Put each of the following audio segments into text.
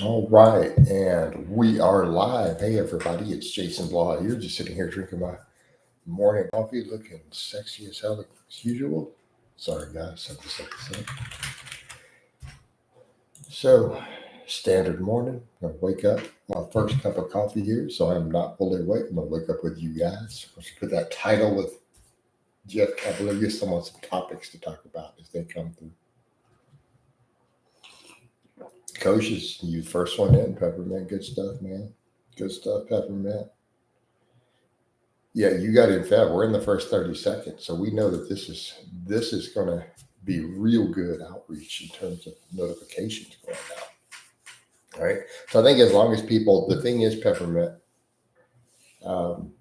All right, and we are live. Hey, everybody, it's Jason Blaha here, just sitting here drinking my morning coffee, looking sexy as hell as usual. Sorry, guys, I just like to say. So, standard morning, I'm gonna wake up. My first cup of coffee here, so I'm not fully awake. I'm gonna wake up with you guys. Let's put that title with Jeff Cavalier. Get some on some topics to talk about as they come through. Coaches, you first one in, peppermint, good stuff, man. Good stuff, peppermint. Yeah, you got in fast. We're in the first 30 seconds, so we know that this is going to be real good outreach in terms of notifications going out. All right. So I think as long as people, the thing is peppermint, um,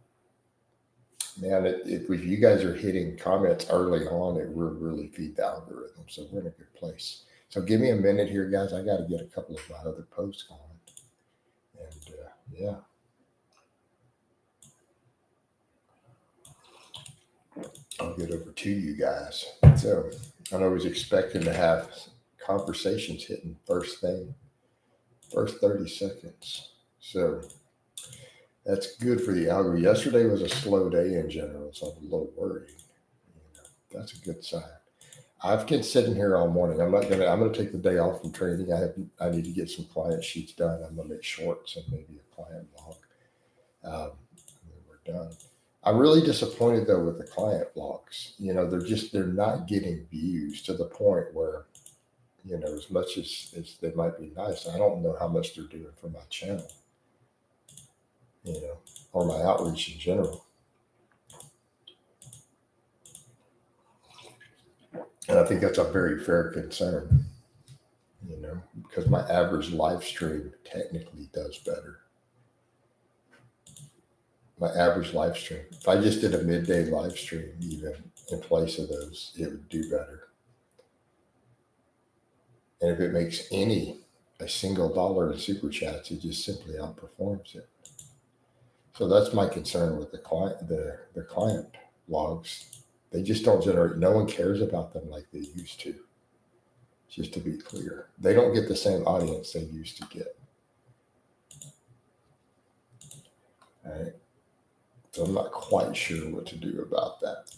man, if you guys are hitting comments early on, it will really feed the algorithm. So we're in a good place. So give me a minute here, guys. I got to get a couple of my other posts going, and yeah. I'll get over to you guys. So I was expecting to have conversations hitting first thing, first 30 seconds. So that's good for the algorithm. Yesterday was a slow day in general, so I'm a little worried. That's a good sign. I've been sitting here all morning. I'm gonna take the day off from training. I need to get some client sheets done. I'm gonna make shorts and maybe a client blog. And then we're done. I'm really disappointed though with the client blogs. They're not getting views to the point where, as much as they might be nice, I don't know how much they're doing for my channel, or my outreach in general. And I think that's a very fair concern, because my average live stream technically does better. My average live stream, if I just did a midday live stream, even in place of those, it would do better. And if it makes a single dollar in super chats, it just simply outperforms it. So that's my concern with the client logs. They just don't generate. No one cares about them like they used to. Just to be clear, they don't get the same audience they used to get. All right. So I'm not quite sure what to do about that.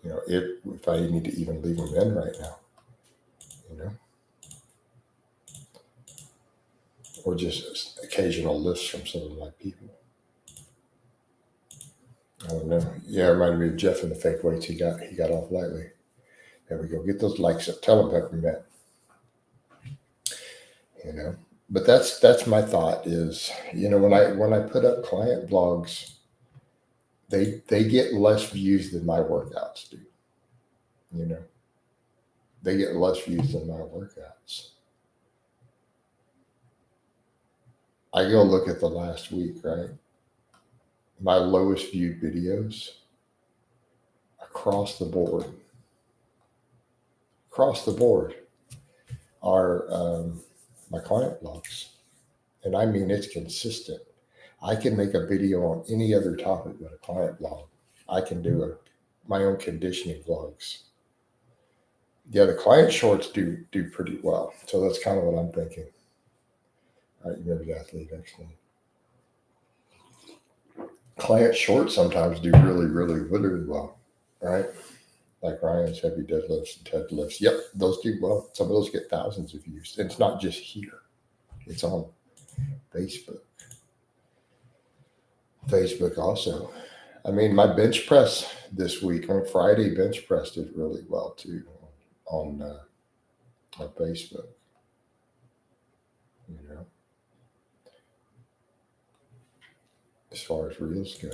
If I need to even leave them in right now, or just occasional lists from some of my people. I don't know. Yeah, it reminded me of Jeff and the fake weights he got off lightly. There we go. Get those likes up. Tell him peppermint. But that's my thought is, when I put up client blogs, they get less views than my workouts do. They get less views than my workouts. I go look at the last week, right? My lowest viewed videos across the board are my client blogs. And I mean, it's consistent. I can make a video on any other topic but a client blog. I can do my own conditioning vlogs. Yeah, the client shorts do pretty well. So that's kind of what I'm thinking. All right, you remember the Athlean-X thing. Client shorts sometimes do really, really, really well. Right? Like Ryan's heavy deadlifts and Ted lifts. Yep, those do well. Some of those get thousands of views. And it's not just here. It's on Facebook. Facebook also. I mean, my bench press this week on Friday, bench press did really well too on Facebook. As far as reels go,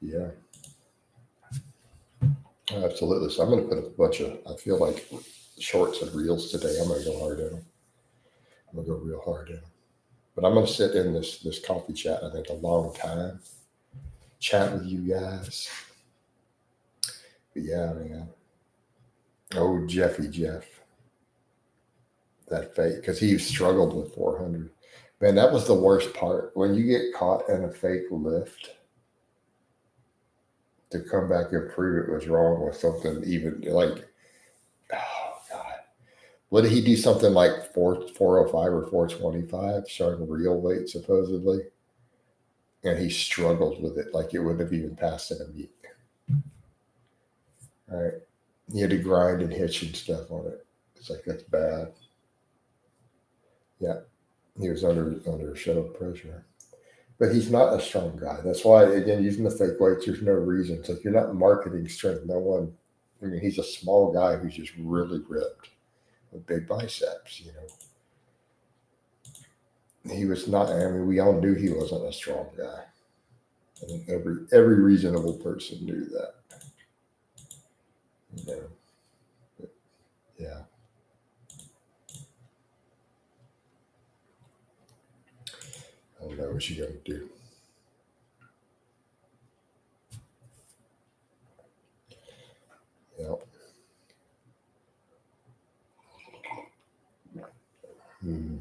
yeah, absolutely. So I'm going to put a bunch of. I feel like shorts and reels today. I'm going to go hard in them. I'm going to go real hard in them. But I'm going to sit in this coffee chat. I think a long time. Chat with you guys. But yeah, man. Oh, Jeff. That fake, because he struggled with 400. Man, that was the worst part. When you get caught in a fake lift, to come back and prove it was wrong with something even like, oh God. What did he do? Something like 405 or 425, showing real weight supposedly? And he struggled with it like it wouldn't have even passed in a meet. Right? He had to grind and hitch and stuff on it. It's like, that's bad. Yeah. He was under a show of pressure. But he's not a strong guy. That's why, again, using the fake weights, there's no reason. It's like, you're not marketing strength. No one, I mean, he's a small guy who's just really ripped with big biceps, you know. He was not, I mean, we all knew he wasn't a strong guy. And every reasonable person knew that. You know. But, yeah. I don't know what you're going to do. Yep. Hmm.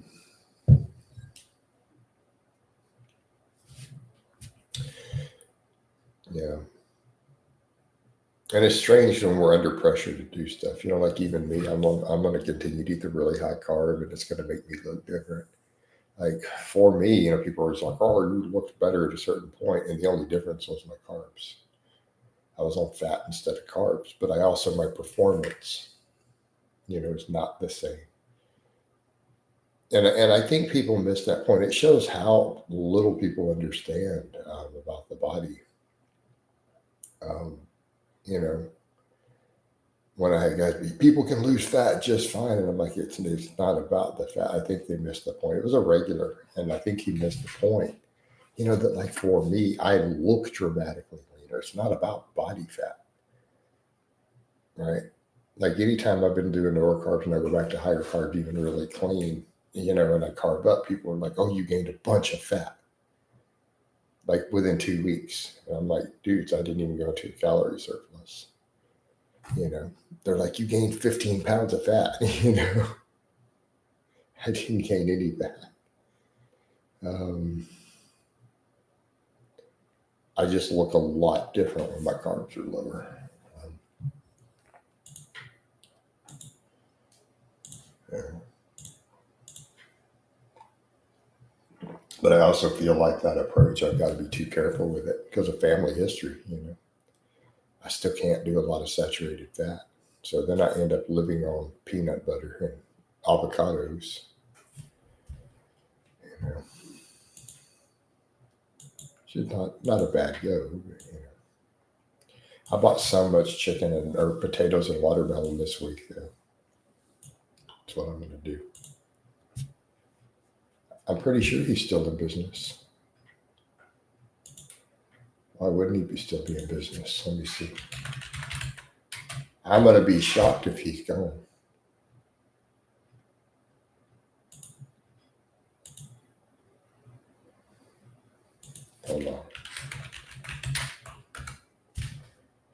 Yeah. And it's strange when we're under pressure to do stuff. You know, like even me, I'm going to continue to eat the really high carb, and it's going to make me look different. Like for me, you know, people are always like, "Oh, you looked better at a certain point," and the only difference was my carbs. I was on fat instead of carbs, but I also my performance, you know, is not the same. And I think people miss that point. It shows how little people understand about the body. Um, you know, when I had guys, people can lose fat just fine, and I'm like, it's not about the fat. I think they missed the point. It was a regular, and I think he missed the point. You know that, like for me, I look dramatically leaner. It's not about body fat, right? Like anytime I've been doing lower carbs and I go back to higher carb, even really clean, you know, and I carb up, people are like, "Oh, you gained a bunch of fat." Like within 2 weeks. And I'm like, dudes, I didn't even go to a calorie surplus. You know, they're like, you gained 15 pounds of fat. You know, I didn't gain any fat. I just look a lot different when my carbs are lower. Yeah. But I also feel like that approach, I've got to be too careful with it because of family history. You know, I still can't do a lot of saturated fat. So then I end up living on peanut butter and avocados. You know, it's not a bad go. But, you know. I bought so much chicken or potatoes and watermelon this week, though. That's what I'm going to do. I'm pretty sure he's still in business. Why wouldn't he be still be in business? Let me see. I'm going to be shocked if he's gone. Hold on.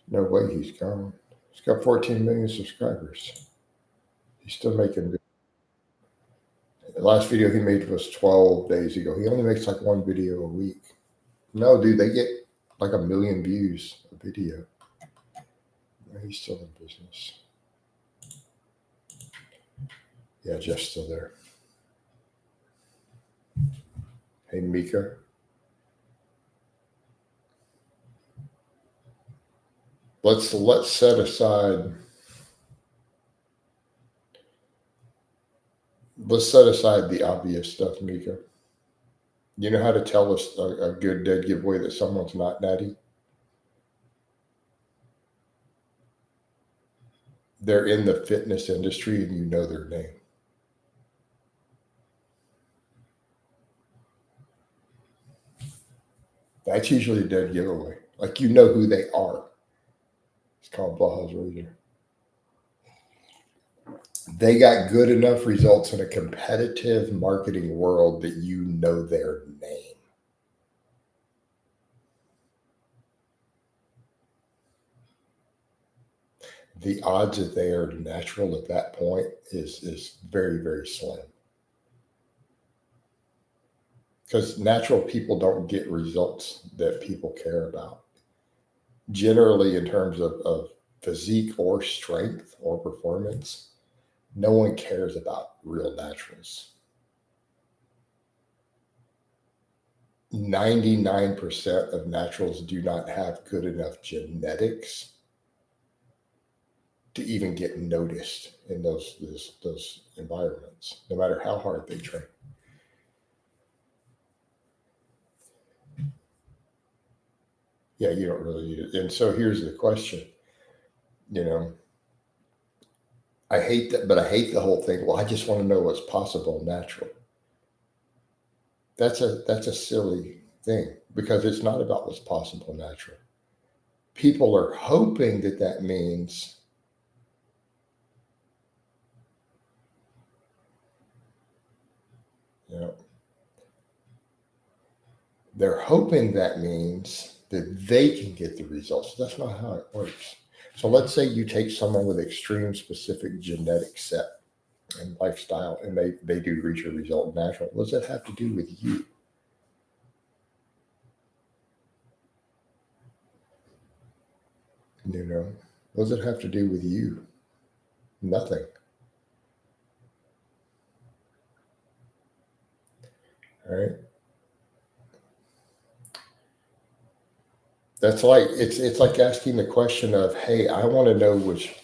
No way he's gone. He's got 14 million subscribers. He's still making. The last video he made was 12 days ago. He only makes like one video a week. No, dude, they get like 1 million views a video. He's still in business. Yeah, Jeff's still there. Hey, Mika. Let's set aside. Let's set aside the obvious stuff, Mika. You know how to tell us a good dead giveaway that someone's not natty? They're in the fitness industry and you know their name. That's usually a dead giveaway. Like you know who they are. It's called Blaha's Razor. They got good enough results in a competitive marketing world that you know their name. The odds that they are natural at that point is very, very slim. Because natural people don't get results that people care about. generally in terms of physique or strength or performance, no one cares about real naturals. 99% of naturals do not have good enough genetics to even get noticed in those environments, no matter how hard they train. Yeah, you don't really need it. And so here's the question, you know, I hate that, but I hate the whole thing. Well, I just want to know what's possible natural. That's a silly thing because it's not about what's possible natural. People are hoping that that means you know they're hoping that means that they can get the results. That's not how it works. So let's say you take someone with extreme specific genetic set and lifestyle and they do reach a result natural. What does that have to do with you? You know, what does it have to do with you? Nothing. All right. That's like it's like asking the question of, hey, I want to know which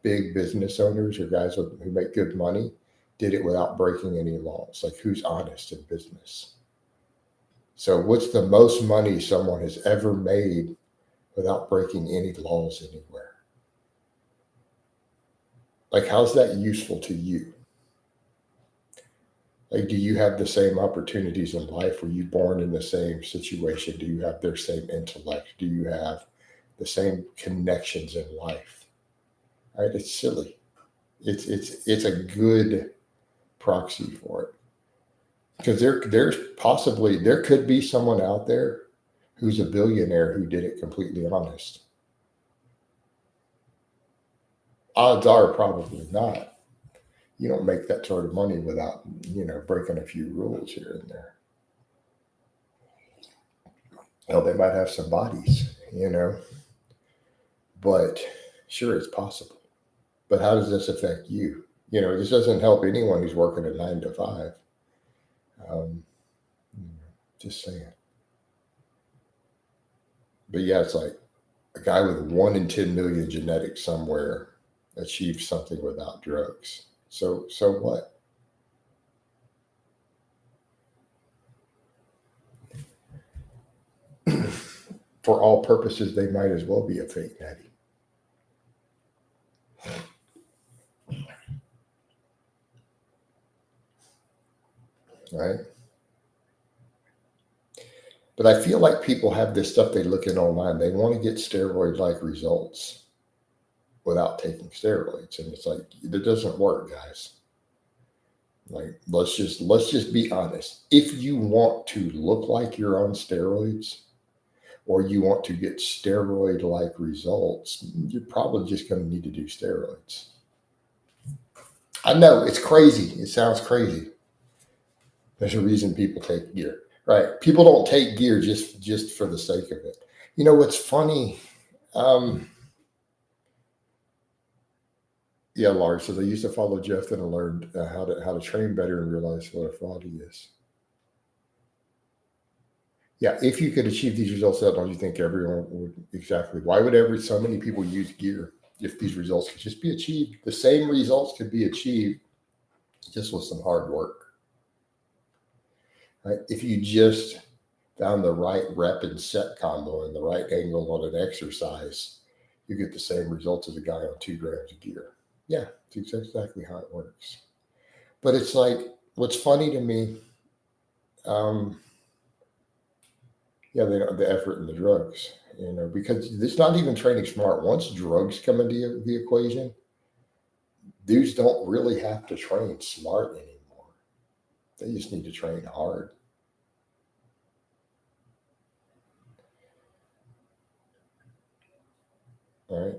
big business owners or guys who make good money did it without breaking any laws. Like who's honest in business? So what's the most money someone has ever made without breaking any laws anywhere? Like how's that useful to you? Like, do you have the same opportunities in life? Were you born in the same situation? Do you have their same intellect? Do you have the same connections in life? Right? It's silly. It's a good proxy for it because there could be someone out there who's a billionaire who did it completely honest. Odds are probably not. You don't make that sort of money without breaking a few rules here and there. Well, they might have some bodies, but sure, it's possible. But how does this affect you? This doesn't help anyone who's working a 9 to 5. Um, just saying. But yeah, it's like a guy with 1 in 10 million genetics somewhere achieves something without drugs. So what? For all purposes, they might as well be a fake natty. Right? But I feel like people have this stuff they look at online. They want to get steroid-like results without taking steroids, and it's like that doesn't work, guys. Like let's just be honest. If you want to look like you're on steroids, or you want to get steroid-like results, you're probably just going to need to do steroids. I know it's crazy. It sounds crazy. There's a reason people take gear, right? People don't take gear just for the sake of it. You know what's funny? Um, yeah, Lars. So they used to follow Jeff and learned how to train better and realize what a fraud he is. Yeah, if you could achieve these results, don't you think everyone would exactly? Why would so many people use gear if these results could just be achieved? The same results could be achieved just with some hard work. Right? If you just found the right rep and set combo and the right angle on an exercise, you get the same results as a guy on 2 grams of gear. Yeah, it's exactly how it works. But it's like, what's funny to me, um, yeah, the effort and the drugs, because it's not even training smart. Once drugs come into the equation, dudes don't really have to train smart anymore. They just need to train hard. All right.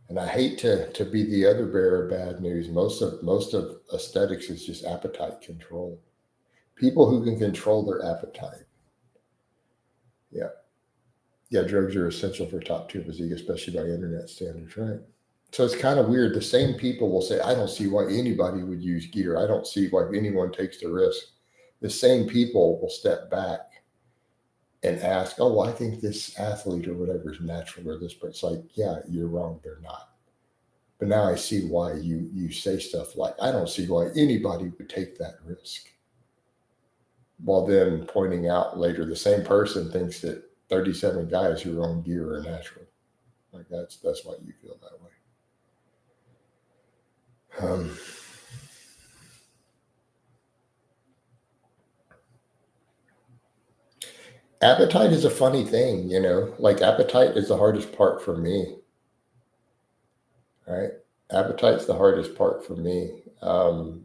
And I hate to be the other bearer of bad news. Most of aesthetics is just appetite control. People who can control their appetite. Yeah. Yeah, drugs are essential for top tier physique, especially by internet standards, right? So it's kind of weird. The same people will say, I don't see why anybody would use gear. I don't see why anyone takes the risk. The same people will step back and ask, oh, well, I think this athlete or whatever is natural or this, but it's like, yeah, you're wrong. They're not. But now I see why you say stuff like, I don't see why anybody would take that risk. While then pointing out later the same person thinks that 37 guys who own gear are natural. Like that's why you feel that way. Appetite is a funny thing, you know. Like appetite is the hardest part for me, right? Appetite's the hardest part for me. And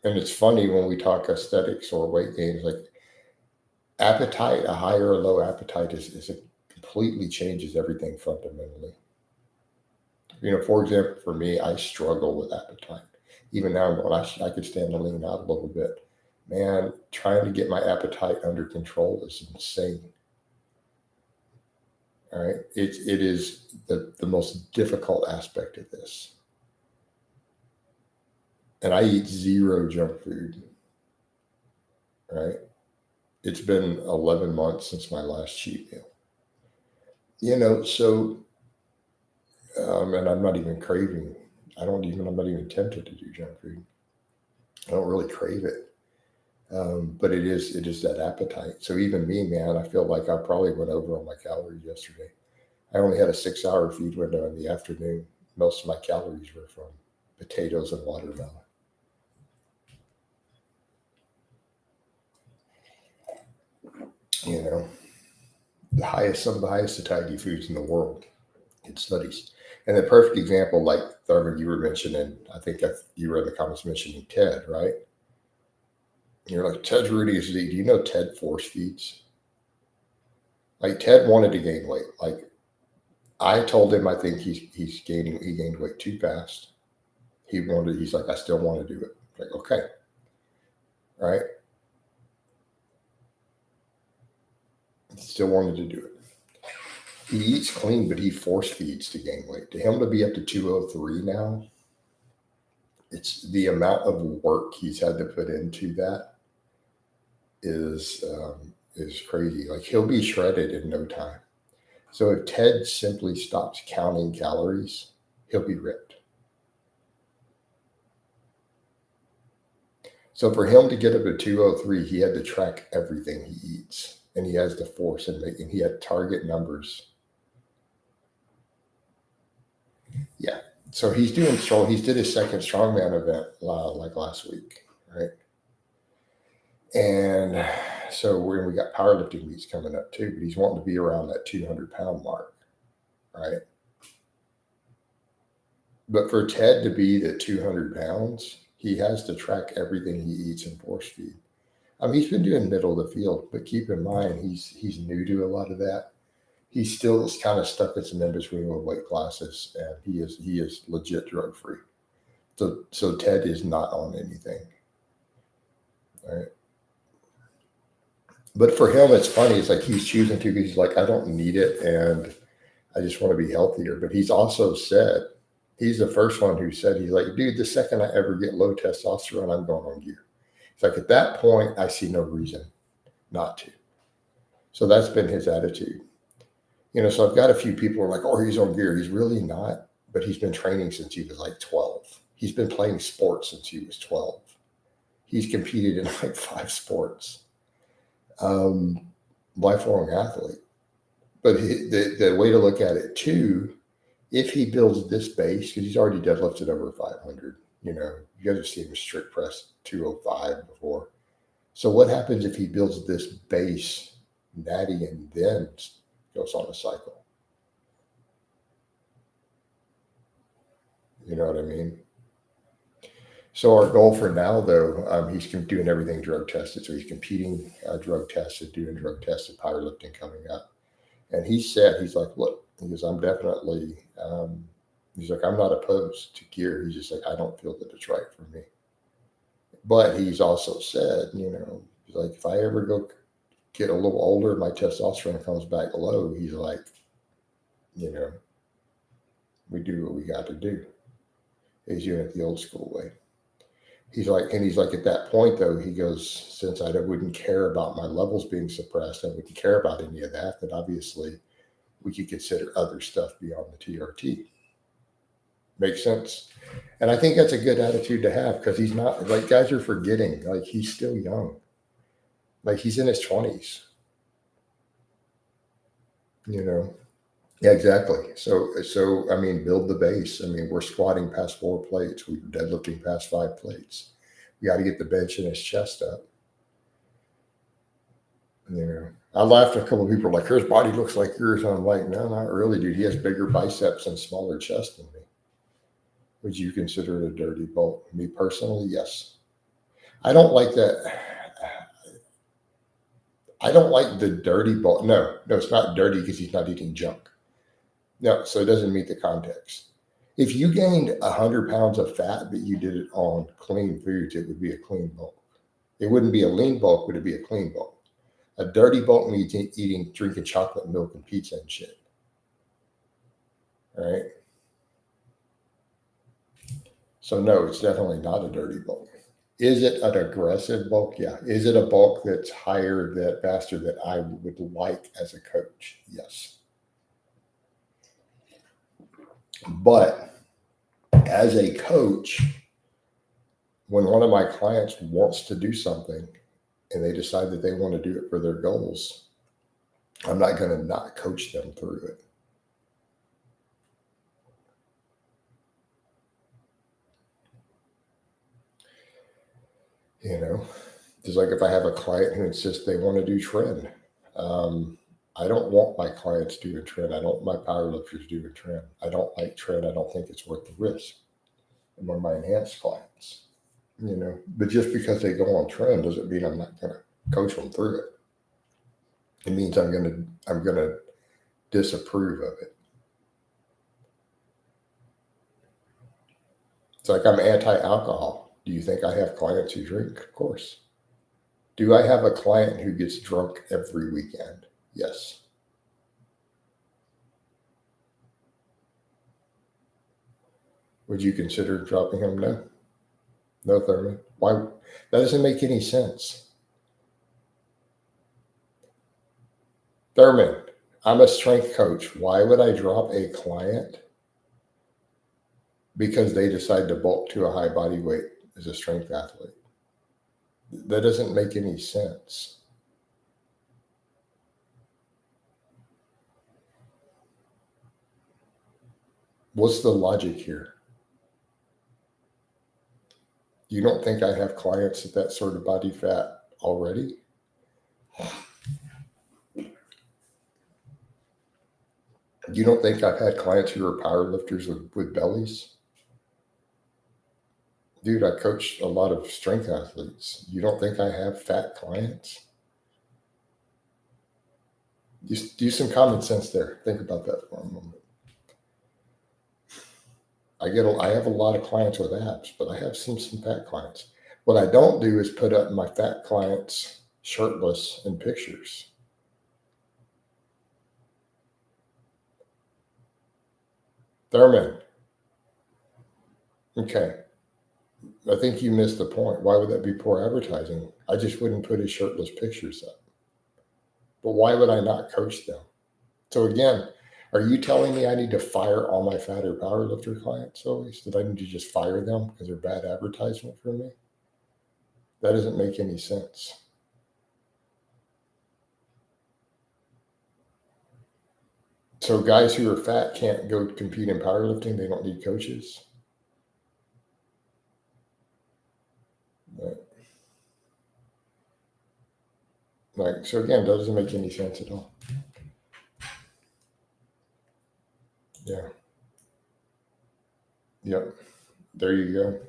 it's funny when we talk aesthetics or weight gains, like appetite, a high or a low appetite is a completely changes everything fundamentally. You know, for example, for me, I struggle with appetite. Even now, I'm going, I could stand to lean out a little bit. Man, trying to get my appetite under control is insane. All right. It is the most difficult aspect of this. And I eat zero junk food. Right. It's been 11 months since my last cheat meal. You know, so, and I'm not even craving. I'm not even tempted to do junk food. I don't really crave it. But it is that appetite. So even me, man, I feel like I probably went over on my calories yesterday. I only had a 6-hour feed window in the afternoon. Most of my calories were from potatoes and watermelon. You know, some of the highest satiety foods in the world in studies. And the perfect example, like Thurman, you were mentioning, I think you were in the comments mentioning Ted, right? You're like, Ted's Rudy is, do you know Ted force feeds? Like Ted wanted to gain weight. Like I told him I think he gained weight too fast. He's like, I still want to do it. Like, okay. Right. He still wanted to do it. He eats clean, but he force feeds to gain weight. To him to be up to 203 now, it's the amount of work he's had to put into that is crazy. Like he'll be shredded in no time. So if Ted simply stops counting calories, he'll be ripped. So for him to get up to 203, he had to track everything he eats, and he has to force and he had target numbers. Yeah. So he's doing strong. He did his second strongman event like last week, right? And so we got powerlifting meets coming up too, but he's wanting to be around that 200-pound mark, right? But for Ted to be the 200 pounds, he has to track everything he eats and force feed. I mean, he's been doing middle of the field, but keep in mind he's new to a lot of that. He still is kind of stuck in some in between with weight classes, and he is legit drug free. So Ted is not on anything, right? But for him, it's funny. It's like he's choosing to because he's like, I don't need it, and I just want to be healthier. But he's also said, he's the first one who said, he's like, dude, the second I ever get low testosterone, I'm going on gear. It's like at that point, I see no reason not to. So that's been his attitude. You know, so I've got a few people who are like, oh, he's on gear. He's really not, but he's been training since he was like 12. He's been playing sports since he was 12. He's competed in like 5 sports. Lifelong athlete. But the way to look at it too, if he builds this base, because he's already deadlifted over 500, you know, you guys have seen him strict press 205 before. So what happens if he builds this base, natty, and then goes on a cycle? You know what I mean? So our goal for now, though, he's doing everything drug tested. So he's competing drug tested, doing drug tested powerlifting coming up. And he said, he's like, look, because I'm definitely, he's like, I'm not opposed to gear. He's just like, I don't feel that it's right for me. But he's also said, you know, he's like, if I ever go get a little older, my testosterone comes back low. He's like, we do what we got to do. He's doing it the old school way. He's like, at that point though, he goes, since I wouldn't care about my levels being suppressed, I wouldn't care about any of that, then obviously we could consider other stuff beyond the TRT. Makes sense? And I think that's a good attitude to have, because he's not, like, guys are forgetting, like, he's still young. Like, he's in his 20s. Yeah, exactly. So I mean, build the base. I mean, we're squatting past 4 plates. We're deadlifting past 5 plates. We got to get the bench and his chest up. I laughed at a couple of people like, his body looks like yours. And I'm like, no, not really, dude. He has bigger biceps and smaller chest than me. Would you consider it a dirty bulk? Me personally, yes. I don't like that. I don't like the dirty bulk. No, it's not dirty because he's not eating junk. No, so it doesn't meet the context. If you gained 100 pounds of fat, but you did it on clean foods, it would be a clean bulk. It wouldn't be a lean bulk, but it'd be a clean bulk. A dirty bulk means drinking chocolate milk and pizza and shit. All right? So no, it's definitely not a dirty bulk. Is it an aggressive bulk? Yeah. Is it a bulk that's higher, that faster, that I would like as a coach? Yes. But as a coach, when one of my clients wants to do something and they decide that they want to do it for their goals, I'm not going to not coach them through it. Just like if I have a client who insists they want to do trend, I don't want my clients doing trend. I don't want my powerlifters doing trend. I don't like trend. I don't think it's worth the risk. And one of my enhanced clients, but just because they go on trend doesn't mean I'm not going to coach them through it. It means I'm going to disapprove of it. It's like I'm anti-alcohol. Do you think I have clients who drink? Of course. Do I have a client who gets drunk every weekend? Yes. Would you consider dropping him? No. No, Thurman. Why? That doesn't make any sense. Thurman, I'm a strength coach. Why would I drop a client because they decide to bulk to a high body weight as a strength athlete? That doesn't make any sense. What's the logic here? You don't think I have clients at that sort of body fat already? You don't think I've had clients who are powerlifters with bellies? Dude, I coach a lot of strength athletes. You don't think I have fat clients? Just do some common sense there. Think about that for a moment. I have a lot of clients with abs, but I have some fat clients. What I don't do is put up my fat clients shirtless in pictures. Thurman. Okay. I think you missed the point. Why would that be poor advertising? I just wouldn't put his shirtless pictures up. But why would I not coach them? So again, are you telling me I need to fire all my fatter powerlifter clients always? That I need to just fire them because they're bad advertisement for me? That doesn't make any sense. So guys who are fat can't go compete in powerlifting. They don't need coaches. So again, that doesn't make any sense at all. Yeah. Yep. There you go.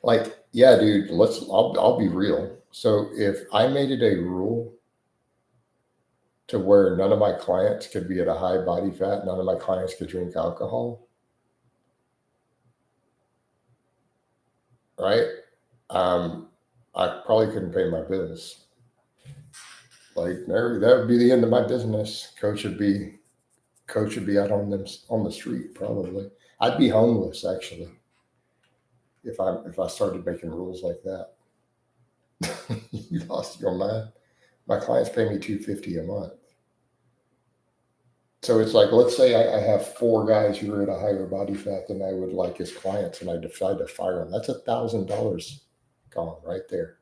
Like, yeah, dude, I'll be real. So if I made it a rule to where none of my clients could be at a high body fat, none of my clients could drink alcohol, right? I probably couldn't pay my bills. Like, Mary, that would be the end of my business. Coach would be out on the street probably. I'd be homeless actually if I started making rules like that. You lost your mind. My clients pay me $250 a month. So it's like, let's say I have 4 guys who are at a higher body fat than I would like as clients, and I decide to fire them. That's $1,000 gone right there.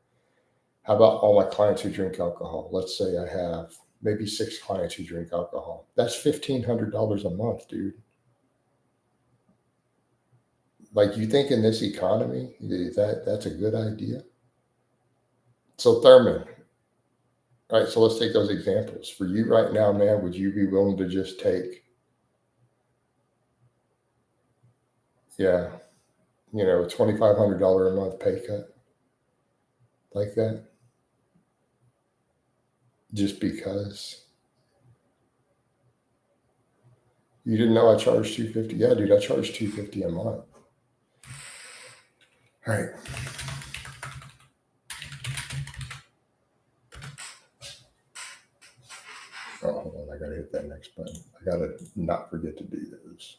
How about all my clients who drink alcohol? Let's say I have maybe 6 clients who drink alcohol. That's $1,500 a month, dude. Like, you think in this economy that's a good idea? So Thurman, all right, so let's take those examples. For you right now, man, would you be willing to just take, a $2,500 a month pay cut like that? Just because you didn't know I charged $250? Yeah, dude, I charge $250 a month. All right. Oh, hold on. I got to hit that next button. I got to not forget to do those.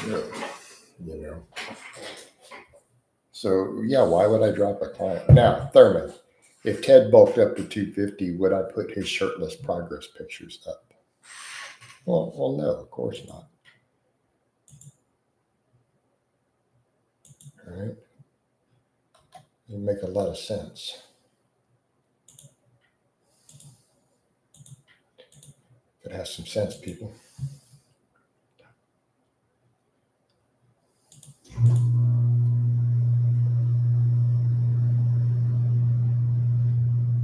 Yeah. So yeah, why would I drop a client? Now, Thurman, if Ted bulked up to 250, would I put his shirtless progress pictures up? Well, no, of course not. All right. It make a lot of sense. It has some sense, people.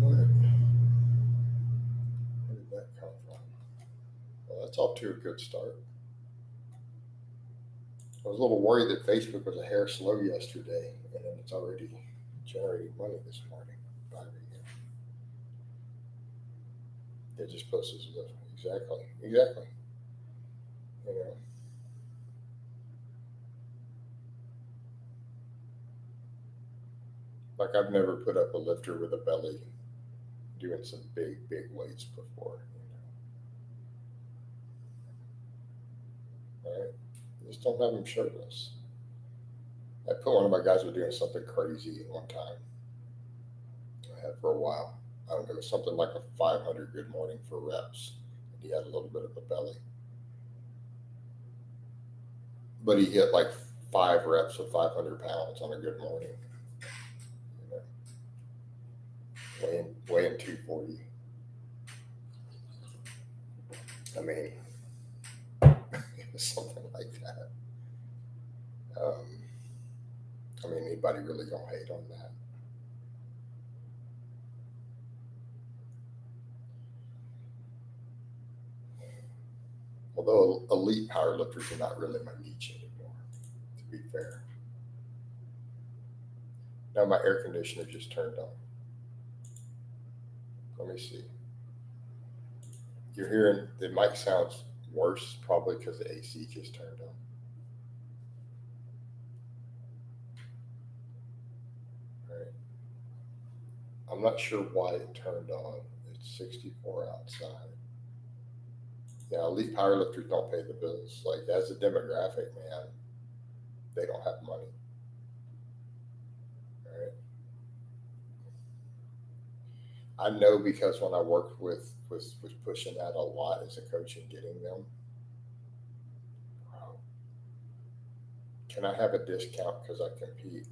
Where did that come from? Well, that's off to a good start. I was a little worried that Facebook was a hair slow yesterday, and then it's already generating money this morning. It just posted exactly. You know, like I've never put up a lifter with a belly doing some big weights before. Right? Just don't have them shirtless. I put one of my guys was doing something crazy at one time. I had for a while. I don't know, something like a 500 good morning for reps. He had a little bit of a belly, but he hit like 5 reps with 500 pounds on a good morning. You know, weighing 240. I mean, something like that. I mean, anybody really gonna hate on that? Although elite powerlifters are not really my niche anymore, to be fair. Now my air conditioner just turned on. Let me see. You're hearing the mic sounds worse, probably because the AC just turned on. All right. I'm not sure why it turned on. It's 64 outside. Yeah, elite powerlifters don't pay the bills. Like, as a demographic, man, they don't have money. All right. I know because when I worked with pushing that a lot as a coach and getting them, can I have a discount because I compete?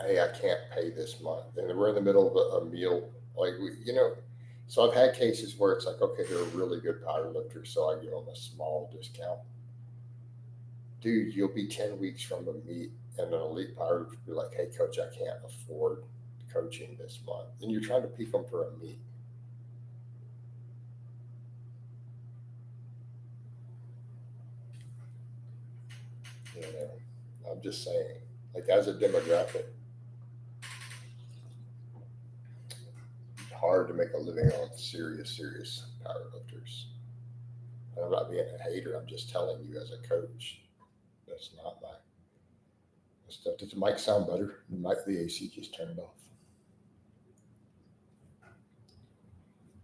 hey, I can't pay this month, and we're in the middle of a meal, like So I've had cases where it's like, okay, they're a really good power lifter, so I give them a small discount. Dude, you'll be 10 weeks from a meet, and an elite power lifter will be like, hey, coach, I can't afford coaching this month, and you're trying to pick them for a meet. I'm just saying, like as a demographic, it's hard to make a living on serious power lifters. And I'm not being a hater. I'm just telling you as a coach, that's not my stuff. Does the mic sound better? The AC just turned off.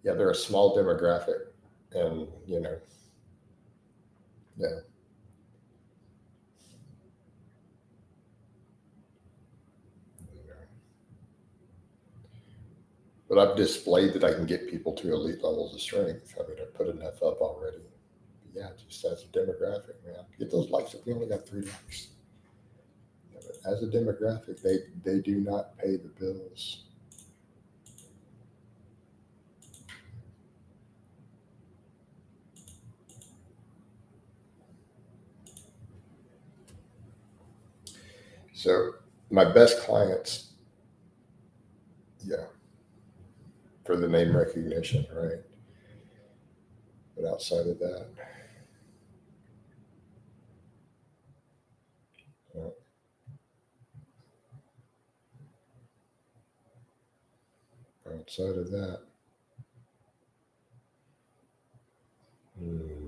Yeah, they're a small demographic, and yeah. But I've displayed that I can get people to elite levels of strength. I mean, I put enough up already. But yeah, just as a demographic, man, get those likes if we only got 3 likes. Yeah, but as a demographic, they do not pay the bills. So my best clients, yeah, for the name recognition, right? But outside of that, uh, outside of that, hmm.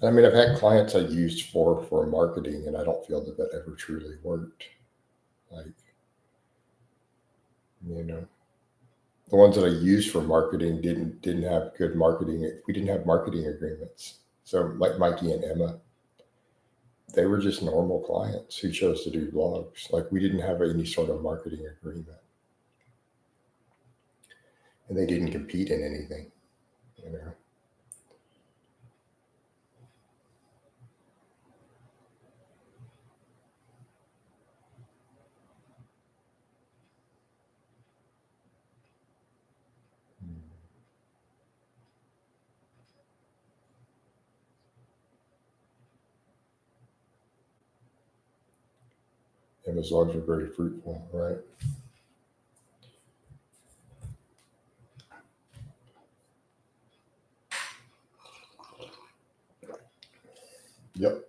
I mean, I've had clients I used for marketing, and I don't feel that ever truly worked. Like, you know, the ones that I used for marketing didn't have good marketing. We didn't have marketing agreements. So, like Mikey and Emma, they were just normal clients who chose to do blogs. Like, we didn't have any sort of marketing agreement, and they didn't compete in anything. You know, and those blogs are very fruitful, right? Yep.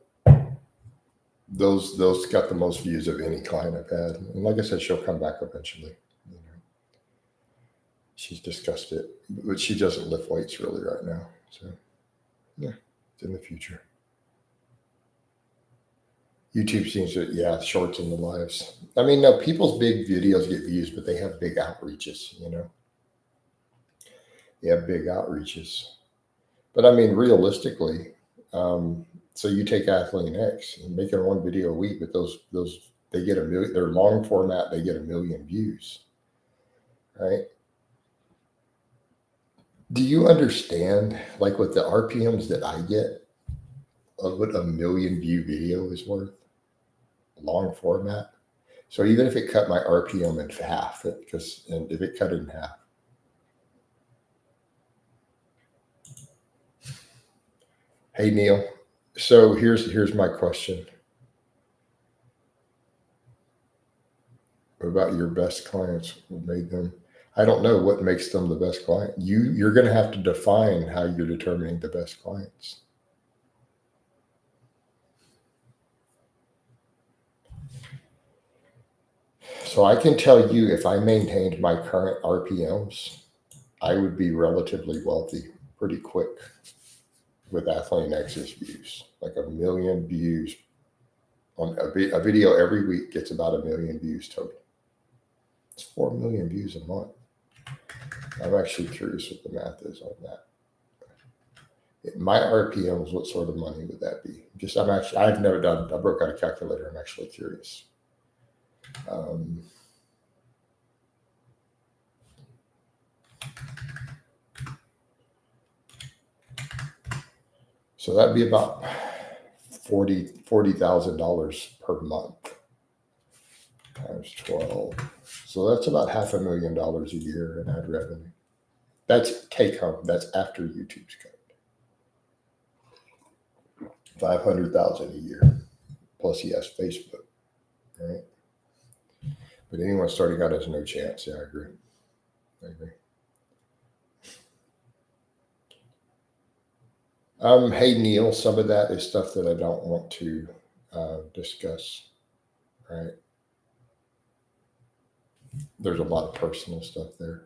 Those got the most views of any client I've had, and like I said, she'll come back eventually. You know, she's discussed it, but she doesn't lift weights really right now. So yeah, it's in the future. YouTube seems to, yeah, shorts in the lives. I mean, no, people's big videos get views, but they have big outreaches. They have big outreaches. But I mean, realistically, so you take Athlean-X and make it one video a week, but those they get a million. They're long format. They get a million views, right? Do you understand, like, with the RPMs that I get, of what a million view video is worth? Long format. So even if it cut my RPM in half, and if it cut it in half, hey Neil. So here's my question about your best clients. What made them? I don't know what makes them the best client. You're going to have to define how you're determining the best clients. So I can tell you, if I maintained my current RPMs, I would be relatively wealthy pretty quick with Athlean-X's views. Like a million views on a video every week gets about a million views total. It's 4 million views a month. I'm actually curious what the math is on that. My RPMs, what sort of money would that be? I've never done, I broke out a calculator. I'm actually curious. So that'd be about $40,000 per month times 12. So that's about $500,000 a year in ad revenue. That's take home. That's after YouTube's cut. 500,000 a year. Plus he has Facebook, right? But anyone starting out has no chance. Yeah, I agree. Hey Neil, some of that is stuff that I don't want to discuss, right? There's a lot of personal stuff there.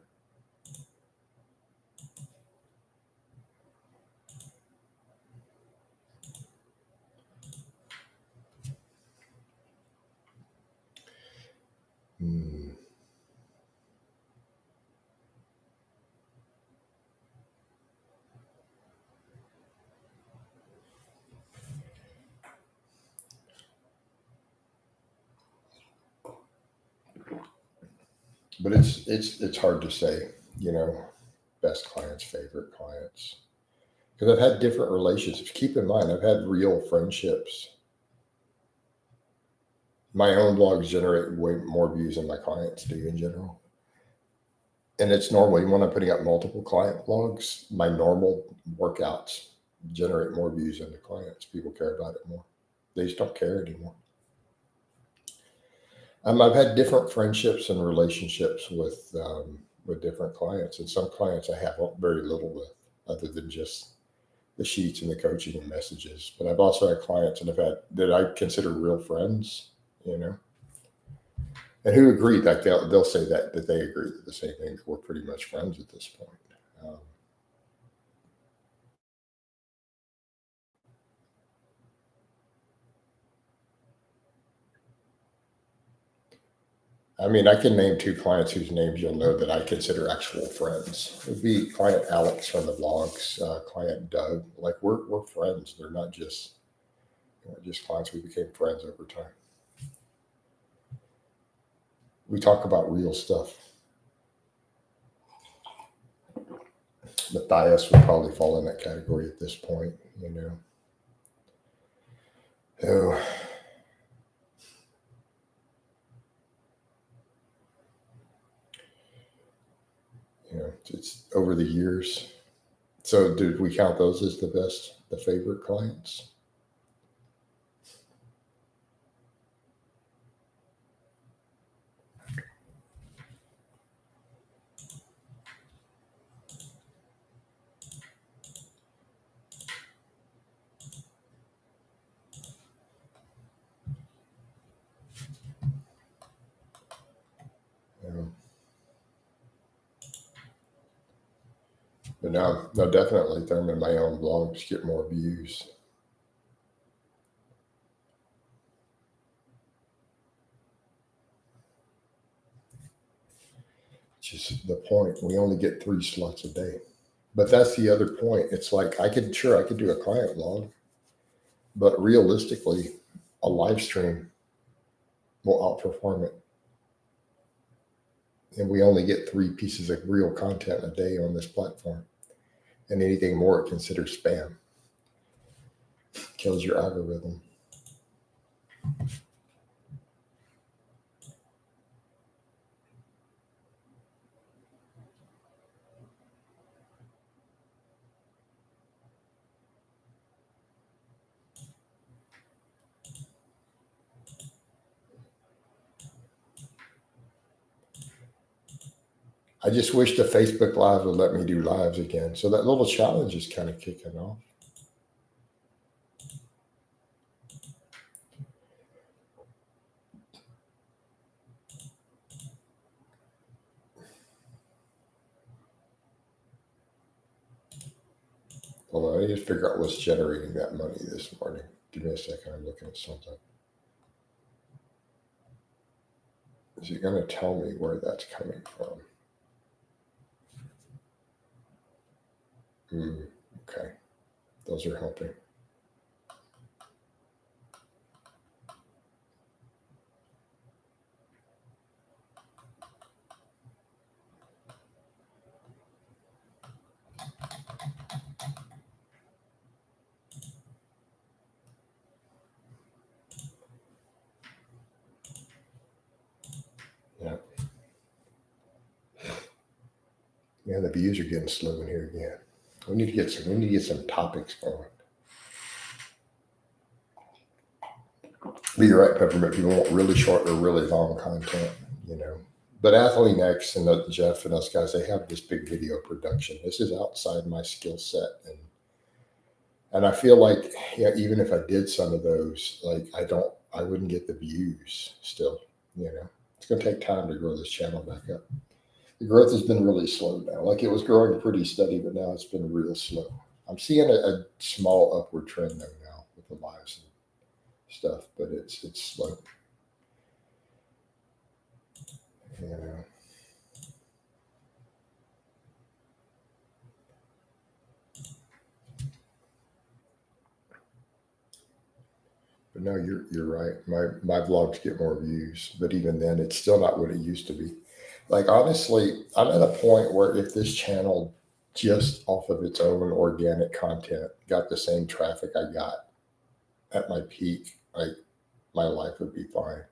But it's hard to say, best clients, favorite clients, because I've had different relationships. Keep in mind, I've had real friendships. My own blogs generate way more views than my clients do in general. And it's normally when I'm putting up multiple client blogs, my normal workouts generate more views than the clients. People care about it more. They just don't care anymore. I've had different friendships and relationships with different clients, and some clients I have very little with, other than just the sheets and the coaching and messages. But I've also had clients that I consider real friends, and who agree that they'll say that they agree with the same thing, that we're pretty much friends at this point. I can name two clients whose names you'll know that I consider actual friends. It would be client Alex from the vlogs, client Doug. Like we're friends. They're not just clients. We became friends over time. We talk about real stuff. Matthias would probably fall in that category at this point, Oh, it's over the years. So did we count those as the favorite clients? But no, definitely Thurman, my own blogs get more views. Just the point. We only get 3 slots a day. But that's the other point. It's like I could do a client log, but realistically, a live stream will outperform it. And we only get 3 pieces of real content a day on this platform. And anything more it considers spam. Kills your algorithm. I just wish the Facebook Live would let me do lives again. So that little challenge is kind of kicking off. Hold on, I need to figure out what's generating that money this morning. Give me a second. I'm looking at something. Is it going to tell me where that's coming from? Okay. Those are helping. Yeah, the views are getting slow in here again. We need to get some topics going. But you're right, Peppermint. People want really short or really long content, you know. But Athlean-X and Jeff and us guys, they have this big video production. This is outside my skill set, and I feel like, yeah, even if I did some of those, like I wouldn't get the views still. You know, it's going to take time to grow this channel back up. The growth has been really slow now. Like it was growing pretty steady, but now it's been real slow. I'm seeing a small upward trend though now with the lives and stuff, but it's slow. You know. But no, you're right. My vlogs get more views, but even then, it's still not what it used to be. Like honestly, I'm at a point where if this channel just off of its own organic content got the same traffic I got at my peak, like my life would be fine,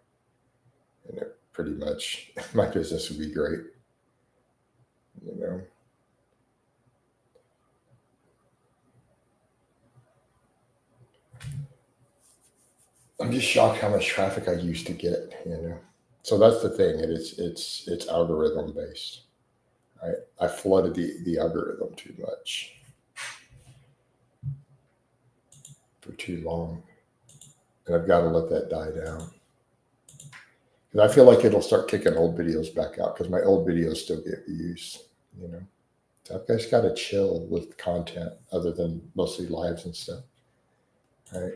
and it pretty much my business would be great. You know, I'm just shocked how much traffic I used to get. You know, so that's the thing. It's algorithm based. I flooded the algorithm too much for too long, and I've got to let that die down. Because I feel like it'll start kicking old videos back out because my old videos still get views. You know, so I've just got to chill with content other than mostly lives and stuff, right?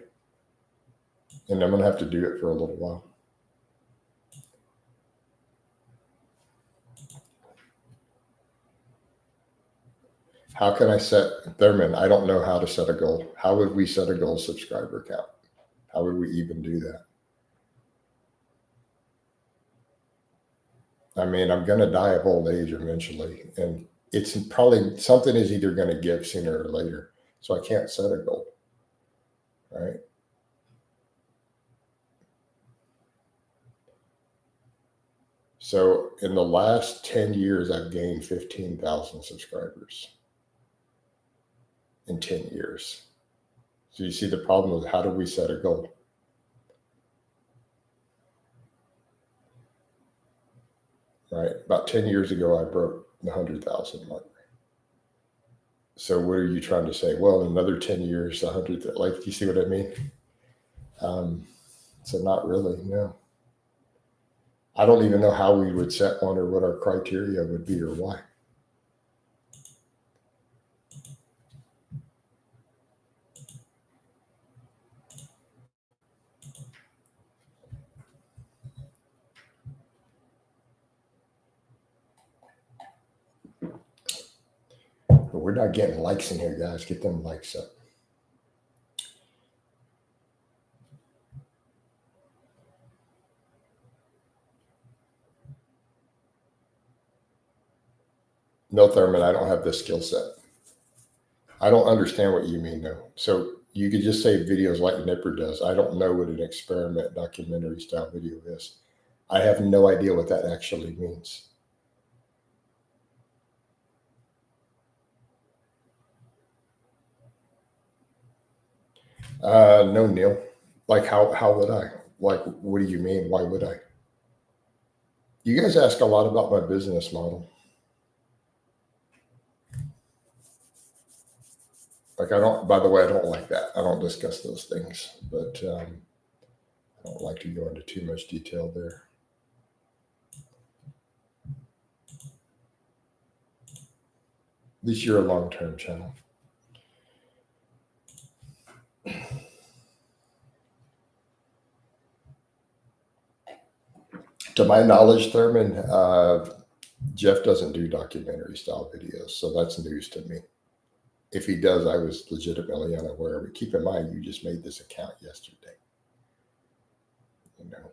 And I'm gonna have to do it for a little while. How can I set Thurman? I don't know how to set a goal. How would we set a goal subscriber count? How would we even do that? I mean, I'm going to die of old age eventually, and it's probably something is either going to give sooner or later. So I can't set a goal, right? So in the last 10 years, I've gained 15,000 subscribers in 10 years. So you see the problem with how do we set a goal? Right? About 10 years ago, I broke the 100,000 mark. So what are you trying to say? Well, in another 10 years, 100, like, you see what I mean? So not really, no. I don't even know how we would set one or what our criteria would be or why. But we're not getting likes in here, guys. Get them likes up. No, Thurman, I don't have this skill set. I don't understand what you mean, though. So you could just say videos like Nipper does. I don't know what an experiment documentary style video is. I have no idea what that actually means. No, Neil. Like how would I? Like, what do you mean? Why would I? You guys ask a lot about my business model. Like I don't. By the way, I don't like that. I don't discuss those things, but I don't like to go into too much detail there. At least you're a long-term channel. To my knowledge, Thurman, Jeff doesn't do documentary style videos, so that's news to me. If he does, I was legitimately unaware. But keep in mind, you just made this account yesterday. You know,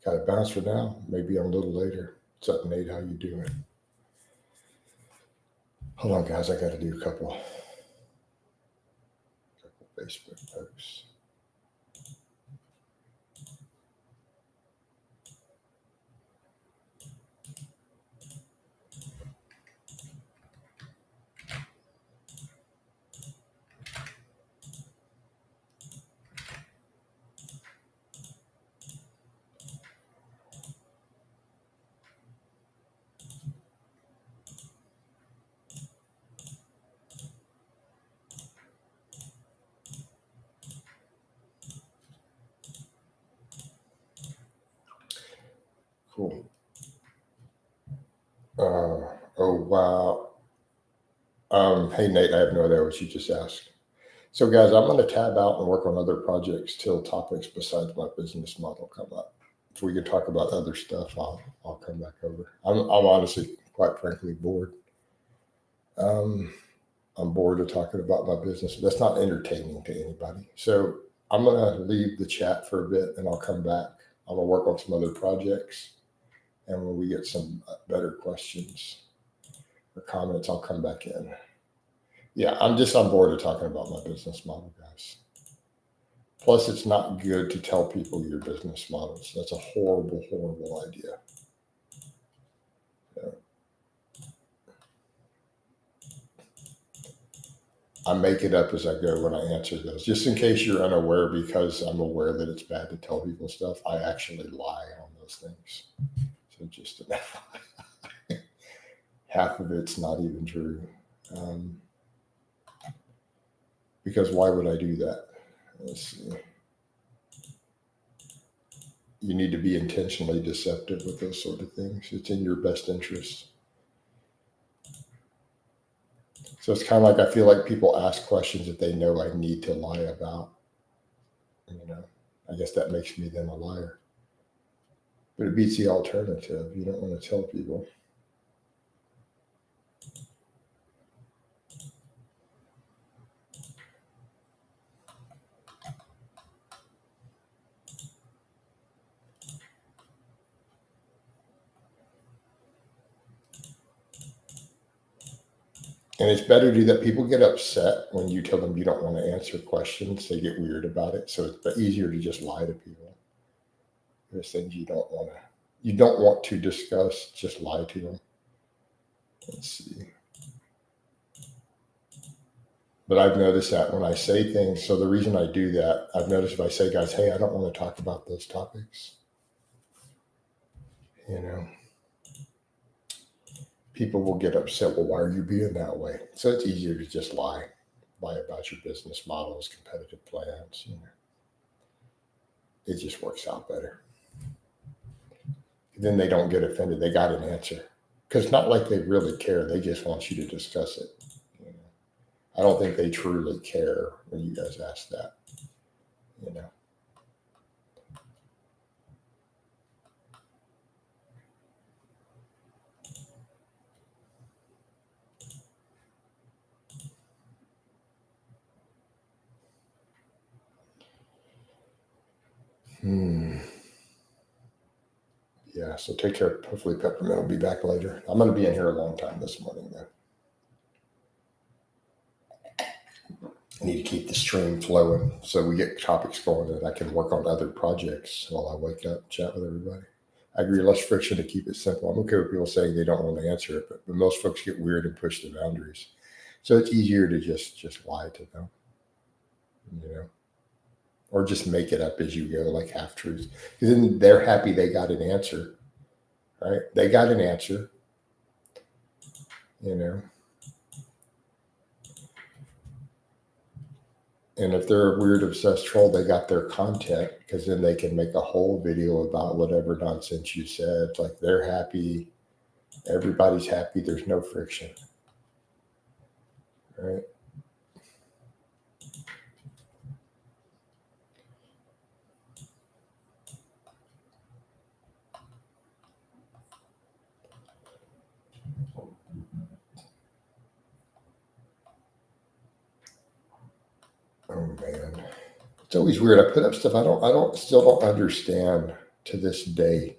got it bounced for now. Maybe a little later. What's up, Nate? How you doing? Hold on, guys. I got to do a couple Facebook posts. wow. Hey, Nate, I have no idea what you just asked. So, guys, I'm going to tab out and work on other projects till topics besides my business model come up. If we can talk about other stuff, I'll come back over. I'm honestly, quite frankly, bored. I'm bored of talking about my business. That's not entertaining to anybody. So I'm going to leave the chat for a bit and I'll come back. I'm going to work on some other projects. And when we get some better questions or comments, I'll come back in. Yeah, I'm bored of talking about my business model, guys. Plus, it's not good to tell people your business models. That's a horrible, horrible idea. Yeah. I make it up as I go when I answer those. Just in case you're unaware, because I'm aware that it's bad to tell people stuff, I actually lie on those things. So just half of it's not even true. Because why would I do that? Let's see. You need to be intentionally deceptive with those sort of things. It's in your best interest. So it's kind of like I feel like people ask questions that they know I need to lie about. I guess that makes me then a liar. But it beats the alternative. You don't want to tell people. And it's better to do that. People get upset when you tell them you don't want to answer questions. They get weird about it. So it's easier to just lie to people. There's things you don't want to discuss, just lie to them. Let's see. But I've noticed that when I say things, so the reason I do that, I've noticed if I say, guys, hey, I don't want to talk about those topics, people will get upset. Well, why are you being that way? So it's easier to just lie about your business models, competitive plans. It just works out better. Then they don't get offended. They got an answer. Because it's not like they really care. They just want you to discuss it. I don't think they truly care when you guys ask that. Yeah, so take care. Hopefully Peppermint will be back later. I'm going to be in here a long time this morning, though. I need to keep the stream flowing so we get topics going and I can work on other projects while I wake up, chat with everybody. I agree, less friction to keep it simple. I'm okay with people saying they don't want to answer it, but most folks get weird and push the boundaries. So it's easier to just lie to them, or just make it up as you go, like half truths. Because then they're happy they got an answer, right? They got an answer, And if they're a weird, obsessed troll, they got their content, because then they can make a whole video about whatever nonsense you said. Like they're happy, everybody's happy, there's no friction, right? Oh man, it's always weird. I put up stuff still don't understand to this day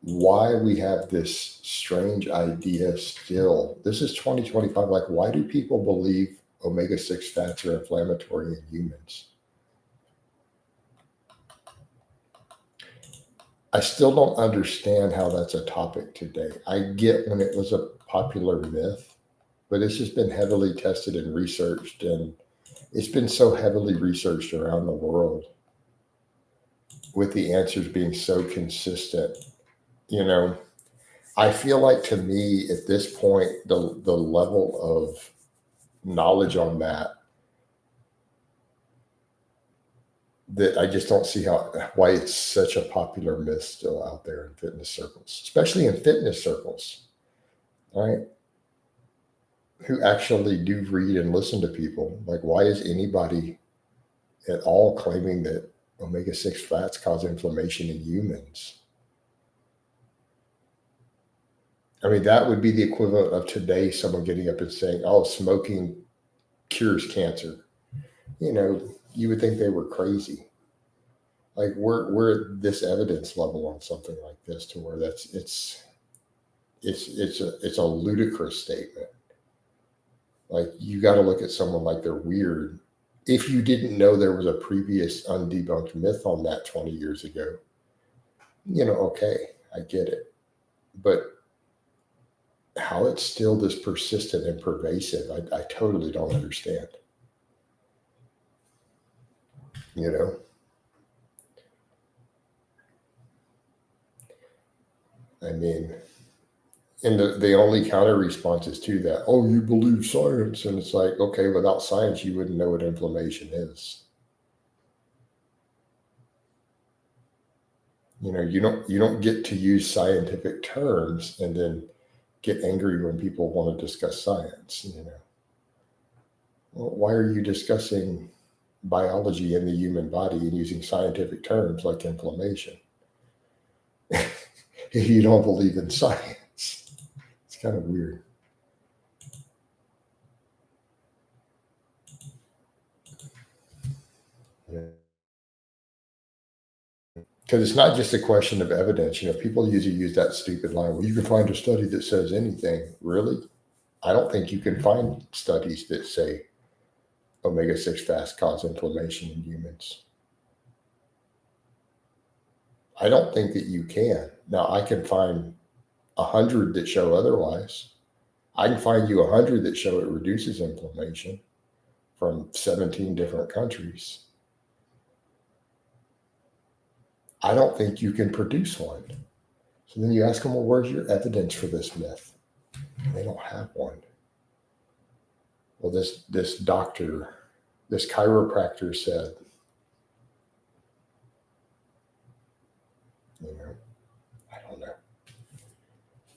why we have this strange idea still. This is 2025. Like, why do people believe omega-6 fats are inflammatory in humans? I still don't understand how that's a topic today. I get when it was a popular myth, but it's just been heavily tested and researched, and it's been so heavily researched around the world with the answers being so consistent. I feel like, to me, at this point, the level of knowledge on that I just don't see why it's such a popular myth still out there in fitness circles, especially in fitness circles. right? Who actually do read and listen to people. Like, why is anybody at all claiming that omega-6 fats cause inflammation in humans? I mean, that would be the equivalent of today someone getting up and saying, oh, smoking cures cancer. You know, you would think they were crazy. Like, we're at this evidence level on something like this to where it's a ludicrous statement. Like, you got to look at someone like they're weird. If you didn't know there was a previous undebunked myth on that 20 years ago, okay, I get it. But how it's still this persistent and pervasive, I totally don't understand. I mean, and the only counter responses to that, oh, you believe science. And it's like, okay, without science, you wouldn't know what inflammation is. You don't get to use scientific terms and then get angry when people want to discuss science. Well, why are you discussing biology in the human body and using scientific terms like inflammation if you don't believe in science? It's kind of weird. Yeah. Because it's not just a question of evidence. People usually use that stupid line, well, you can find a study that says anything. Really? I don't think you can find studies that say omega-6 fats cause inflammation in humans. I don't think that you can. Now, I can find 100 that show otherwise. I can find you 100 that show it reduces inflammation from 17 different countries. I don't think you can produce one. So then you ask them, well, where's your evidence for this myth? They don't have one. Well, this doctor, this chiropractor said, I don't know.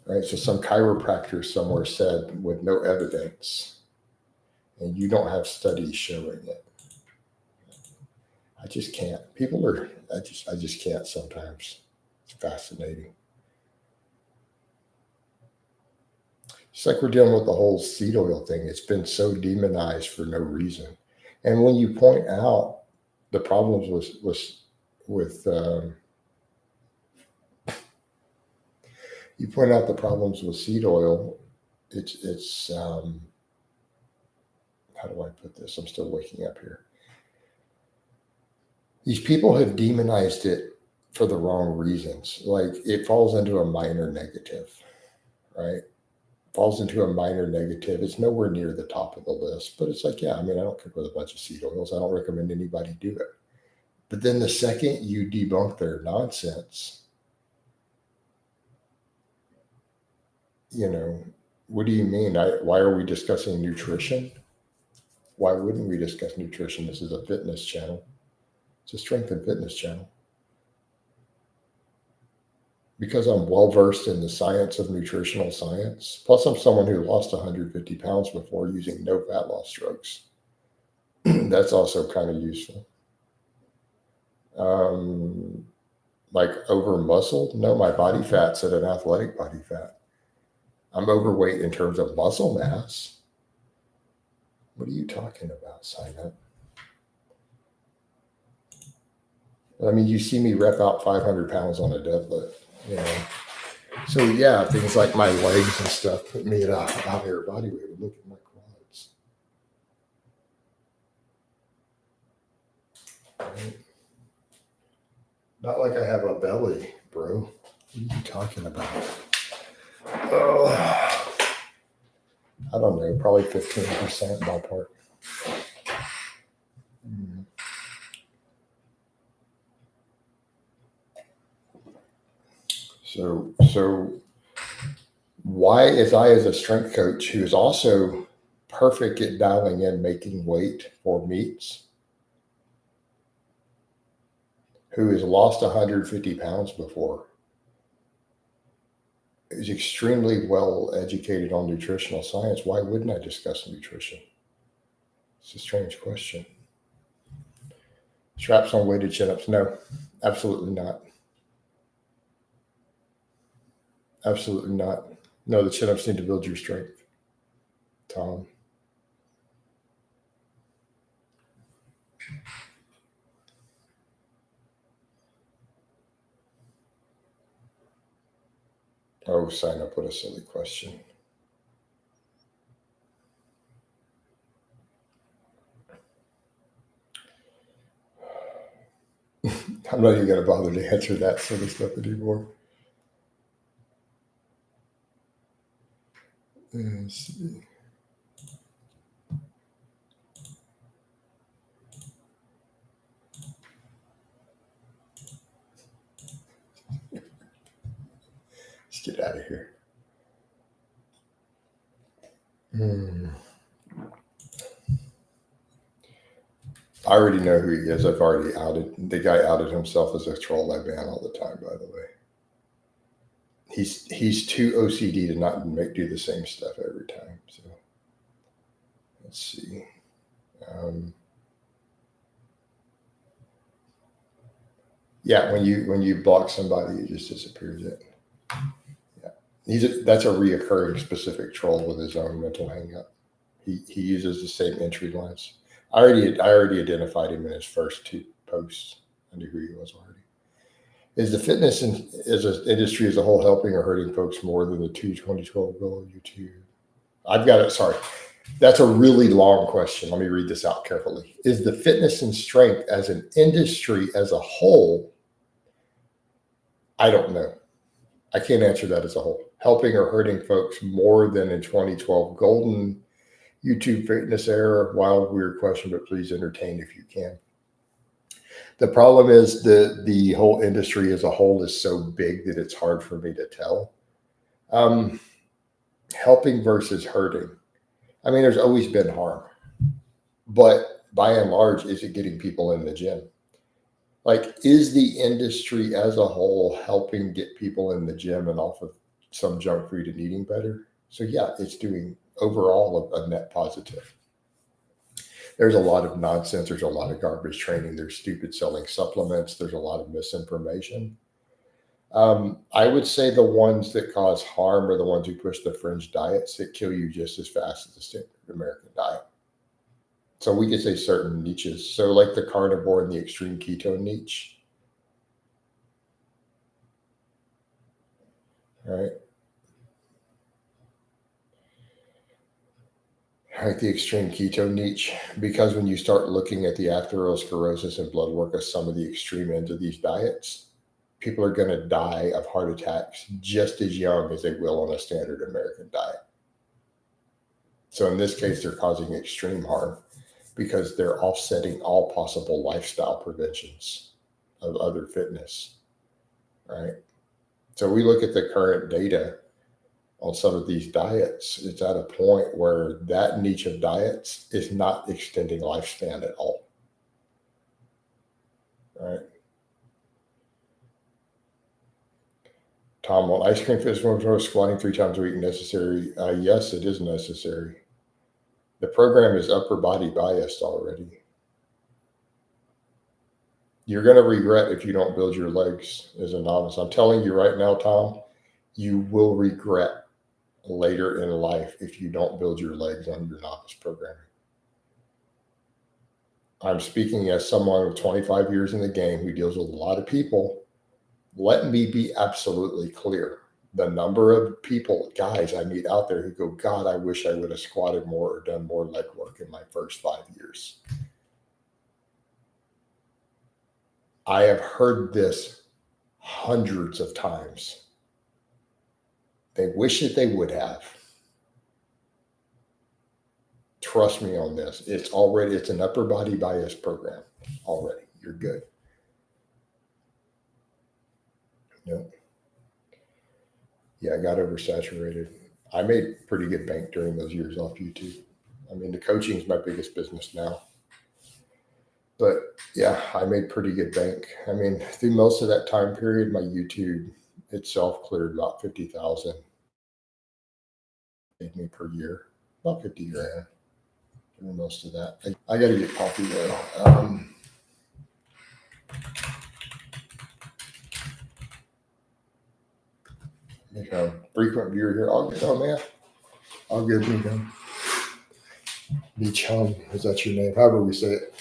Right? So some chiropractor somewhere said with no evidence, and you don't have studies showing it. I just can't. I just can't sometimes. It's fascinating. It's like we're dealing with the whole seed oil thing. It's been so demonized for no reason. And when you point out the problems with you point out the problems with seed oil, it's how do I put this? I'm still waking up here. These people have demonized it for the wrong reasons. Like, it falls into a minor negative, right? Falls into a minor negative. It's nowhere near the top of the list, but it's like, yeah, I don't cook with a bunch of seed oils. I don't recommend anybody do it. But then the second you debunk their nonsense, what do you mean? Why are we discussing nutrition? Why wouldn't we discuss nutrition? This is a fitness channel. It's a strength and fitness channel. Because I'm well versed in the science of nutritional science. Plus, I'm someone who lost 150 pounds before using no fat loss drugs. That's also kind of useful. Like, over muscle? No, my body fat's at an athletic body fat. I'm overweight in terms of muscle mass. What are you talking about, sign up? You see me rep out 500 pounds on a deadlift. So yeah, things like my legs and stuff put me at a higher body weight. Look at my quads. Right? Not like I have a belly, bro. What are you talking about? Oh, I don't know, probably 15% ballpark. So why is I, as a strength coach who is also perfect at dialing in making weight for meets, who has lost 150 pounds before, is extremely well educated on nutritional science. Why wouldn't I discuss nutrition? It's a strange question. Straps on weighted chin-ups? No, absolutely not. Absolutely not. No, the chin-ups need to build your strength, Tom. Oh, sign up with a silly question. I'm not even going to bother to answer that sort of stuff anymore. Let's see. Let's get out of here. I already know who he is. I've already outed. The guy outed himself as a troll. I ban all the time, by the way. He's too OCD to not do the same stuff every time. So let's see. Yeah, when you block somebody, it just disappears. It. Yeah, that's a reoccurring specific troll with his own mental hangup. He uses the same entry lines. I already identified him in his first two posts. I knew who he was already. Is the fitness as an industry as a whole helping or hurting folks more than the 2012 goal of YouTube? I've got it. Sorry. That's a really long question. Let me read this out carefully. Is the fitness and strength as an industry as a whole? I don't know. I can't answer that as a whole. Helping or hurting folks more than in 2012 golden YouTube fitness era? Wild, weird question, but please entertain if you can. The problem is the whole industry as a whole is so big that it's hard for me to tell. Helping versus hurting. I mean, there's always been harm, but by and large, is it getting people in the gym? Like, is the industry as a whole helping get people in the gym and off of some junk food and eating better? So yeah, it's doing overall a net positive. There's a lot of nonsense. There's a lot of garbage training. There's stupid selling supplements. There's a lot of misinformation. I would say the ones that cause harm are the ones who push the fringe diets that kill you just as fast as the standard American diet. So we could say certain niches. So like the carnivore and the extreme keto niche. All right. Like the extreme keto niche, because when you start looking at the atherosclerosis and blood work of some of the extreme ends of these diets, people are going to die of heart attacks just as young as they will on a standard American diet. So in this case, they're causing extreme harm because they're offsetting all possible lifestyle preventions of other fitness, right? So we look at the current data on some of these diets. It's at a point where that niche of diets is not extending lifespan at all, right? Tom, will ice cream festival squatting 3 times a week necessary? Yes, it is necessary. The program is upper body biased already. You're going to regret if you don't build your legs as a novice. I'm telling you right now, Tom, you will regret later in life if you don't build your legs on your novice programming. I'm speaking as someone with 25 years in the game who deals with a lot of people. Let me be absolutely clear. The number of people, guys I meet out there who go, God, I wish I would have squatted more or done more leg work in my first 5 years. I have heard this hundreds of times. They wish that they would have. Trust me on this. It's an upper body bias program already. You're good. Nope. Yeah, I got oversaturated. I made pretty good bank during those years off YouTube. I mean, the coaching is my biggest business now. But yeah, I made pretty good bank. I mean, through most of that time period, my YouTube itself cleared about 50,000 paid me per year, about 50 grand. Doing most of that. I got to get coffee though. Frequent viewer here. I'll get on, man. I'll give you them. Beach Hum, is that your name? However we say it.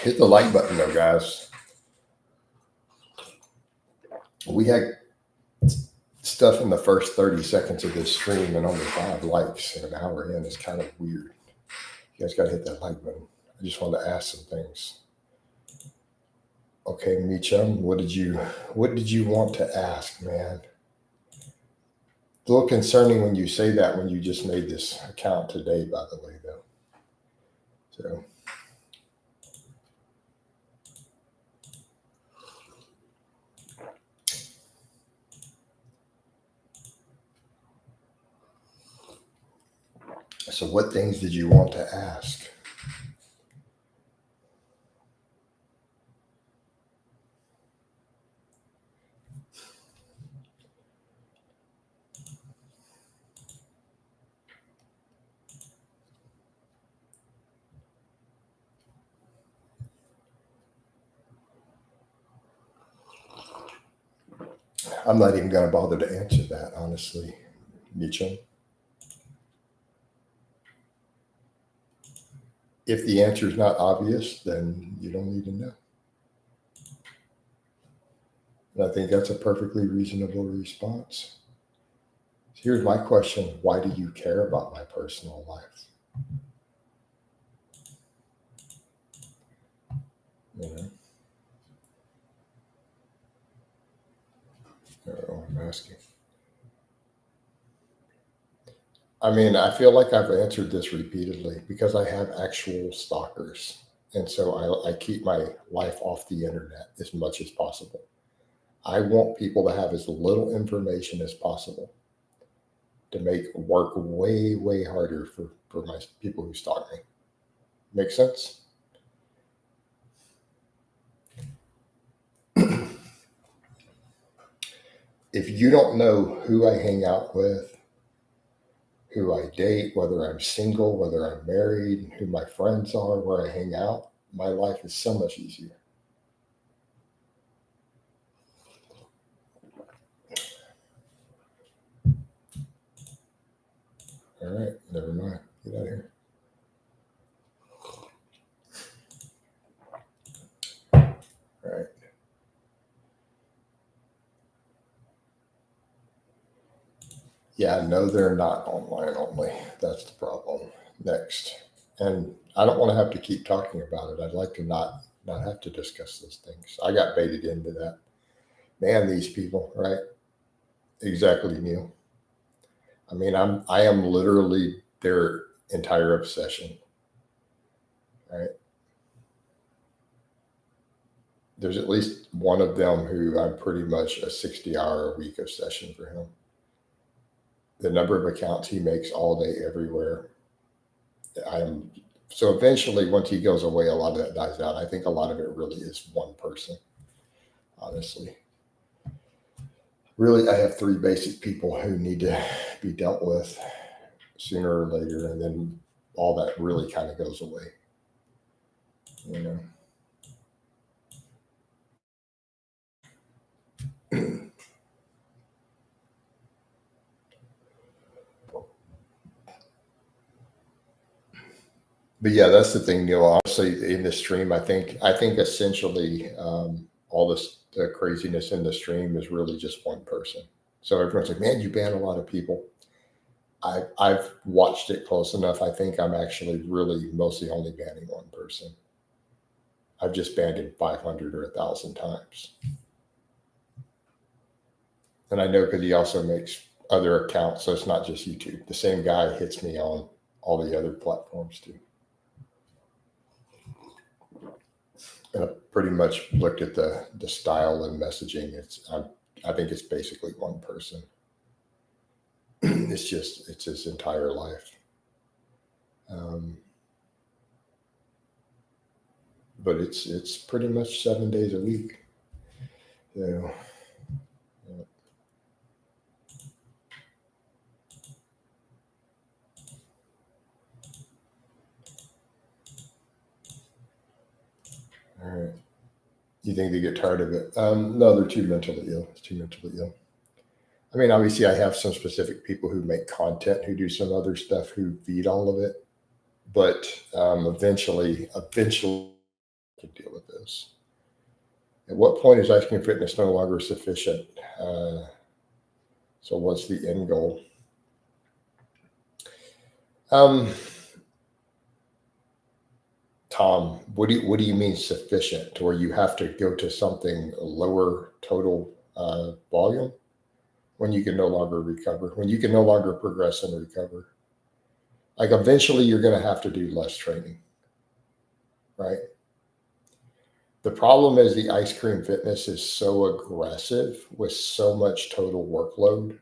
Hit the like button though, guys. We had stuff in the first 30 seconds of this stream and only 5 likes an hour in. Is kind of weird. You guys got to hit that like button. I just wanted to ask some things. Okay, Meechum, what did you want to ask, man? A little concerning when you say that when you just made this account today, by the way, though. So what things did you want to ask? I'm not even going to bother to answer that, honestly, Mitchell. If the answer is not obvious, then you don't need to know. And I think that's a perfectly reasonable response. Here's my question. Why do you care about my personal life? You know? I'm asking. I mean, I feel like I've answered this repeatedly because I have actual stalkers. And so I keep my life off the internet as much as possible. I want people to have as little information as possible to make work way, way harder for my people who stalk me. Make sense? If you don't know who I hang out with, who I date, whether I'm single, whether I'm married, who my friends are, where I hang out, my life is so much easier. All right, never mind. Get out of here. All right. Yeah, no, they're not online only. That's the problem. Next. And I don't want to have to keep talking about it. I'd like to not have to discuss those things. I got baited into that. Man, these people, right? Exactly, Neil. I mean, I am literally their entire obsession. Right? There's at least one of them who I'm pretty much a 60-hour-a-week obsession for him. The number of accounts he makes all day, everywhere. So eventually, once he goes away, a lot of that dies out. I think a lot of it really is one person, honestly. Really, I have 3 basic people who need to be dealt with sooner or later, and then all that really kind of goes away. You know. But yeah, that's the thing, Neil. Honestly, in the stream, I think essentially all the craziness in the stream is really just one person. So everyone's like, "Man, you ban a lot of people." I've watched it close enough. I think I'm actually really mostly only banning one person. I've just banned him 500 or 1,000 times. And I know because he also makes other accounts, so it's not just YouTube. The same guy hits me on all the other platforms too. And I pretty much looked at the style and messaging. I think it's basically one person. It's his entire life. But it's pretty much 7 days a week. Yeah. All right. You think they get tired of it? No, they're too mentally ill. It's too mentally ill. I mean, obviously, I have some specific people who make content who do some other stuff who feed all of it, but eventually, I can deal with this. At what point is ice cream fitness no longer sufficient? So, what's the end goal? Tom, what do you mean sufficient? Where you have to go to something lower total volume when you can no longer recover, when you can no longer progress and recover? Like eventually, you're going to have to do less training, right? The problem is the ice cream fitness is so aggressive with so much total workload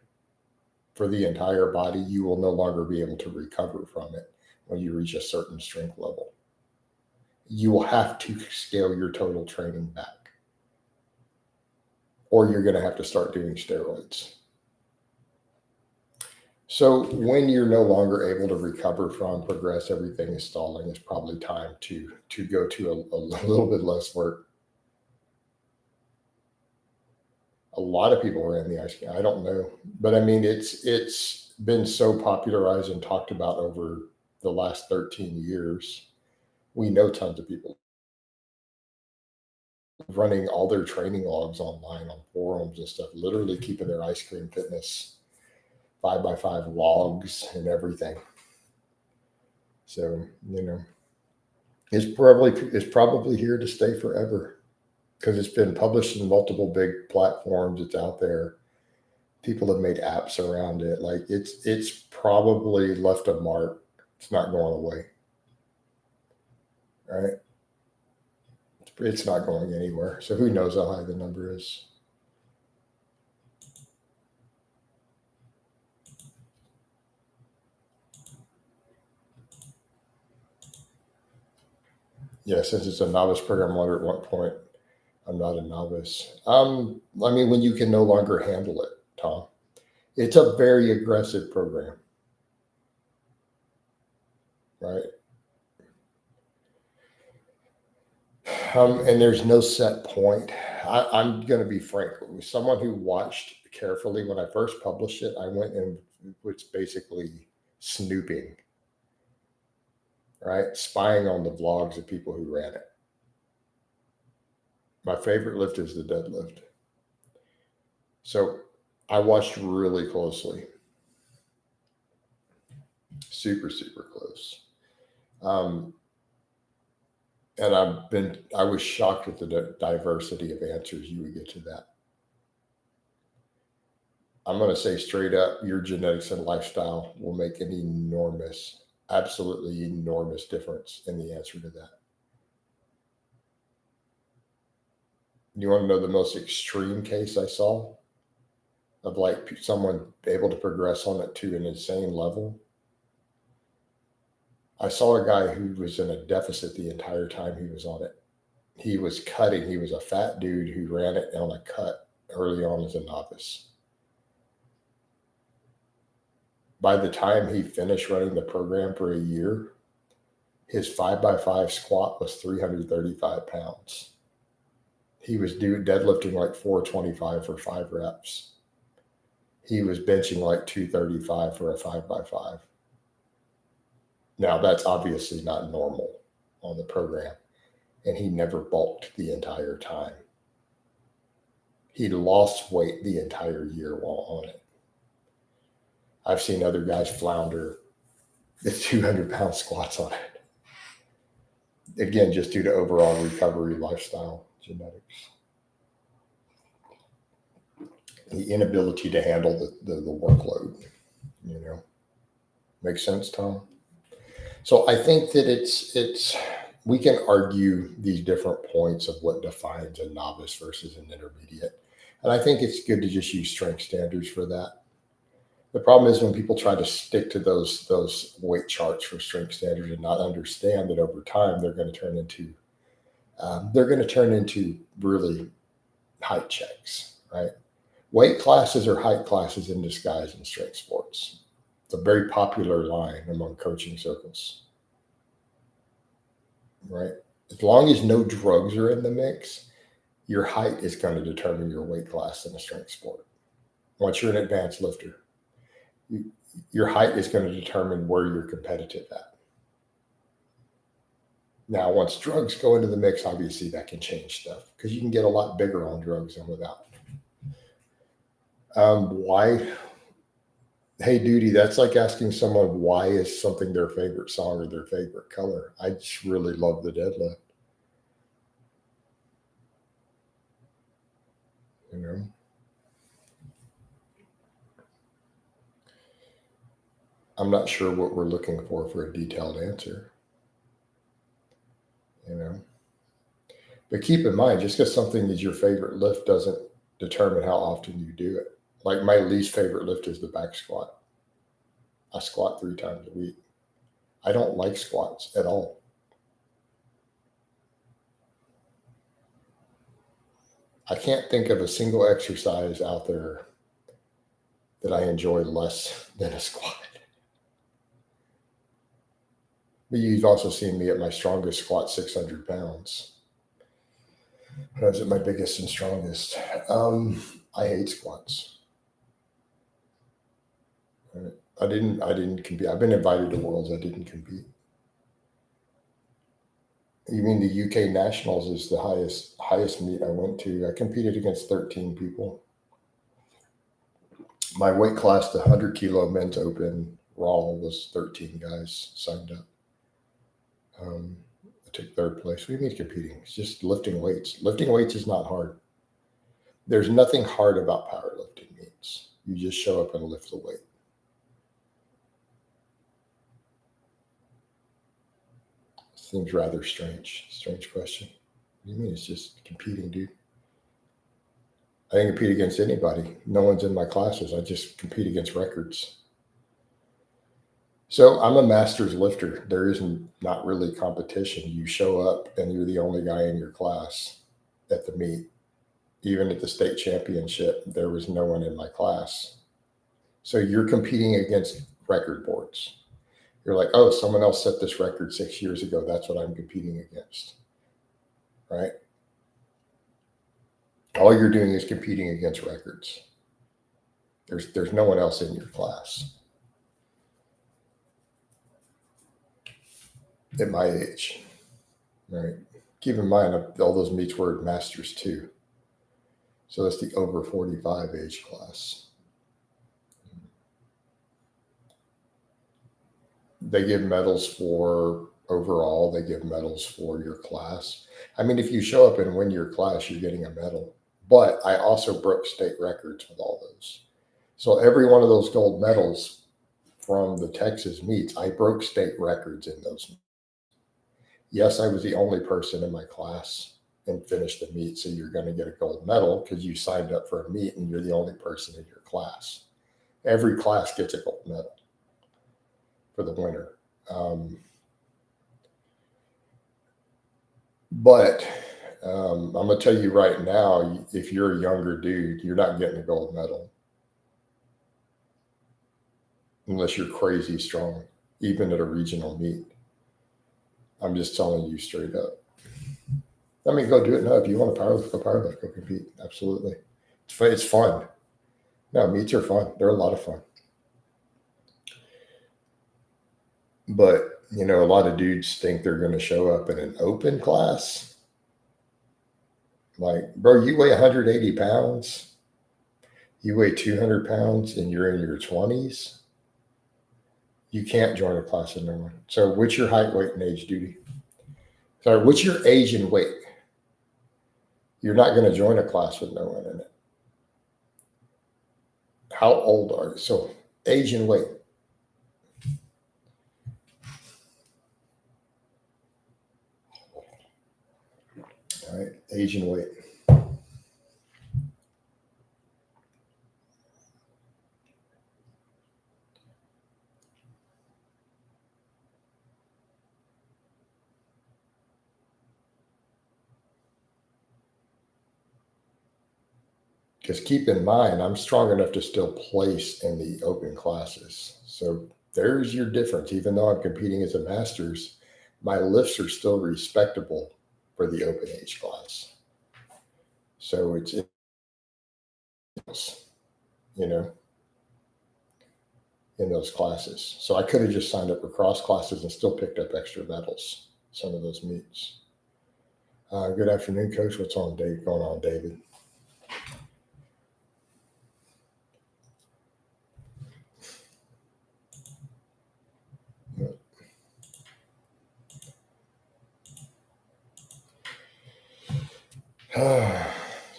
for the entire body, you will no longer be able to recover from it when you reach a certain strength level. You will have to scale your total training back, or you're going to have to start doing steroids. So when you're no longer able to recover from, progress, everything is stalling, it's probably time to go to a little bit less work. A lot of people are in the ice cream. I don't know, but I mean, it's been so popularized and talked about over the last 13 years. We know tons of people running all their training logs online on forums and stuff, literally keeping their ice cream fitness 5x5 logs and everything. So, it's probably here to stay forever because it's been published in multiple big platforms. It's out there. People have made apps around it. Like it's probably left a mark. It's not going away. Right? It's not going anywhere. So who knows how high the number is? Yeah, since it's a novice program, I wonder at what point I'm not a novice. I mean, when you can no longer handle it, Tom. It's a very aggressive program, right? And there's no set point. I'm going to be frank with someone who watched carefully when I first published it. I went and was basically snooping, right? Spying on the vlogs of people who ran it. My favorite lift is the deadlift. So I watched really closely, super, super close. And I was shocked at the diversity of answers you would get to that. I'm going to say straight up, your genetics and lifestyle will make an enormous, absolutely enormous difference in the answer to that. You want to know the most extreme case I saw of like someone able to progress on it to an insane level? I saw a guy who was in a deficit the entire time he was on it. He was cutting. He was a fat dude who ran it on a cut early on as a novice. By the time he finished running the program for a year, his 5x5 squat was 335 pounds. He was deadlifting like 425 for 5 reps. He was benching like 235 for a 5x5. Now, that's obviously not normal on the program. And he never bulked the entire time. He lost weight the entire year while on it. I've seen other guys flounder with 200-pound squats on it. Again, just due to overall recovery, lifestyle, genetics, the inability to handle the workload. Makes sense, Tom? So I think that it's we can argue these different points of what defines a novice versus an intermediate. And I think it's good to just use strength standards for that. The problem is when people try to stick to those weight charts for strength standards and not understand that over time they're going to turn into really height checks, right? Weight classes are height classes in disguise in strength sports. It's a very popular line among coaching circles, right? As long as no drugs are in the mix, your height is going to determine your weight class in a strength sport. Once you're an advanced lifter, your height is going to determine where you're competitive at. Now, once drugs go into the mix, obviously that can change stuff because you can get a lot bigger on drugs than without. Why? Hey, Duty, that's like asking someone why is something their favorite song or their favorite color. I just really love the Deadlift. I'm not sure what we're looking for a detailed answer. But keep in mind, just because something is your favorite lift doesn't determine how often you do it. Like my least favorite lift is the back squat. I squat 3 times a week. I don't like squats at all. I can't think of a single exercise out there that I enjoy less than a squat. But you've also seen me at my strongest squat 600 pounds. When I was at my biggest and strongest. I hate squats. I didn't compete. I've been invited to Worlds. I didn't compete. You mean the UK Nationals is the highest meet I went to. I competed against 13 people. My weight class, the 100 kilo men's open raw, was 13 guys signed up. I took 3rd place. What do you mean competing? It's just lifting weights. Lifting weights is not hard. There's nothing hard about powerlifting meets. You just show up and lift the weight. Seems rather strange. Strange question. What do you mean? It's just competing, dude. I didn't compete against anybody. No one's in my classes. I just compete against records. So I'm a master's lifter. There is not really competition. You show up and you're the only guy in your class at the meet. Even at the state championship, there was no one in my class. So you're competing against record boards. You're like, oh, someone else set this record 6 years ago. That's what I'm competing against, right? All you're doing is competing against records. There's no one else in your class. At my age, right? Keep in mind, all those meets were at Masters too. So that's the over 45 age class. They give medals for overall. They give medals for your class. I mean, if you show up and win your class, you're getting a medal. But I also broke state records with all those. So every one of those gold medals from the Texas meets, I broke state records in those meets. Yes, I was the only person in my class and finished the meet. So you're going to get a gold medal because you signed up for a meet and you're the only person in your class. Every class gets a gold medal for the winner. But I'm going to tell you right now, if you're a younger dude, you're not getting a gold medal. Unless you're crazy strong, even at a regional meet. I'm just telling you straight up. I mean, go do it now. If you want to powerlift, go compete. Absolutely. It's fun. No, meets are fun. They're a lot of fun. But, a lot of dudes think they're going to show up in an open class. Like, bro, you weigh 180 pounds. You weigh 200 pounds and you're in your 20s. You can't join a class with no one. So what's your height, weight, and age, Duty? Sorry, what's your age and weight? You're not going to join a class with no one in it. How old are you? So age and weight. All right, age and weight. Because keep in mind, I'm strong enough to still place in the open classes. So there's your difference. Even though I'm competing as a master's, my lifts are still respectable for the open age class. So it's, you know, in those classes. So I could have just signed up for cross classes and still picked up extra medals, some of those meets. Good afternoon, Coach. What's on, Dave? Going on, David?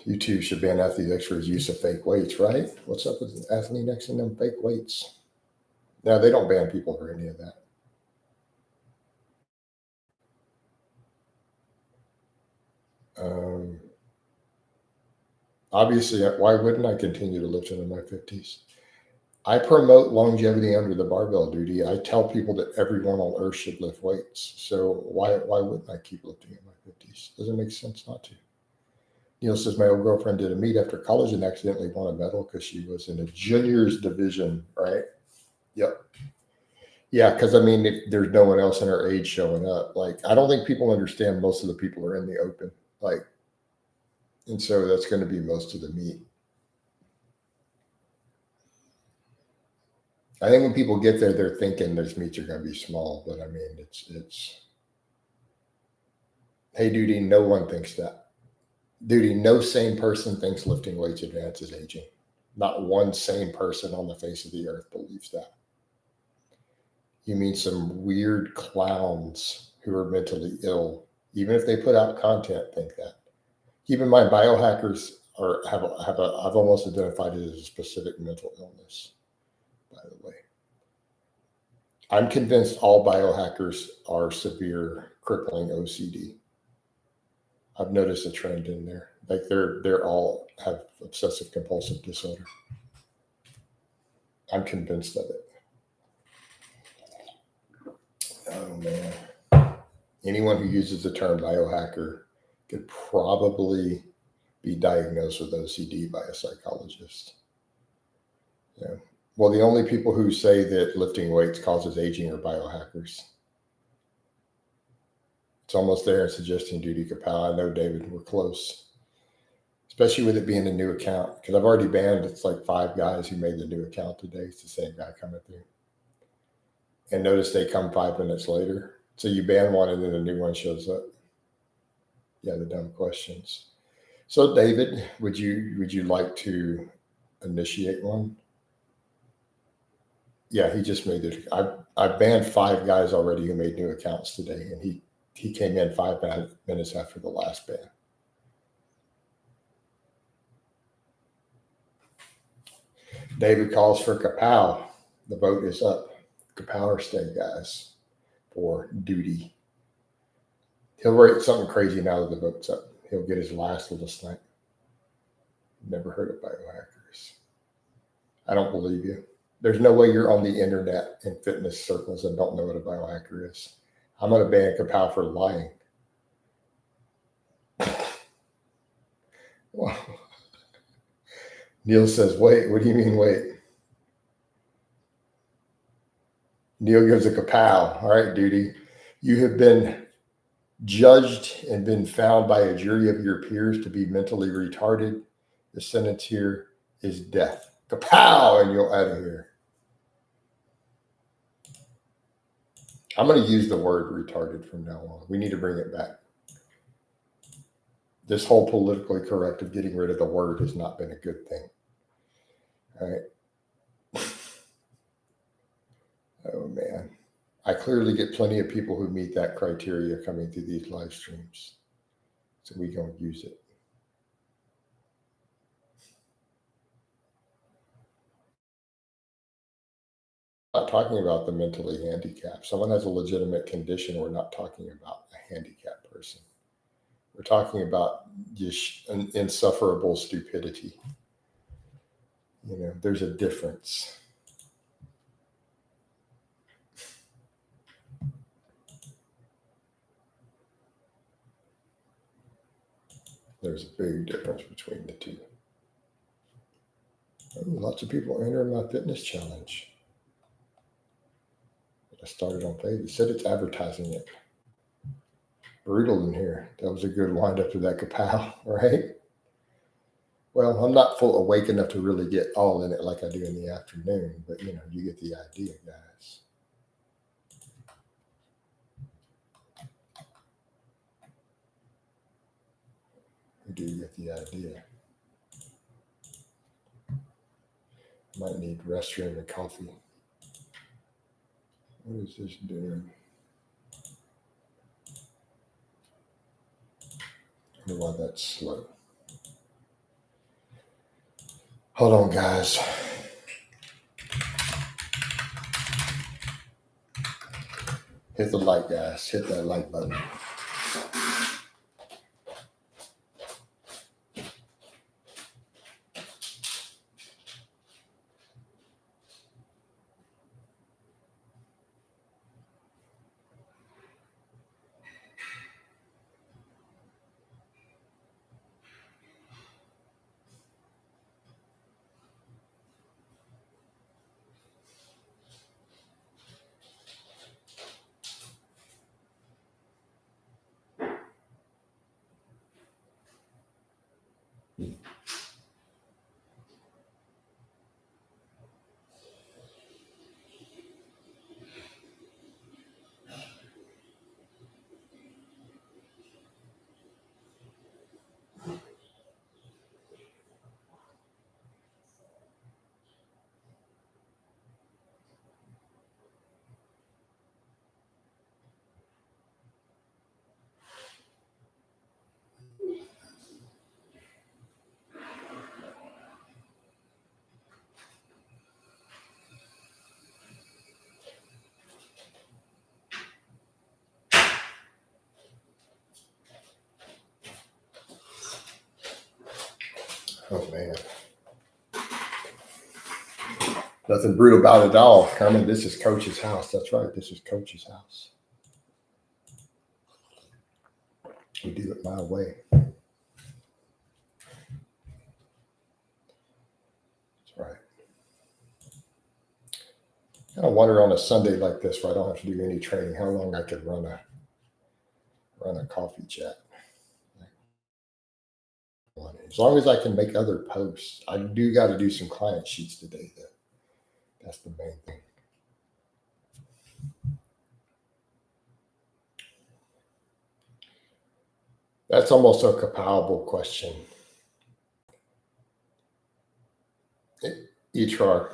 YouTube should ban Athlean-X for his use of fake weights, right? What's up with Athlean-X and them fake weights? No, they don't ban people for any of that. Obviously, why wouldn't I continue to lift into my 50s? I promote longevity under the barbell, Duty. I tell people that everyone on earth should lift weights. So why wouldn't I keep lifting in my 50s? Doesn't make sense not to. Neil says, my old girlfriend did a meet after college and accidentally won a medal because she was in a juniors division, right? Yep. Yeah, because I mean, if there's no one else in her age showing up, like, I don't think people understand most of the people are in the open, like, and so that's going to be most of the meet. I think when people get there, they're thinking those meets are going to be small, but I mean, it's. Hey, Duty, no one thinks that. Duty, no sane person thinks lifting weights advances aging. Not one sane person on the face of the earth believes that. You mean some weird clowns who are mentally ill, even if they put out content, think that. Keep in mind, biohackers I've almost identified it as a specific mental illness, by the way. I'm convinced all biohackers are severe, crippling OCD. I've noticed a trend in there. Like they're all have obsessive compulsive disorder. I'm convinced of it. Oh man. Anyone who uses the term biohacker could probably be diagnosed with OCD by a psychologist. Yeah. Well, the only people who say that lifting weights causes aging are biohackers. It's almost there in suggesting duty kapow. I know, David, we're close. Especially with it being a new account. Because I've already banned, it's like 5 guys who made the new account today. It's the same guy coming through. And notice they come 5 minutes later. So you ban one and then a new one shows up. Yeah, the dumb questions. So David, would you like to initiate one? Yeah, he just made it. I banned 5 guys already who made new accounts today, and he came in 5 minutes after the last ban. David calls for kapow. The vote is up. Kapow or stay, guys, for duty. He'll write something crazy now that the vote's up. He'll get his last little snipe. Never heard of biohackers. I don't believe you. There's no way you're on the internet in fitness circles and don't know what a biohacker is. I'm going to ban kapow for lying. Wow. Neil says, wait, what do you mean, wait? Neil gives a kapow. All right, duty. You have been judged and been found by a jury of your peers to be mentally retarded. The sentence here is death. Kapow, and you're out of here. I'm going to use the word retarded from now on. We need to bring it back. This whole politically correct of getting rid of the word has not been a good thing. All right. Oh, man. I clearly get plenty of people who meet that criteria coming through these live streams. So we gonna use it. Not talking about the mentally handicapped. Someone has a legitimate condition. We're not talking about a handicapped person. We're talking about just an insufferable stupidity. You know, there's a difference. There's a big difference between the two. Oh, lots of people entering my fitness challenge. I started on Facebook. It said it's advertising it. Brutal in here. That was a good wind up to that kapow, right? Well, I'm not full awake enough to really get all in it like I do in the afternoon, but you know, you get the idea, guys. You do get the idea. Might need restroom and coffee. What is this doing? I wonder why that's slow. Hold on, guys. Hit the like, guys. Hit that like button. Oh man. Nothing brutal about it at all. Carmen, this is Coach's house. That's right. This is Coach's house. We do it my way. That's right. I kind of wonder on a Sunday like this where I don't have to do any training, how long I could run a coffee chat. As long as I can make other posts. I do got to do some client sheets today, though. That's the main thing. That's almost a compatible question. Etrar,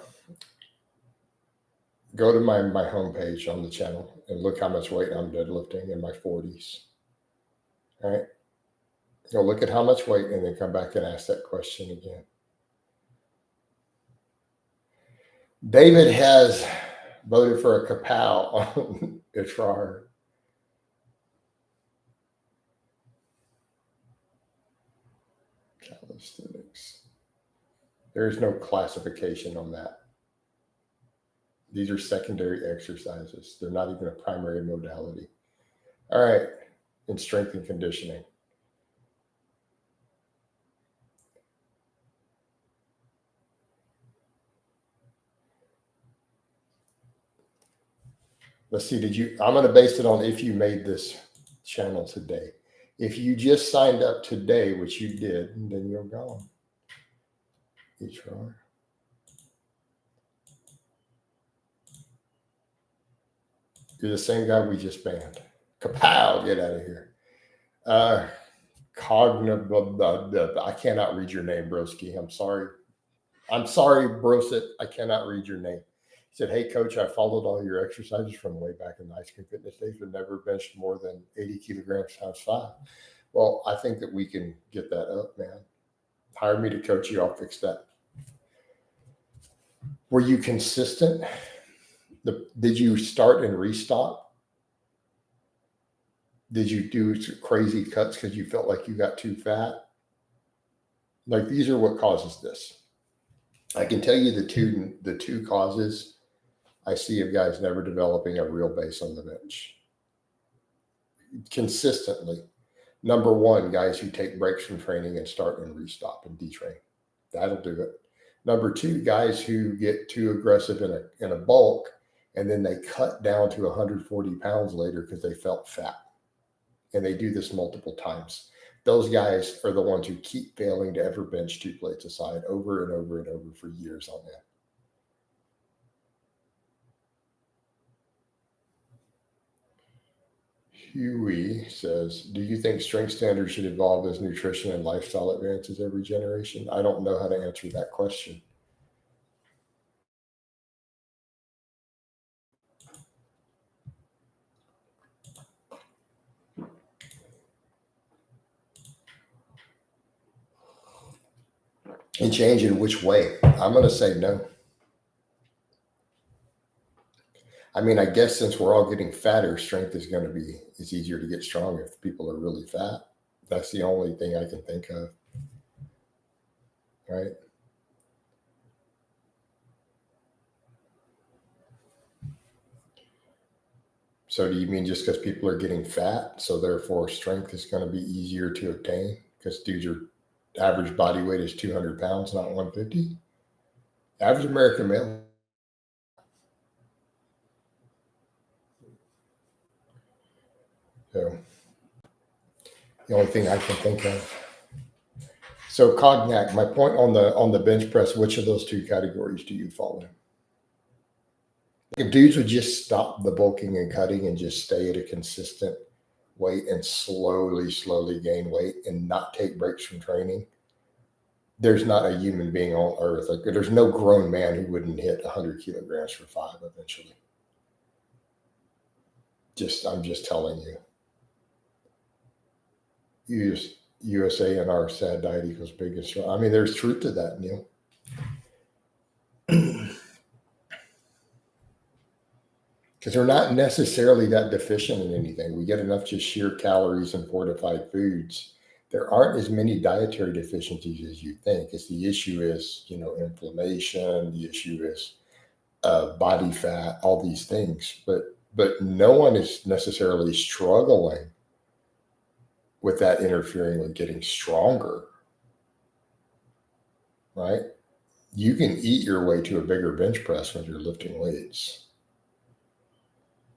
go to my homepage on the channel and look how much weight I'm deadlifting in my 40s. All right. Go look at how much weight and then come back and ask that question again. David has voted for a kapow on Itrar. Calisthenics. There is no classification on that. These are secondary exercises. They're not even a primary modality. All right. In strength and conditioning. Let's see, I'm going to base it on if you made this channel today. If you just signed up today, which you did, then you're gone. HR. You're the same guy we just banned. Kapow, get out of here. I cannot read your name, broski. I'm sorry. I'm sorry, brosit. I cannot read your name. He said, "Hey, coach, I followed all your exercises from way back in the Ice Cream Fitness days, but never benched more than 80 kilograms times 5." Well, I think that we can get that up, man. Hire me to coach you. I'll fix that. Were you consistent? Did you start and restop? Did you do crazy cuts because you felt like you got too fat? Like, these are what causes this. I can tell you the two causes I see of guys never developing a real base on the bench consistently. Number one, guys who take breaks from training and start and restop and detrain. That'll do it. Number two, guys who get too aggressive in a bulk and then they cut down to 140 pounds later because they felt fat. And they do this multiple times. Those guys are the ones who keep failing to ever bench 2 plates aside over and over and over for years on end. Huey says, "Do you think strength standards should evolve as nutrition and lifestyle advances every generation?" I don't know how to answer that question. And change in which way? I'm going to say no. I mean, I guess since we're all getting fatter, strength is going to be, it's easier to get strong if people are really fat. That's the only thing I can think of. Right? So do you mean just because people are getting fat, so therefore strength is going to be easier to obtain? Because dudes are, average body weight is 200 pounds, not 150? Average American male. So the only thing I can think of. So Cognac, my point on the bench press, which of those two categories do you fall in? If dudes would just stop the bulking and cutting and just stay at a consistent weight and slowly gain weight and not take breaks from training, there's not a human being on earth. Like, there's no grown man who wouldn't hit 100 kilograms for 5 eventually. I'm just telling you. USA and our sad diet equals biggest. I mean, there's truth to that, Neil. Because we're not necessarily that deficient in anything. We get enough just sheer calories and fortified foods. There aren't as many dietary deficiencies as you think. It's the issue is, inflammation. The issue is body fat, all these things. But no one is necessarily struggling with that interfering with getting stronger, right? You can eat your way to a bigger bench press when you're lifting weights.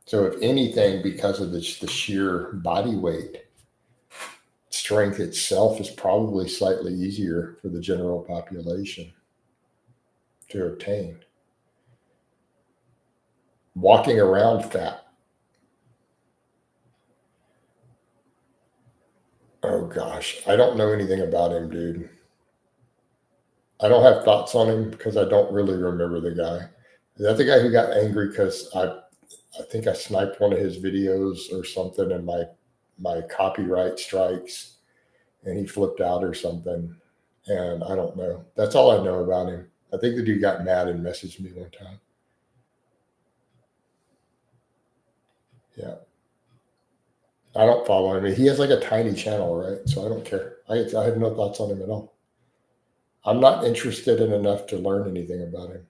So if anything, because of the sheer body weight, strength itself is probably slightly easier for the general population to obtain. Walking around fat. Oh gosh, I don't know anything about him, dude. I don't have thoughts on him because I don't really remember the guy. Is that the guy who got angry because I think I sniped one of his videos or something and my copyright strikes and he flipped out or something? And I don't know. That's all I know about him. I think the dude got mad and messaged me one time. Yeah. I don't follow him. He has like a tiny channel, right? So I don't care. I have no thoughts on him at all. I'm not interested in enough to learn anything about him.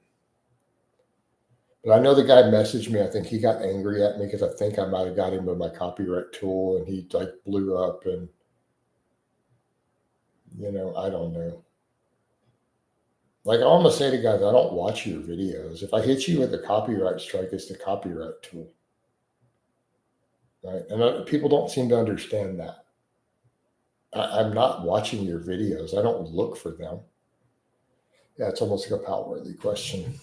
But I know the guy messaged me. I think he got angry at me because I think I might have got him with my copyright tool and he like blew up and, I don't know. Like, I want to say to guys, I don't watch your videos. If I hit you with a copyright strike, it's the copyright tool. Right? And people don't seem to understand that. I'm not watching your videos. I don't look for them. Yeah, it's almost like a Palworthy question.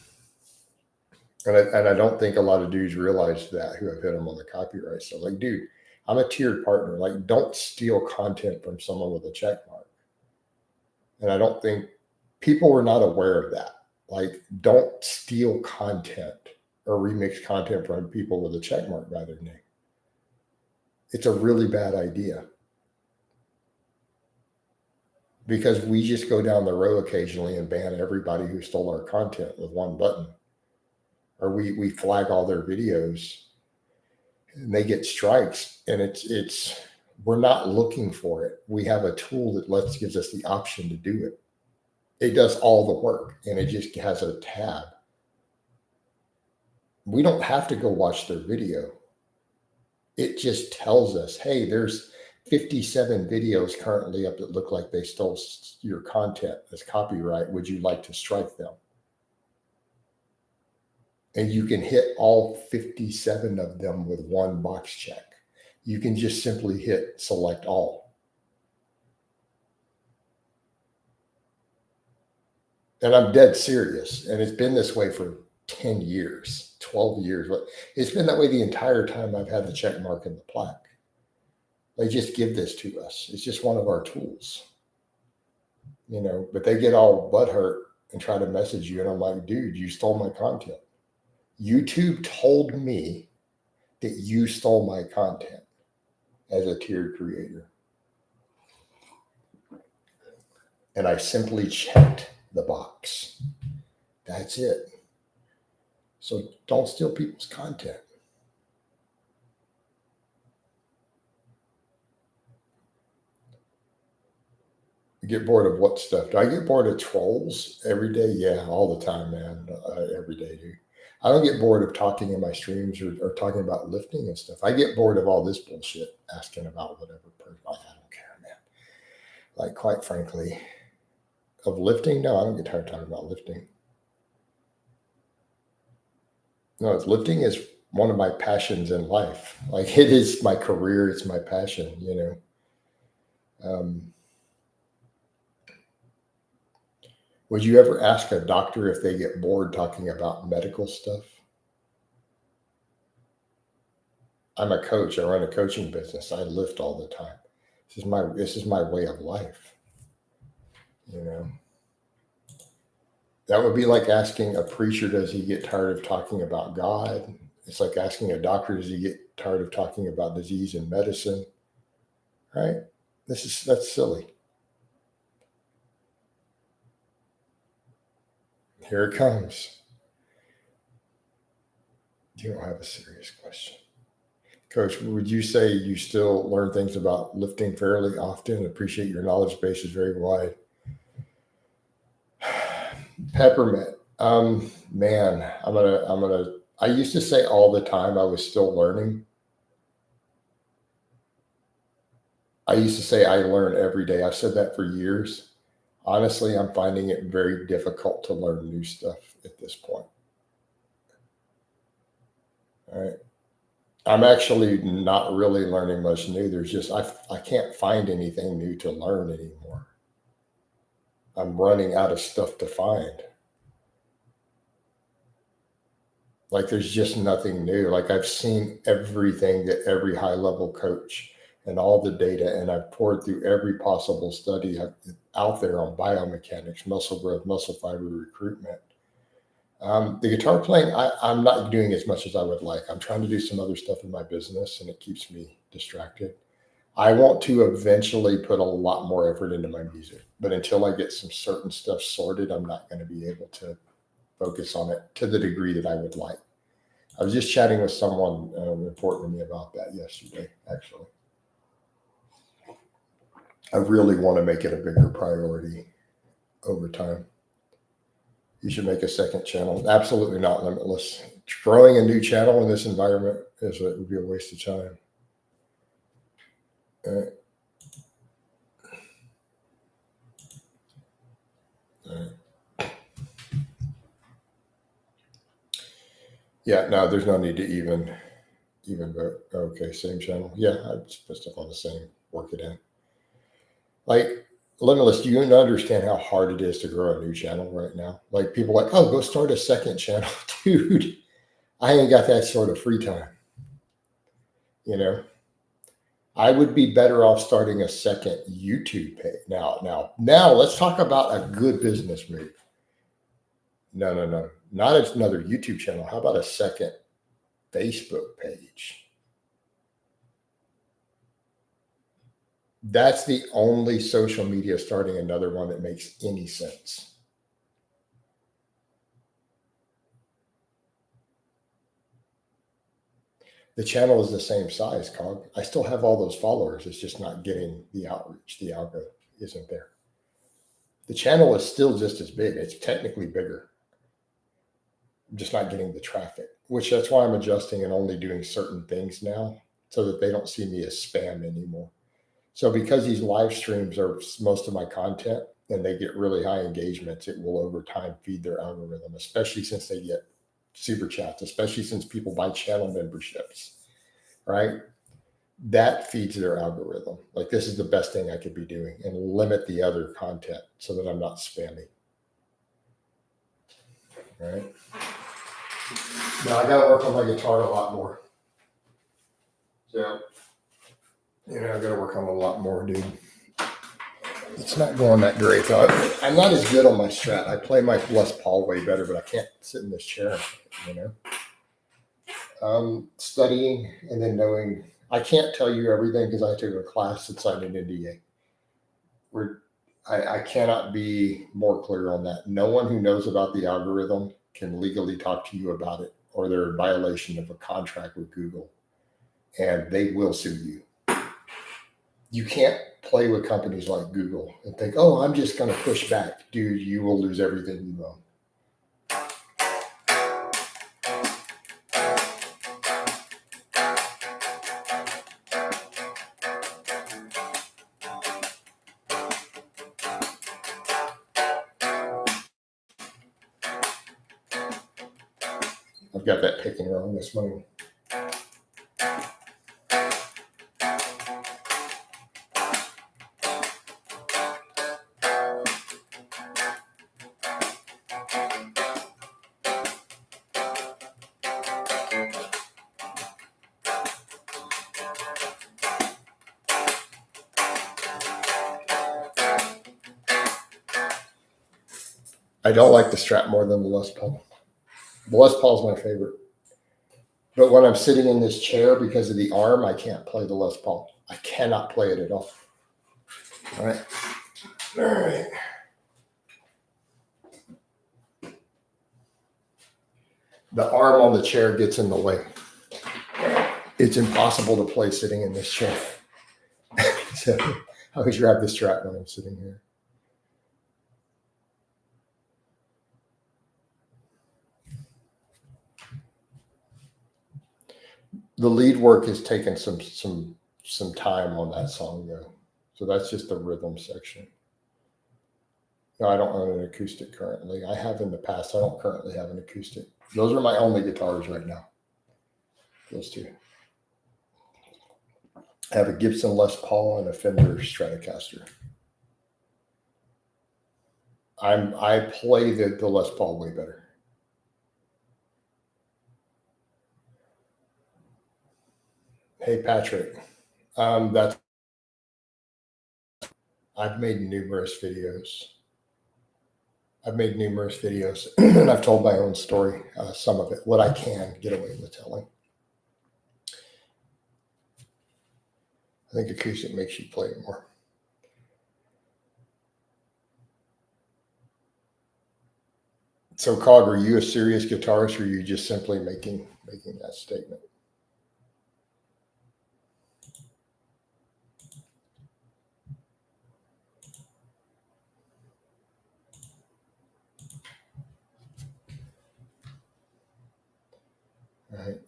And I don't think a lot of dudes realize that who have hit them on the copyright. So, like, dude, I'm a tiered partner. Like, don't steal content from someone with a check mark. And I don't think people were not aware of that. Like, don't steal content or remix content from people with a check mark by their name. It's a really bad idea. Because we just go down the row occasionally and ban everybody who stole our content with one button. Or we flag all their videos and they get strikes, and it's we're not looking for it. We have a tool that gives us the option to do it. It does all the work, and it just has a tab. We don't have to go watch their video. It just tells us, hey, there's 57 videos currently up that look like they stole your content as copyright. Would you like to strike them? And you can hit all 57 of them with one box check. You can just simply hit select all. And I'm dead serious. And it's been this way for 10 years, 12 years. But it's been that way the entire time I've had the check mark and the plaque. They just give this to us. It's just one of our tools. But they get all butthurt and try to message you. And I'm like, dude, you stole my content. YouTube told me that you stole my content as a tiered creator. And I simply checked the box. That's it. So don't steal people's content. You get bored of what stuff? Do I get bored of trolls every day? Yeah, all the time, man. Every day, dude. I don't get bored of talking in my streams or talking about lifting and stuff. I get bored of all this bullshit, asking about whatever person. I don't care, man. Like, quite frankly, of lifting, no, I don't get tired of talking about lifting. No, lifting is one of my passions in life. Like, it is my career. It's my passion, Would you ever ask a doctor if they get bored talking about medical stuff? I'm a coach. I run a coaching business. I lift all the time. This is my way of life. That would be like asking a preacher, does he get tired of talking about God? It's like asking a doctor, does he get tired of talking about disease and medicine? Right? That's silly. Here it comes. You don't have a serious question. Coach, would you say you still learn things about lifting fairly often? Appreciate your knowledge base is very wide. Peppermint. Man, I used to say all the time I was still learning. I used to say I learn every day. I've said that for years. Honestly, I'm finding it very difficult to learn new stuff at this point. All right. I'm actually not really learning much new. There's just, I can't find anything new to learn anymore. I'm running out of stuff to find. Like, there's just nothing new. Like, I've seen everything that every high level coach and all the data, and I've poured through every possible study out there on biomechanics, muscle growth, muscle fiber recruitment. The guitar playing, I'm not doing as much as I would like. I'm trying to do some other stuff in my business, and it keeps me distracted. I want to eventually put a lot more effort into my music, but until I get some certain stuff sorted, I'm not going to be able to focus on it to the degree that I would like. I was just chatting with someone important to me about that yesterday, actually. I really want to make it a bigger priority over time. You should make a second channel. Absolutely not limitless. Growing a new channel in this environment would be a waste of time. All right. Yeah, no, there's no need to even vote. Okay, same channel. Yeah, I just put stuff on the same, work it in. Like, Limitless, do you understand how hard it is to grow a new channel right now? Like, people are like, oh, go start a second channel. Dude, I ain't got that sort of free time. I would be better off starting a second YouTube page. Now, let's talk about a good business move. No. Not another YouTube channel. How about a second Facebook page? That's the only social media starting another one that makes any sense. The channel is the same size, Cog. I still have all those followers. It's just not getting the outreach. The algo isn't there. The channel is still just as big. It's technically bigger. I'm just not getting the traffic, which that's why I'm adjusting and only doing certain things now so that they don't see me as spam anymore. So because these live streams are most of my content and they get really high engagements, it will over time feed their algorithm, especially since they get super chats, especially since people buy channel memberships, right? That feeds their algorithm. Like, this is the best thing I could be doing, and limit the other content so that I'm not spamming. Right? Now I got to work on my guitar a lot more. Yeah. I got to work on a lot more, dude. It's not going that great. So I'm not as good on my Strat. I play my Les Paul way better, but I can't sit in this chair, studying and then knowing. I can't tell you everything because I took a class and signed an NDA. I cannot be more clear on that. No one who knows about the algorithm can legally talk to you about it, or they're in violation of a contract with Google, and they will sue you. You can't play with companies like Google and think, oh, I'm just going to push back. Dude, you will lose everything you own. I've got that picking wrong this morning. I don't like the Strat more than the Les Paul. The Les Paul is my favorite. But when I'm sitting in this chair, because of the arm, I can't play the Les Paul. I cannot play it at all. All right. All right. The arm on the chair gets in the way. It's impossible to play sitting in this chair. So I always grab the Strat when I'm sitting here. The lead work has taken some time on that song though. So that's just the rhythm section. No, I don't own an acoustic currently. I have in the past. I don't currently have an acoustic. Those are my only guitars right now. Those two. I have a Gibson Les Paul and a Fender Stratocaster. I play the Les Paul way better. Hey Patrick, that's I've made numerous videos. And I've told my own story, some of it, what I can get away with telling. I think acoustic makes you play more. So, Cog, are you a serious guitarist, or are you just simply making that statement? All right.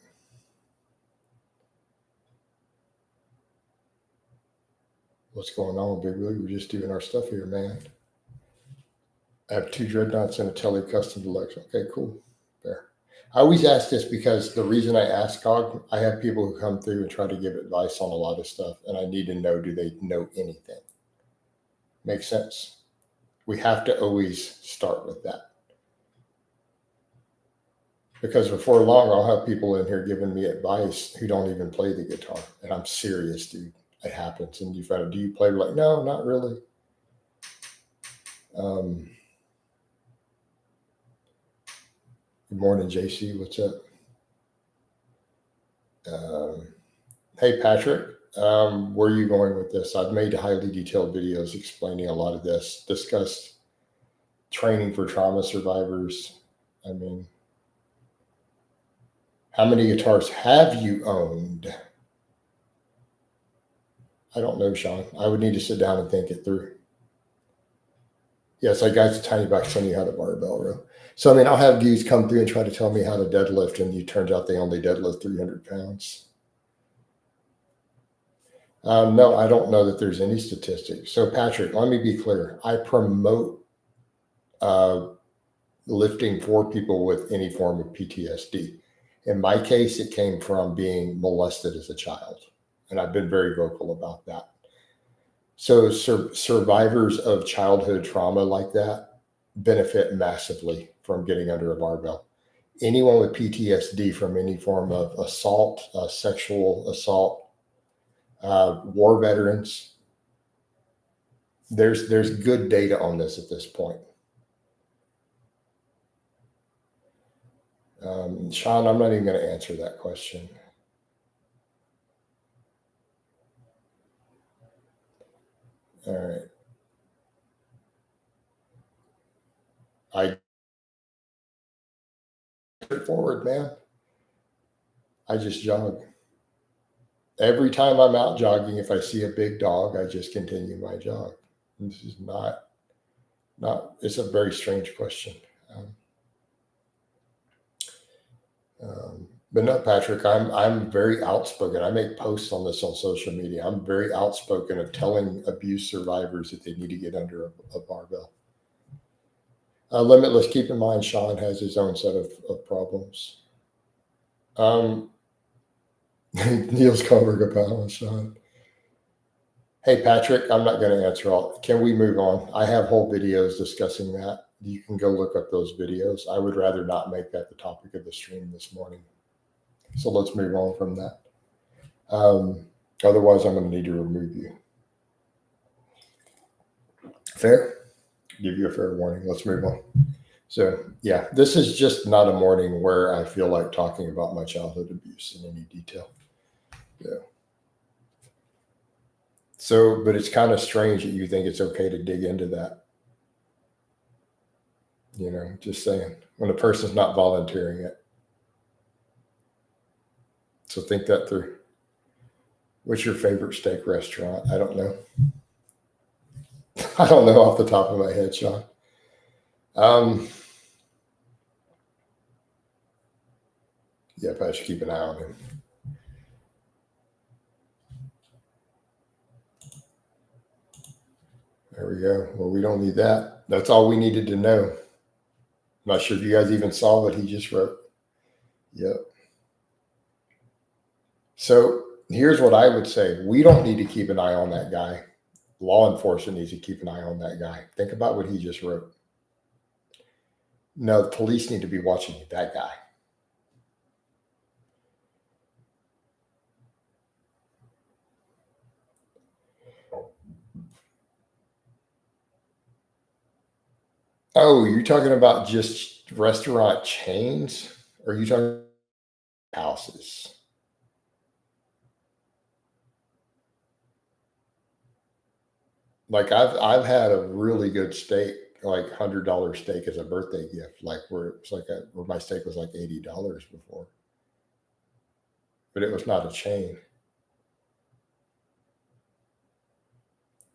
What's going on, Big Willie? We're just doing our stuff here, man. I have 2 dreadnoughts and a Tele Custom Deluxe. Okay, cool. Fair. I always ask this because the reason I ask, Cog, I have people who come through and try to give advice on a lot of stuff, and I need to know, do they know anything? Makes sense? We have to always start with that. Because before long, I'll have people in here giving me advice who don't even play the guitar. And I'm serious, dude. It happens. And you find out, do you play? Like, no, not really. Good morning, JC. What's up? Hey, Patrick. Where are you going with this? I've made highly detailed videos explaining a lot of this, discussed training for trauma survivors. I mean, how many guitars have you owned? I don't know, Sean. I would need to sit down and think it through. Yes, I got a tiny box telling you how to barbell row. So, I mean, I'll have dudes come through and try to tell me how to deadlift, and it turns out they only deadlift 300 pounds. No, I don't know that there's any statistics. So, Patrick, let me be clear. I promote lifting for people with any form of PTSD. In my case, it came from being molested as a child, and I've been very vocal about that. So survivors of childhood trauma like that benefit massively from getting under a barbell. Anyone with PTSD from any form of assault, sexual assault, war veterans, there's good data on this at this point. Sean, I'm not even going to answer that question. All right. I straightforward, man. I just jog. Every time I'm out jogging, if I see a big dog, I just continue my jog. This is not, it's a very strange question. But no, Patrick, I'm very outspoken. I make posts on this on social media. I'm very outspoken of telling abuse survivors that they need to get under a barbell. Limitless, keep in mind, Sean has his own set of problems. Niels Kohlberg about Sean. Hey, Patrick, I'm not going to answer all. Can we move on? I have whole videos discussing that. You can go look up those videos. I would rather not make that the topic of the stream this morning. So let's move on from that. Otherwise, I'm going to need to remove you. Fair? Give you a fair warning. Let's move on. So, yeah, this is just not a morning where I feel like talking about my childhood abuse in any detail. Yeah. So, but it's kind of strange that you think it's okay to dig into that. You know, just saying, when a person's not volunteering it. So think that through. What's your favorite steak restaurant? I don't know. I don't know off the top of my head, Sean. Yeah, I should keep an eye on him. There we go. Well, we don't need that. That's all we needed to know. I'm not sure if you guys even saw what he just wrote. Yep. So here's what I would say. We don't need to keep an eye on that guy. Law enforcement needs to keep an eye on that guy. Think about what he just wrote. No, the police need to be watching that guy. Oh, you're talking about just restaurant chains? Or are you talking about houses? Like I've had a really good steak, like $100 steak as a birthday gift, like where it's like where my steak was like $80 before. But it was not a chain.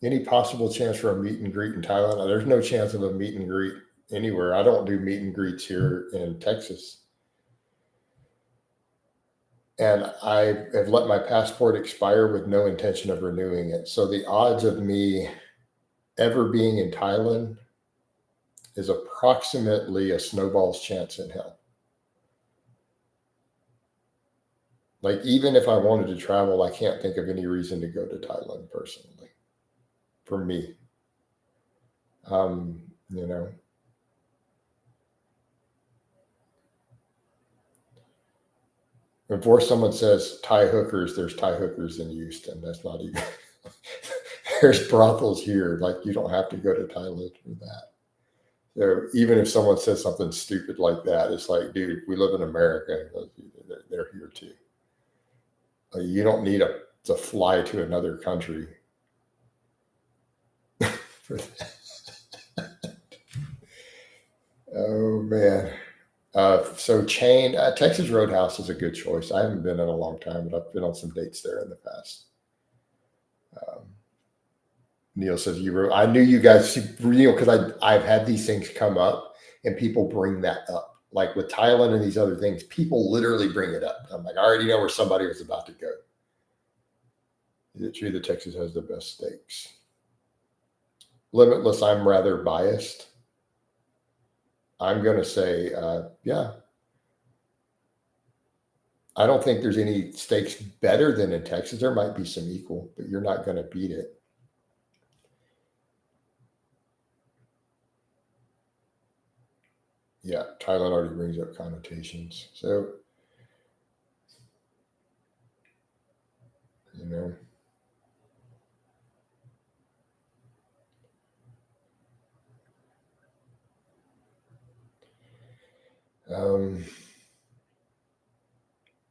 Any possible chance for a meet and greet in Thailand? There's no chance of a meet and greet anywhere. I don't do meet and greets here in Texas. And I have let my passport expire with no intention of renewing it. So the odds of me ever being in Thailand is approximately a snowball's chance in hell. Like, even if I wanted to travel, I can't think of any reason to go to Thailand personally for me. You know, before someone says Thai hookers, there's Thai hookers in Houston. That's not even, there's brothels here. Like, you don't have to go to Thailand for that. So even if someone says something stupid like that, it's like, dude, we live in America. They're here too. Like, you don't need to fly to another country for that. Oh man. So Chain, Texas Roadhouse is a good choice. I haven't been in a long time, but I've been on some dates there in the past. Um, Neil says you wrote. I knew you guys, because I've had these things come up and people bring that up. Like with Thailand and these other things, people literally bring it up. I'm like, I already know where somebody was about to go. Is it true that Texas has the best steaks? Limitless, I'm rather biased. I'm going to say, yeah. I don't think there's any steaks better than in Texas. There might be some equal, but you're not going to beat it. Yeah, Thailand already brings up connotations. So, you know.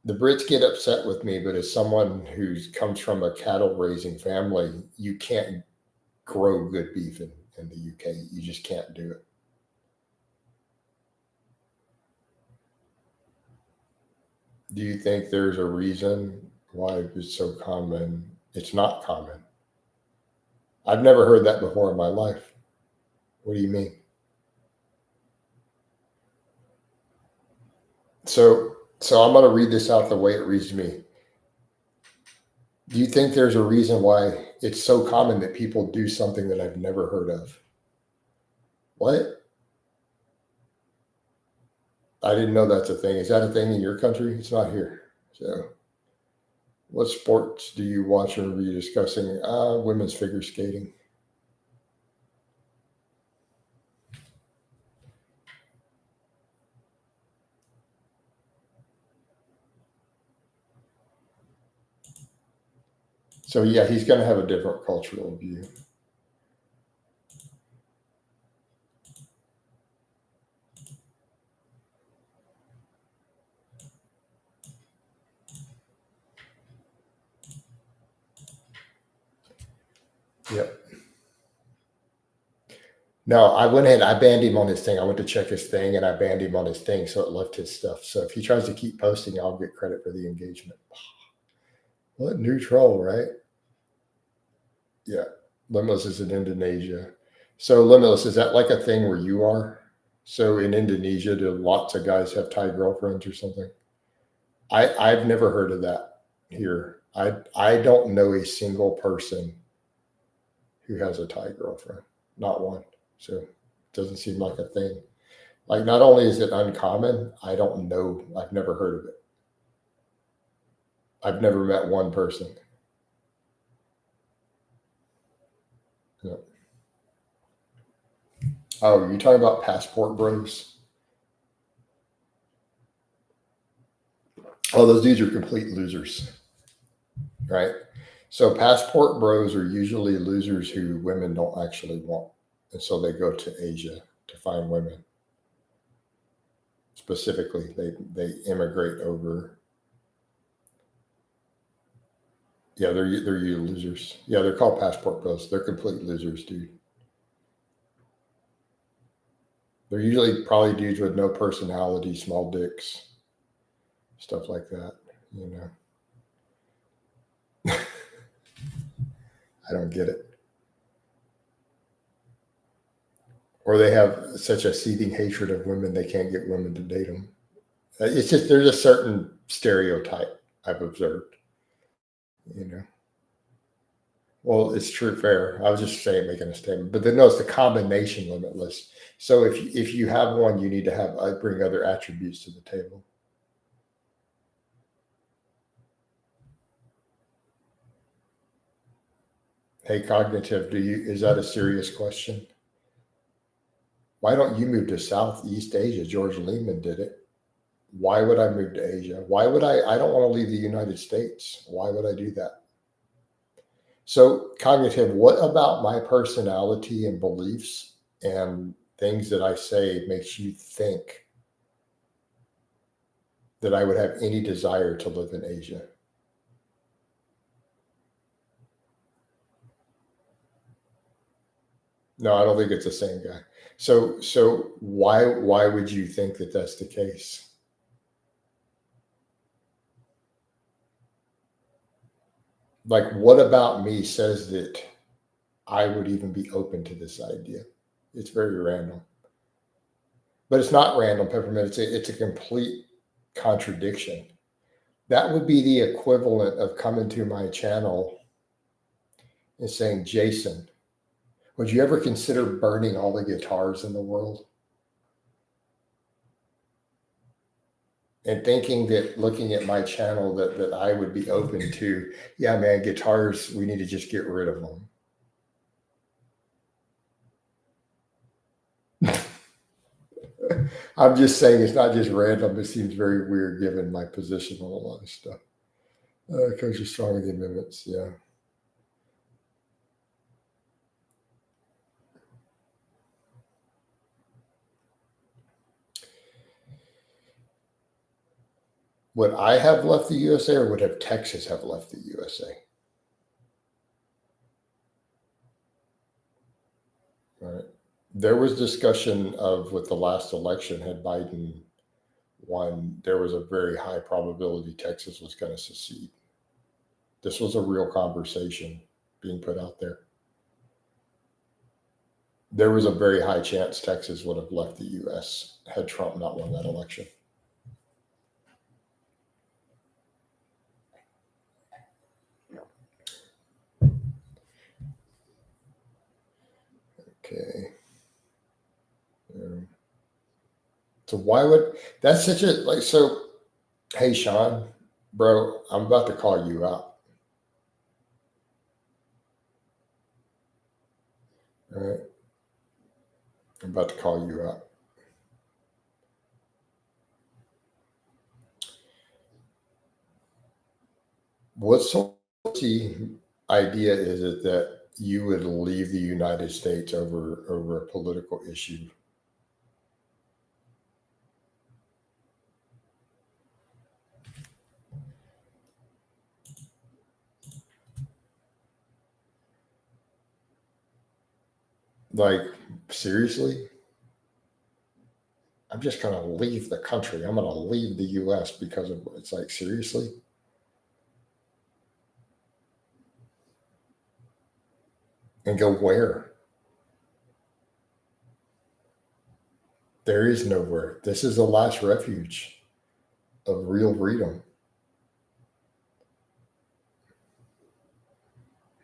The Brits get upset with me, but as someone who comes from a cattle raising family, you can't grow good beef in the UK. You just can't do it. Do you think there's a reason why it's so common? It's not common. I've never heard that before in my life. What do you mean? So I'm going to read this out the way it reads to me. Do you think there's a reason why it's so common that people do something that I've never heard of? What? I didn't know that's a thing. Is that a thing in your country? It's not here. So, what sports do you watch or are you discussing? Women's figure skating. So, yeah, he's going to have a different cultural view. Yep. No, I went ahead. I banned him on his thing. I went to check his thing, and I banned him on his thing, so it left his stuff. So if he tries to keep posting, I'll get credit for the engagement. What new troll, right? Yeah, Limitless is in Indonesia. So Limitless, is that like a thing where you are? So in Indonesia, do lots of guys have Thai girlfriends or something? I've never heard of that here. I don't know a single person who has a Thai girlfriend. Not one. So it doesn't seem like a thing. Like, not only is it uncommon, I don't know. I've never heard of it. I've never met one person. Yeah. Oh, you talking about passport bros? Oh, those dudes are complete losers, right? So passport bros are usually losers who women don't actually want, and so they go to Asia to find women. Specifically, they immigrate over. Yeah, they're you losers. Yeah, they're called passport bros. They're complete losers, dude. They're usually probably dudes with no personality, small dicks, stuff like that. You know, I don't get it. Or they have such a seething hatred of women they can't get women to date them. It's just there's a certain stereotype I've observed. You know. Well, it's true, fair. I was just saying, making a statement. But then no, it's the combination Limitless. So if you have one, you need to have bring other attributes to the table. Hey, cognitive, is that a serious question? Why don't you move to Southeast Asia? George Lehman did it. Why would I move to Asia? Why would I don't want to leave the United States. Why would I do that? So, cognitive, what about my personality and beliefs and things that I say makes you think that I would have any desire to live in Asia. No, I don't think it's the same guy. So why would you think that that's the case? Like, what about me says that I would even be open to this idea? It's very random. But it's not random, Peppermint. It's a complete contradiction. That would be the equivalent of coming to my channel and saying, Jason, would you ever consider burning all the guitars in the world? And thinking that looking at my channel that I would be open to, yeah, man, guitars, we need to just get rid of them. I'm just saying it's not just random. It seems very weird given my position on a lot of stuff. Coach is strong with the amendments. Yeah. Would I have left the USA or would have Texas have left the USA? All right. There was discussion of with the last election, had Biden won, there was a very high probability Texas was going to secede. This was a real conversation being put out there. There was a very high chance Texas would have left the US had Trump not won that election. Okay. So why would that's such a like so hey Sean, bro, I'm about to call you out. All right. I'm about to call you out. What sort of idea is it that you would leave the United States over a political issue? Like, seriously? I'm just going to leave the country. I'm going to leave the US because of it's like, seriously? And go where? There is nowhere. This is the last refuge of real freedom.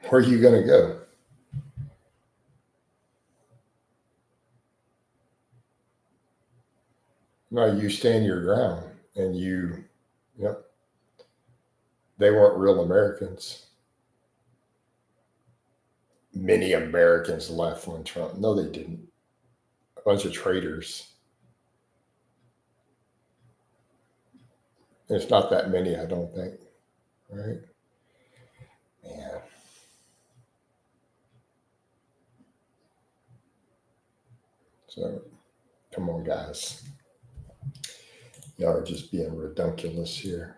Where are you going to go? No, you stand your ground and yep, they weren't real Americans. Many Americans left when Trump, no, they didn't. A bunch of traitors. It's not that many, I don't think. Right? Man. So, come on, guys. Y'all are just being redunculous here.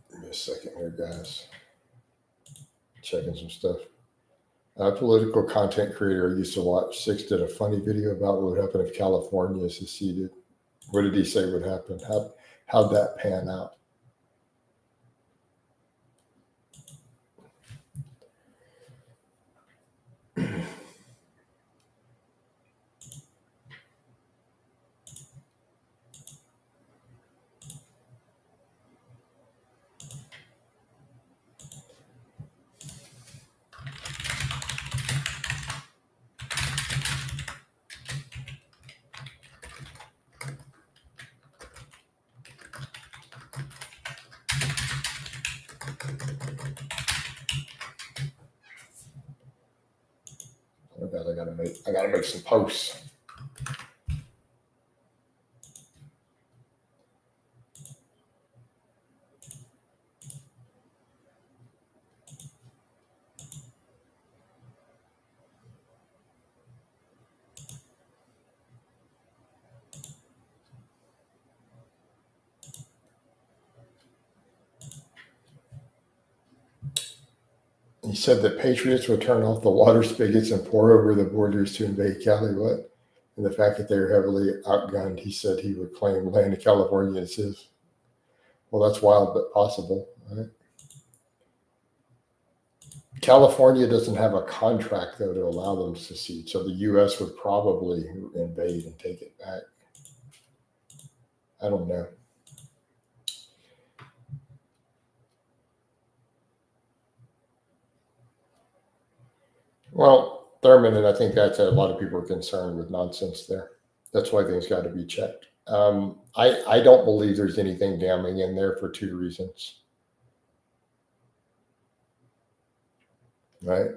Give me a second here, guys. Checking some stuff. A political content creator I used to watch, Six, did a funny video about what would happen if California seceded. What did he say would happen? How'd that pan out? guys. I gotta make some posts. He said that patriots would turn off the water spigots and pour over the borders to invade Cali. What? And the fact that they were heavily outgunned, he said he would claim land in California as his. Well, that's wild, but possible, right? California doesn't have a contract, though, to allow them to secede. So the U.S. would probably invade and take it back. I don't know. Well, Thurman, and I think that's a lot of people are concerned with nonsense there. That's why things got to be checked. I don't believe there's anything damning in there for two reasons. Right?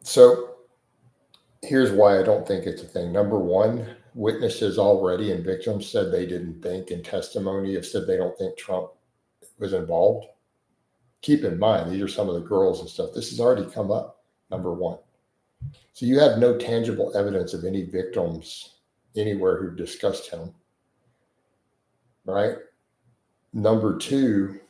So here's why I don't think it's a thing. Number one, witnesses already and victims said they didn't think, and testimony have said they don't think Trump was involved. Keep in mind, these are some of the girls and stuff. This has already come up, number one. So you have no tangible evidence of any victims anywhere who discussed him, right? Number two,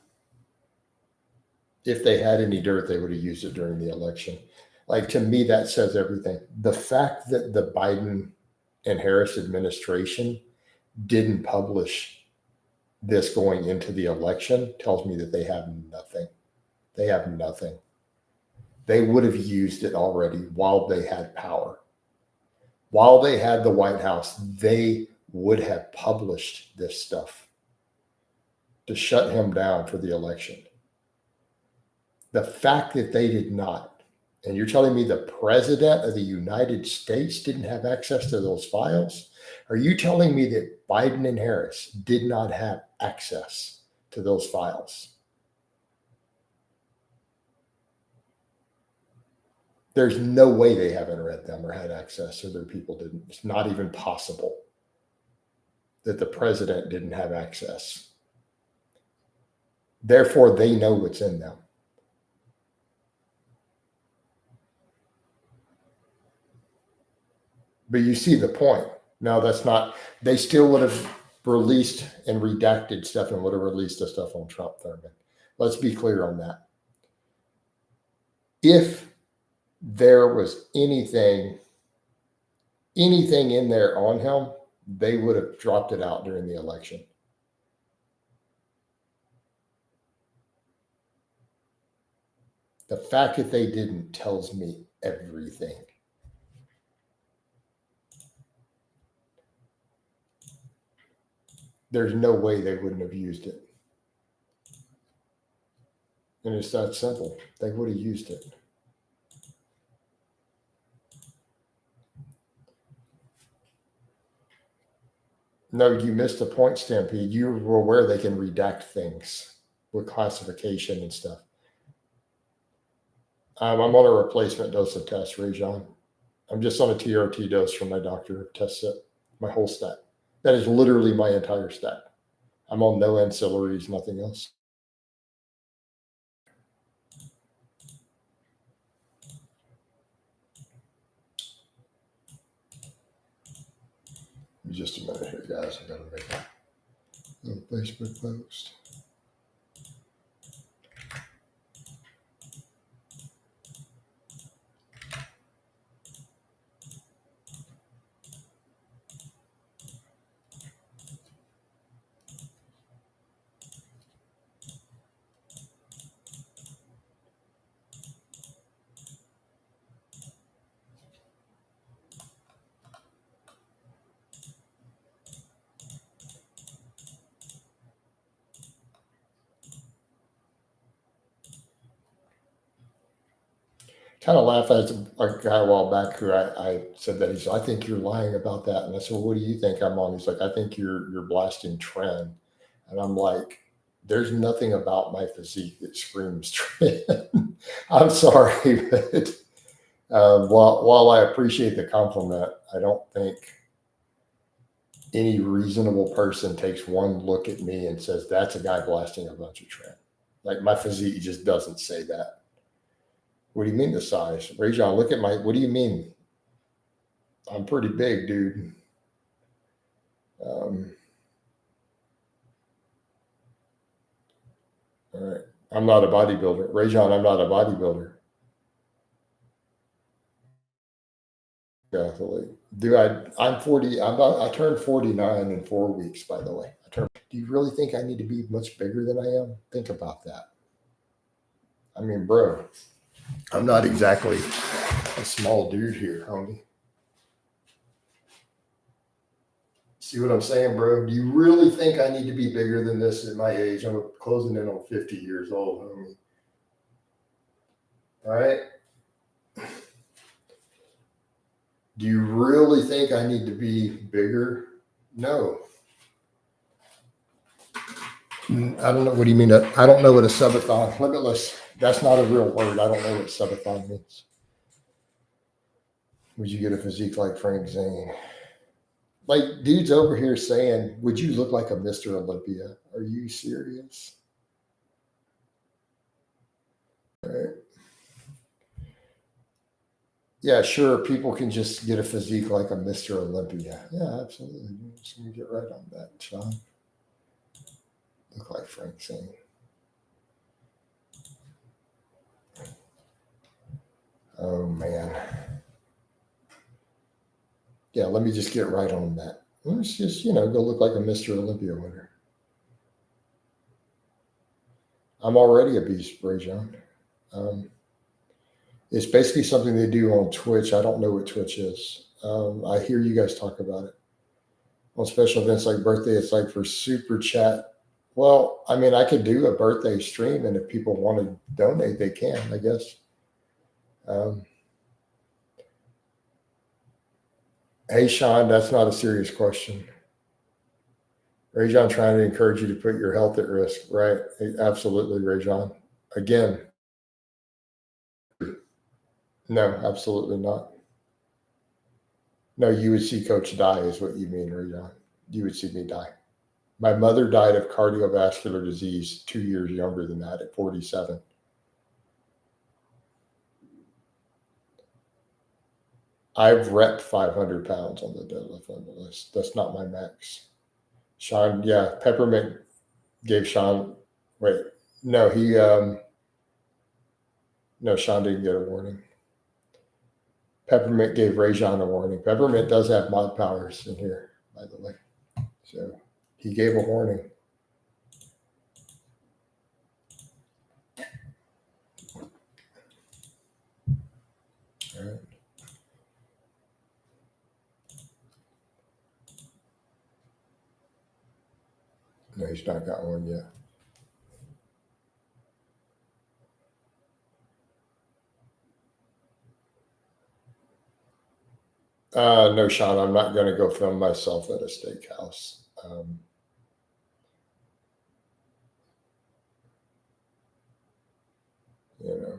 if they had any dirt, they would have used it during the election. Like, to me, that says everything. The fact that the Biden and Harris administration didn't publish this going into the election tells me that they have nothing. They have nothing. They would have used it already while they had power. While they had the White House, they would have published this stuff to shut him down for the election. The fact that they did not, and you're telling me the president of the United States didn't have access to those files? Are you telling me that Biden and Harris did not have access to those files? There's no way they haven't read them or had access, or their people didn't. It's not even possible that the president didn't have access. Therefore, they know what's in them. But you see the point. No, that's not. They still would have released and redacted stuff and would have released the stuff on Trump, Thurman. Let's be clear on that. If there was anything in there on him, they would have dropped it out during the election. The fact that they didn't tells me everything. There's no way they wouldn't have used it. And it's that simple. They would have used it. No, you missed the point, Stampede. You were aware they can redact things with classification and stuff. I'm on a replacement dose of test, Rajon. I'm just on a TRT dose from my doctor. Test it, my whole stat. That is literally my entire stat. I'm on no ancillaries, nothing else. Just a minute here, guys. I gotta make a little Facebook post. Kind of laugh at a guy a while back who I said that. He said, I think you're lying about that. And I said, well, what do you think I'm on? He's like, I think you're blasting trend. And I'm like, there's nothing about my physique that screams trend. I'm sorry, but while I appreciate the compliment, I don't think any reasonable person takes one look at me and says, that's a guy blasting a bunch of trend. Like, my physique just doesn't say that. What do you mean the size? Ray John, look at what do you mean? I'm pretty big, dude. All right. I'm not a bodybuilder. Ray John, I'm not a bodybuilder. Athlete. I'm 40. I turned 49 in 4 weeks, by the way. Do you really think I need to be much bigger than I am? Think about that. I mean, bro, I'm not exactly a small dude here, homie. See what I'm saying, bro? Do you really think I need to be bigger than this at my age? I'm closing in on 50 years old, homie. All right? Do you really think I need to be bigger? No. I don't know. What do you mean? I don't know what a subathon, limitless. That's not a real word. I don't know what subathon means. Would you get a physique like Frank Zane? Like, dude's over here saying, would you look like a Mr. Olympia? Are you serious? All right. Yeah, sure. People can just get a physique like a Mr. Olympia. Yeah, absolutely. Just gonna get right on that, Sean. Look like Frank Zane. Oh man. Yeah, let me just get right on that. Let's just, go look like a Mr. Olympia winner. I'm already a beast, Ray John. It's basically something they do on Twitch. I don't know what Twitch is. I hear you guys talk about it. On special events like birthday, it's like for super chat. Well, I mean, I could do a birthday stream, and if people want to donate, they can, I guess. Hey, Sean, that's not a serious question. Ray John trying to encourage you to put your health at risk, right? Absolutely, Ray John. Again, no, absolutely not. No, you would see Coach die is what you mean, Ray John. You would see me die. My mother died of cardiovascular disease 2 years younger than that at 47. I've repped 500 pounds on the deadlift list. That's not my max. Sean, yeah, Peppermint gave Sean, wait, no, no, Sean didn't get a warning. Peppermint gave Ray John a warning. Peppermint does have mod powers in here, by the way. So he gave a warning. All right. No, he's not got one yet. No, Sean, I'm not going to go film myself at a steakhouse. You know.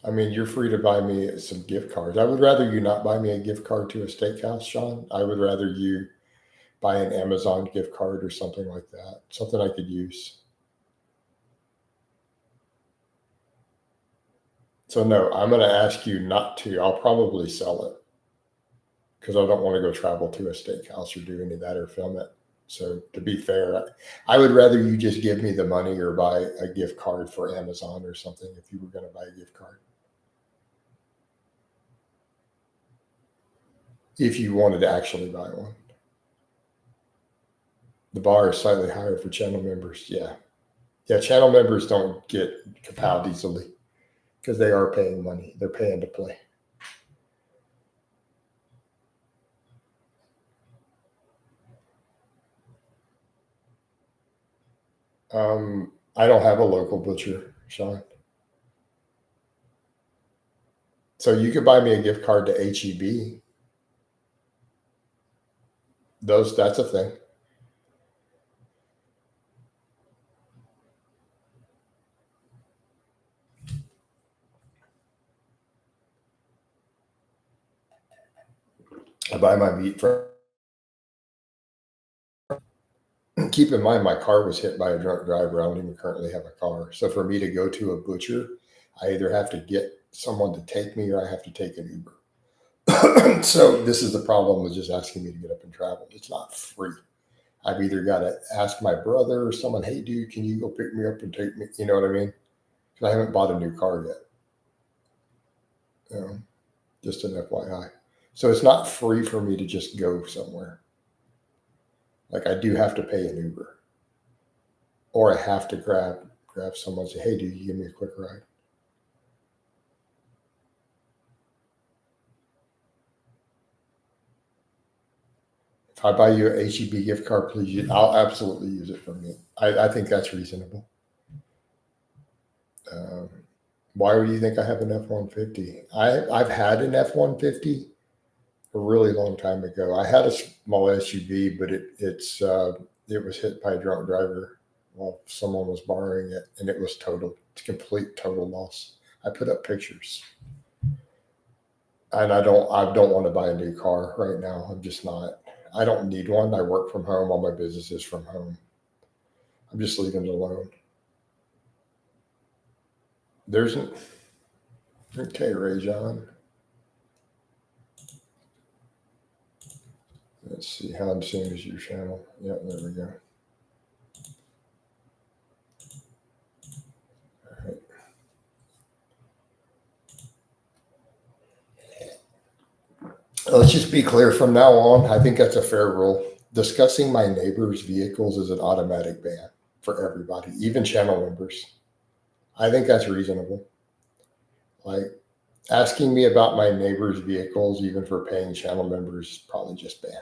I mean, you're free to buy me some gift cards. I would rather you not buy me a gift card to a steakhouse, Sean. I would rather you buy an Amazon gift card or something like that, something I could use. So, no, I'm going to ask you not to. I'll probably sell it because I don't want to go travel to a steakhouse or do any of that or film it. So, to be fair, I would rather you just give me the money or buy a gift card for Amazon or something if you were going to buy a gift card. If you wanted to actually buy one. The bar is slightly higher for channel members. Yeah. Yeah, channel members don't get capowed easily because they are paying money. They're paying to play. I don't have a local butcher, Sean. So you could buy me a gift card to HEB. That's a thing. I buy my meat from. Keep in mind, my car was hit by a drunk driver. I don't even currently have a car. So for me to go to a butcher, I either have to get someone to take me or I have to take an Uber. So this is the problem with just asking me to get up and travel. It's not free. I've either got to ask my brother or someone, hey, dude, can you go pick me up and take me? You know what I mean? Because I haven't bought a new car yet. Just an FYI. So it's not free for me to just go somewhere. Like I do have to pay an Uber, or I have to grab someone and say, hey, dude, you give me a quick ride. If I buy you an HEB gift card, please, I'll absolutely use it for me. I think that's reasonable. Why would you think I have an F-150? I've had an F-150 a really long time ago. I had a small SUV, but it was hit by a drunk driver while someone was borrowing it, and it was complete total loss. I put up pictures, and I don't want to buy a new car right now. I'm just not. I don't need one. I work from home. All my business is from home. I'm just leaving it alone. There's an okay, Ray John. Let's see. How soon is your channel? Yeah, there we go. All right. Let's just be clear from now on. I think that's a fair rule. Discussing my neighbor's vehicles is an automatic ban for everybody, even channel members. I think that's reasonable. Like asking me about my neighbor's vehicles, even for paying channel members, is probably just banned.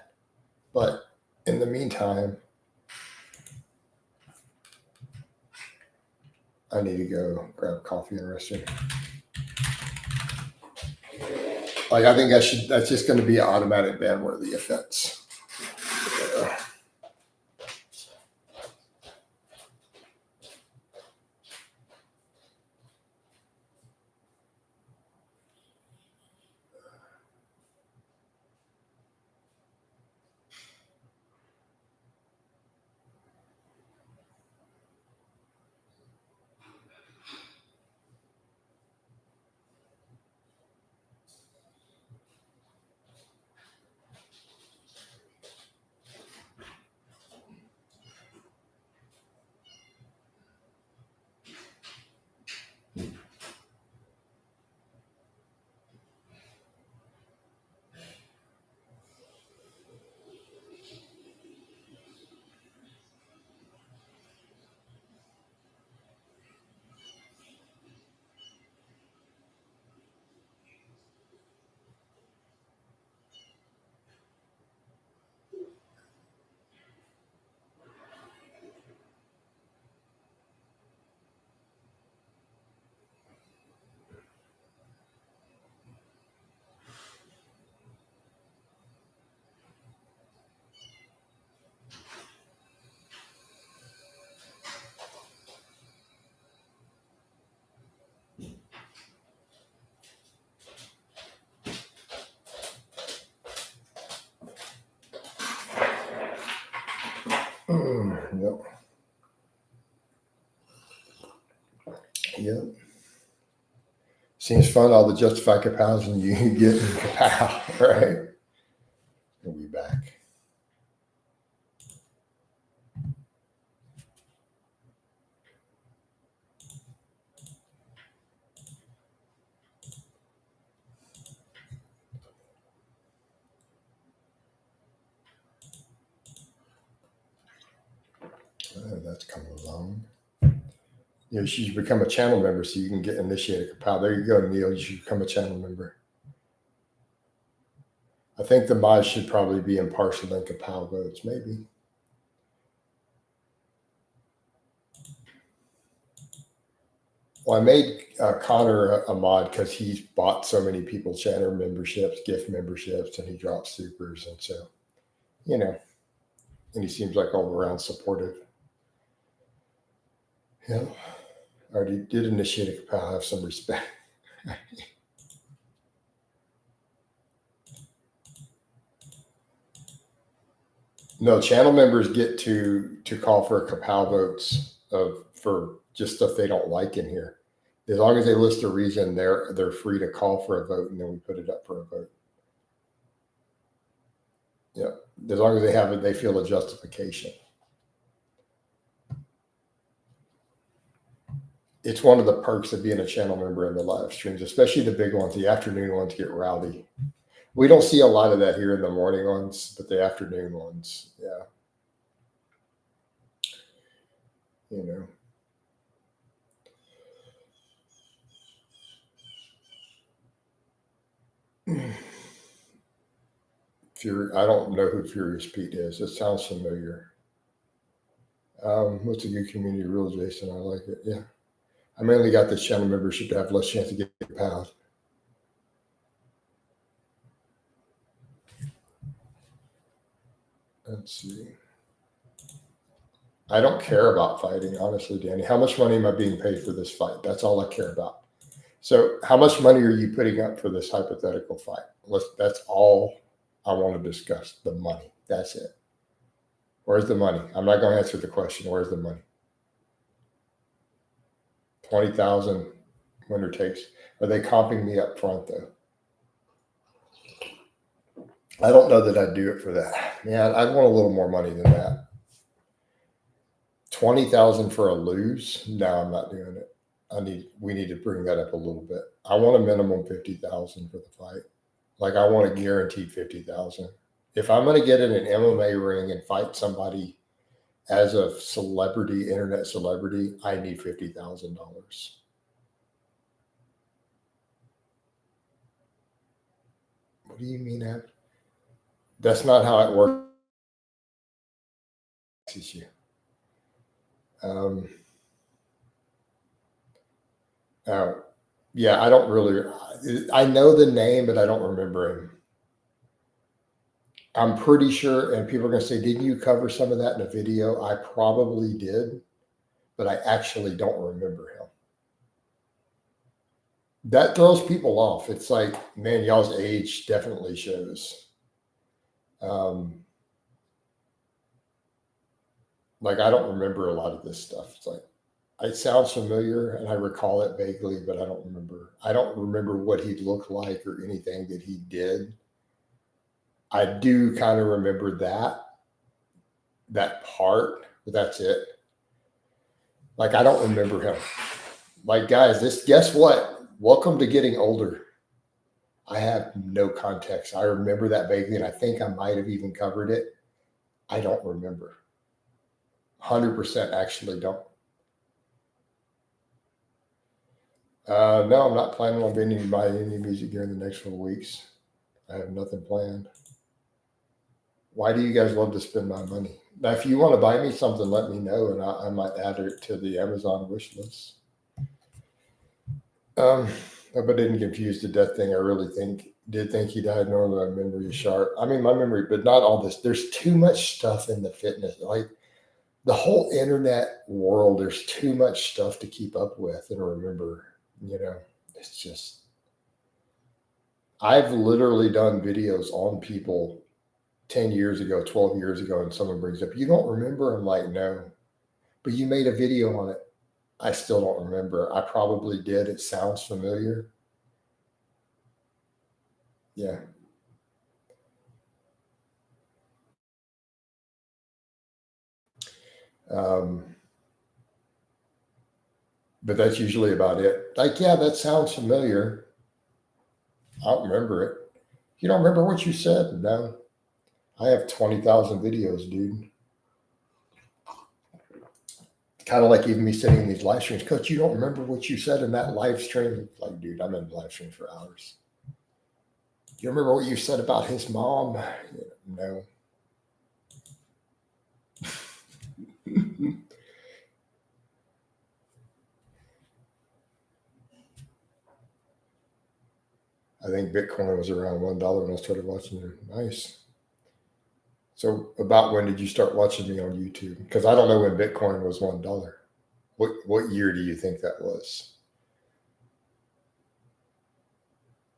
But in the meantime, I need to go grab coffee in the restroom. Like I think that's just going to be an automatic ban-worthy offense. Yep. Yep. Seems fun, all the justified comparison you get in Kapow, right? We'll be back. Oh, that's coming along. You should become a channel member so you can get initiated Kapow. There you go, Neil. You should become a channel member. I think the mods should probably be impartial in Kapow votes, maybe. Well, I made Connor a mod because he's bought so many people channel memberships, gift memberships, and he drops supers. And so, and he seems like all around supportive. Yeah, I already did initiate a Kapow. Have some respect. No, channel members get to call for Kapow votes for just stuff they don't like in here. As long as they list a reason, they're free to call for a vote, and then we put it up for a vote. Yeah, as long as they have it, they feel a justification. It's one of the perks of being a channel member in the live streams, especially the big ones. The afternoon ones get rowdy. We don't see a lot of that here in the morning ones, but the afternoon ones, yeah. You know. Fury, I don't know who Furious Pete is. It sounds familiar. What's a good community rule, Jason? I like it. Yeah. I mainly got this channel membership to have less chance to get pound. Let's see. I don't care about fighting, honestly, Danny. How much money am I being paid for this fight? That's all I care about. So, how much money are you putting up for this hypothetical fight? That's all I want to discuss. The money. That's it. Where's the money? I'm not going to answer the question. Where's the money? 20,000 winner takes. Are they comping me up front though? I don't know that I'd do it for that. Man, I'd want a little more money than that. 20,000 for a lose? No, I'm not doing it. We need to bring that up a little bit. I want a minimum 50,000 for the fight. Like I want a guaranteed 50,000. If I'm going to get in an MMA ring and fight somebody as a celebrity, internet celebrity, I need $50,000. What do you mean, Ab? That's not how it works. Yeah, I don't really. I know the name, but I don't remember him. I'm pretty sure, and people are going to say, "Didn't you cover some of that in a video?" I probably did, but I actually don't remember him. That throws people off. It's like, man, y'all's age definitely shows. Like I don't remember a lot of this stuff. It's like it sounds familiar and I recall it vaguely, but I don't remember. I don't remember what he looked like or anything that he did. I do kind of remember that part, but that's it. Like I don't remember him. Like guys, guess what? Welcome to getting older. I have no context. I remember that vaguely, and I think I might have even covered it. I don't remember. 100% actually don't. No, I'm not planning on buying any music during the next 4 weeks. I have nothing planned. Why do you guys love to spend my money? Now, if you want to buy me something, let me know, and I might add it to the Amazon wish list. But didn't confuse the death thing. I really did think he died. Normally, my memory is sharp. I mean, my memory, but not all this. There's too much stuff in the fitness, like the whole internet world. There's too much stuff to keep up with and remember. It's just. I've literally done videos on people 10 years ago, 12 years ago, and someone brings up, you don't remember? I'm like, no, but you made a video on it. I still don't remember. I probably did. It sounds familiar. Yeah. But that's usually about it. Like, yeah, that sounds familiar. I don't remember it. You don't remember what you said? No. I have 20,000 videos, dude. Kind of like even me sitting in these live streams. Coach, you don't remember what you said in that live stream? Like, dude, I'm in live stream for hours. You remember what you said about his mom? No. I think Bitcoin was around $1 when I started watching it. Nice. So about when did you start watching me on YouTube? Because I don't know when Bitcoin was $1. What year do you think that was?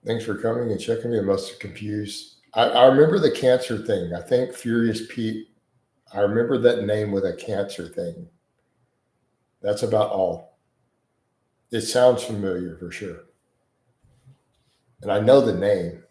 Thanks for coming and checking me. I must have confused. I remember the cancer thing. I think Furious Pete. I remember that name with a cancer thing. That's about all. It sounds familiar for sure. And I know the name.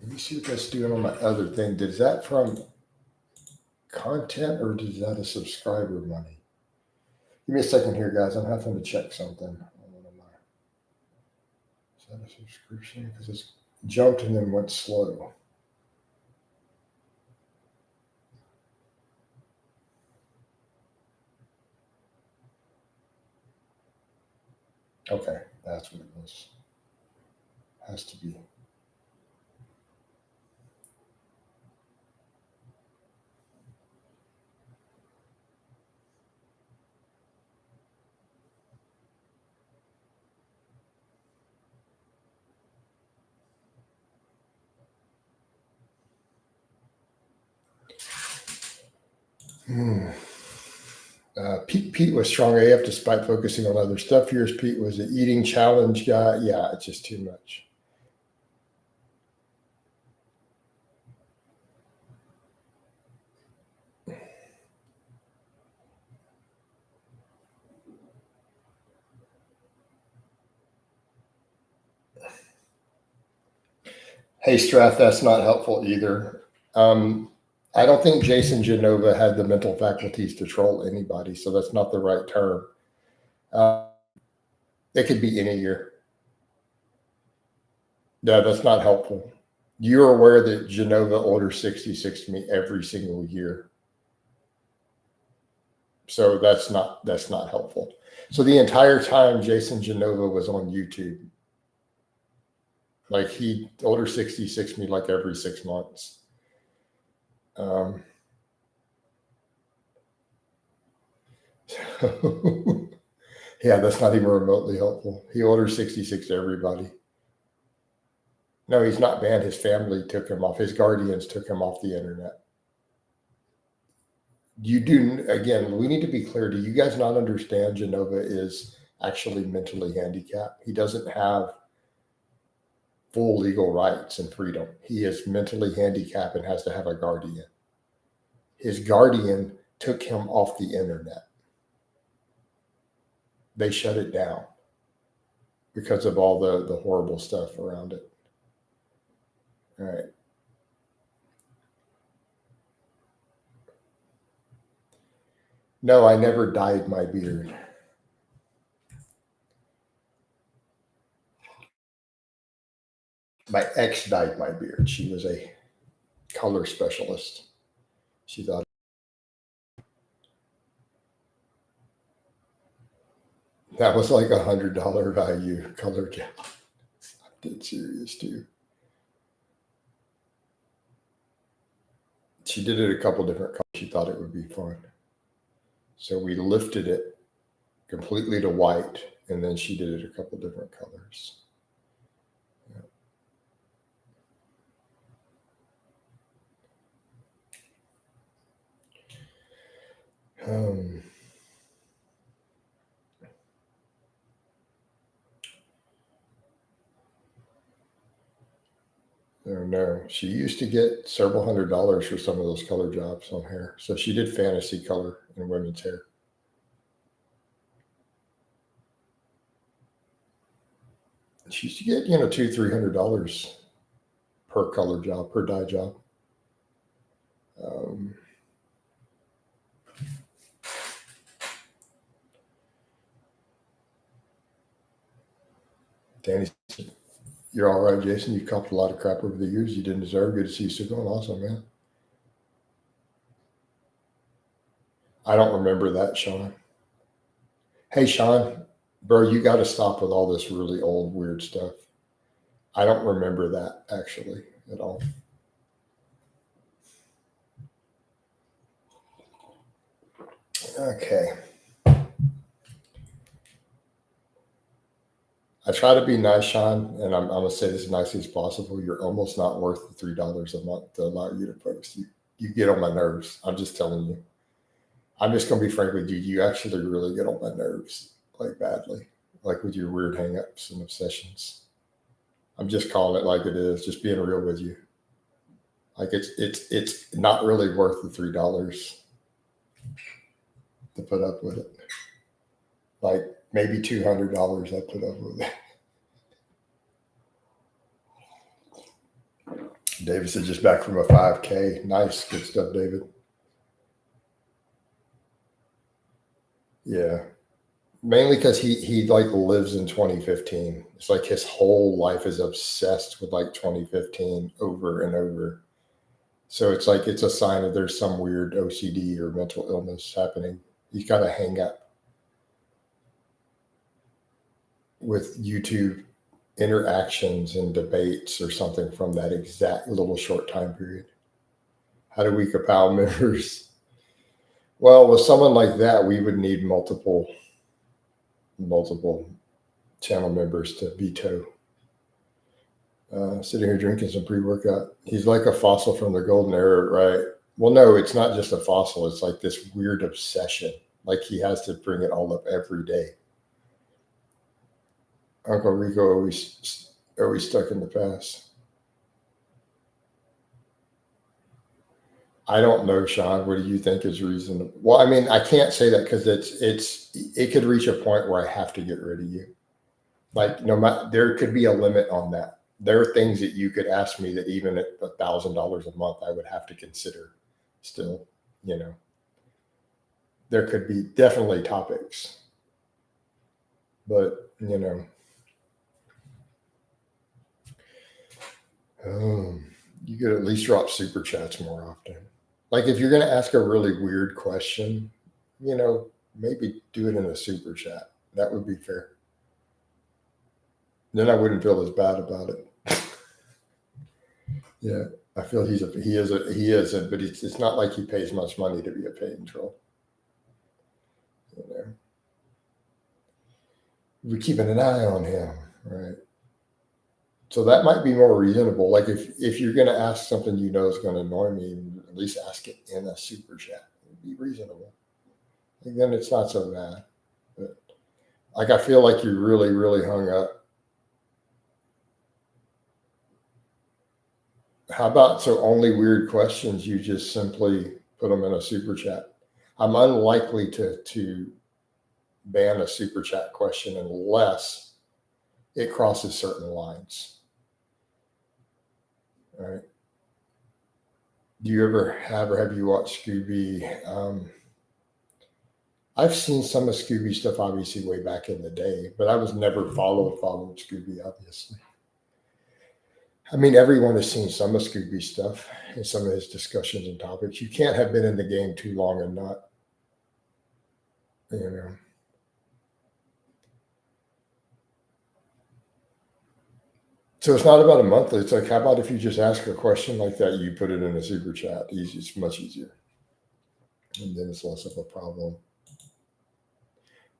Let me see what that's doing on my other thing. Is that from content or is that a subscriber money? Give me a second here, guys. I'm having to check something. Is that a subscription? Because it's jumped and then went slow. Okay, that's what it was. Has to be. Pete was strong AF despite focusing on other stuff. Here's Pete was an eating challenge guy. Yeah, it's just too much. Hey, Strath, that's not helpful either. I don't think Jason Genova had the mental faculties to troll anybody, so that's not the right term. It could be any year. No, that's not helpful. You're aware that Genova orders 66 to me every single year. So that's not helpful. So the entire time Jason Genova was on YouTube, like he orders 66 me like every 6 months. Yeah, that's not even remotely helpful. He orders 66 to everybody. No, he's not banned. His family took him off. His guardians took him off the internet. You do, again, we need to be clear. Do you guys not understand Genova is actually mentally handicapped? He doesn't have full legal rights and freedom. He is mentally handicapped and has to have a guardian. His guardian took him off the internet. They shut it down because of all the horrible stuff around it. All right. No, I never dyed my beard. My ex dyed my beard. She was a color specialist. She thought that was like $100 value color gel. I'm dead serious too. She did it a couple different colors. She thought it would be fun. So we lifted it completely to white, and then she did it a couple different colors. No, she used to get several $100s for some of those color jobs on hair. So she did fantasy color in women's hair. She used to get, $200-300 per color job, per dye job. Danny, you're all right, Jason. You copped a lot of crap over the years you didn't deserve. Good to see you still going. Awesome, man. I don't remember that, Sean. Hey, Sean, bro, you got to stop with all this really old, weird stuff. I don't remember that actually at all. Okay. I try to be nice, Sean, and I'm going to say this as nicely as possible. You're almost not worth the $3 a month to allow you to post. You get on my nerves. I'm just telling you. I'm just going to be frank with you. You actually really get on my nerves, like badly, like with your weird hangups and obsessions. I'm just calling it like it is, just being real with you. Like it's not really worth the $3 to put up with it. Like maybe $200 I put up with it. David said just back from a 5K. Nice, good stuff, David. Yeah, mainly because he like lives in 2015. It's like his whole life is obsessed with like 2015 over and over. So it's like it's a sign that there's some weird OCD or mental illness happening. He's got to hang up with YouTube interactions and debates or something from that exact little short time period. How do we compile members? Well, with someone like that, we would need multiple channel members to veto. Sitting here drinking some pre-workout. He's like a fossil from the golden era, right? Well, no, it's not just a fossil. It's like this weird obsession. Like he has to bring it all up every day. Uncle Rico always stuck in the past. I don't know, Sean. What do you think is reasonable? Well, I mean, I can't say that because it could reach a point where I have to get rid of you. Like no matter, there could be a limit on that. There are things that you could ask me that even at $1,000 a month, I would have to consider still, there could be definitely topics, but you could at least drop super chats more often. Like if you're going to ask a really weird question, maybe do it in a super chat. That would be fair. Then I wouldn't feel as bad about it. Yeah, I feel he isn't, but it's not like he pays much money to be a paid troll. We're keeping an eye on him, right? So that might be more reasonable. Like if you're going to ask something is going to annoy me, at least ask it in a super chat. It would be reasonable. And then it's not so bad. But like I feel like you're really, really hung up. How about so only weird questions, you just simply put them in a super chat? I'm unlikely to ban a super chat question unless it crosses certain lines. All right. Do you ever have you watched Scooby? I've seen some of Scooby stuff, obviously, way back in the day, but I was never followed Scooby, obviously. I mean, everyone has seen some of Scooby stuff and some of his discussions and topics. You can't have been in the game too long and not, So it's not about a monthly. It's like, how about if you just ask a question like that, you put it in a super chat? It's much easier. And then it's less of a problem.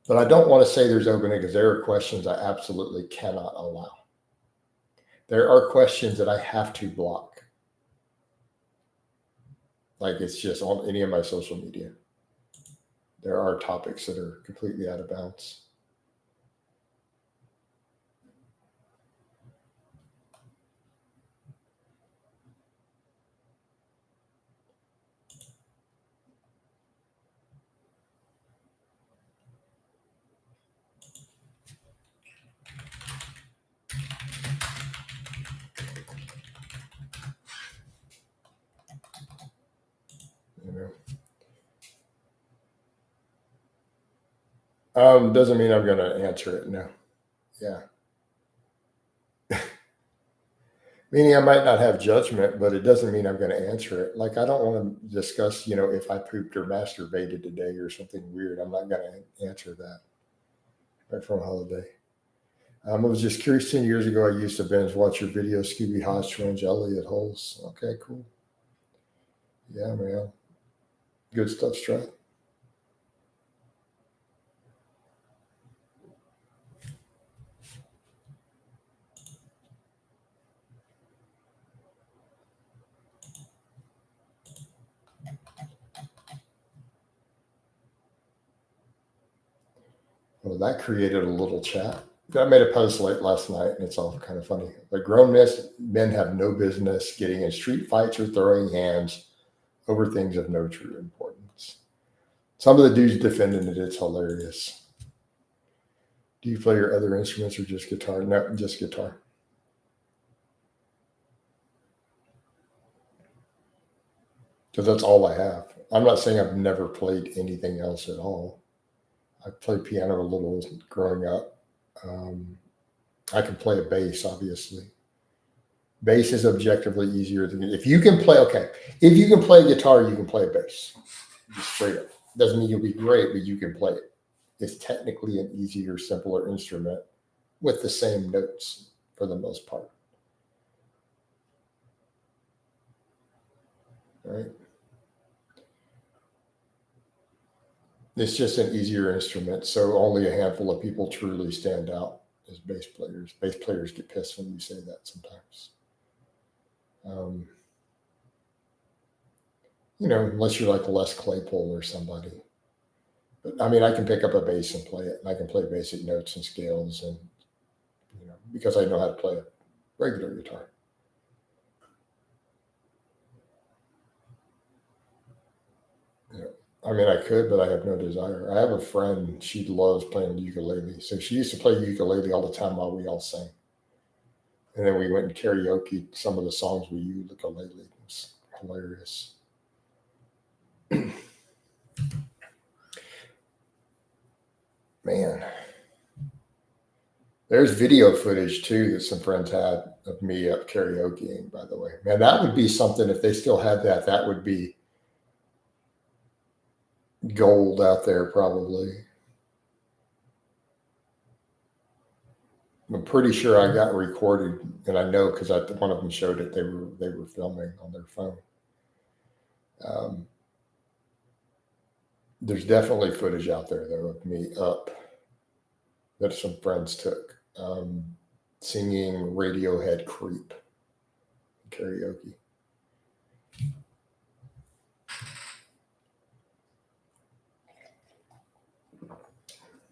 But I don't want to say there's opening because there are questions I absolutely cannot allow. There are questions that I have to block. Like it's just on any of my social media. There are topics that are completely out of bounds. Doesn't mean I'm going to answer it. No. Yeah. Meaning I might not have judgment, but it doesn't mean I'm going to answer it. Like I don't want to discuss, if I pooped or masturbated today or something weird. I'm not going to answer that right from a holiday. I was just curious. 10 years ago, I used to binge watch your videos, Scooby Hodge, Twinge, Elliot Holes. Okay, cool. Yeah, man. Good stuff, Strat. Well, that created a little chat. I made a post late last night, and it's all kind of funny. But grown men have no business getting in street fights or throwing hands over things of no true importance. Some of the dudes defending it, it's hilarious. Do you play your other instruments or just guitar? No, just guitar. Because that's all I have. I'm not saying I've never played anything else at all. I played piano a little growing up. I can play a bass, obviously. Bass is objectively easier than if you can play. Okay, if you can play a guitar, you can play a bass. Just straight up. Doesn't mean you'll be great, but you can play it. It's technically an easier, simpler instrument with the same notes for the most part. Right? It's just an easier instrument, so only a handful of people truly stand out as bass players. Bass players get pissed when you say that sometimes. Unless you're like Les Claypool or somebody. But I mean, I can pick up a bass and play it, and I can play basic notes and scales, and because I know how to play a regular guitar. I mean, I could, but I have no desire. I have a friend, she loves playing the ukulele. So she used to play ukulele all the time while we all sang. And then we went and karaoke some of the songs we used ukulele. It was hilarious. Man. There's video footage too that some friends had of me up karaokeing, by the way. Man, that would be something if they still had that. That would be gold out there, probably. I'm pretty sure I got recorded, and I know because one of them showed it. They were filming on their phone. There's definitely footage out there though of me up that some friends took singing Radiohead "Creep" karaoke.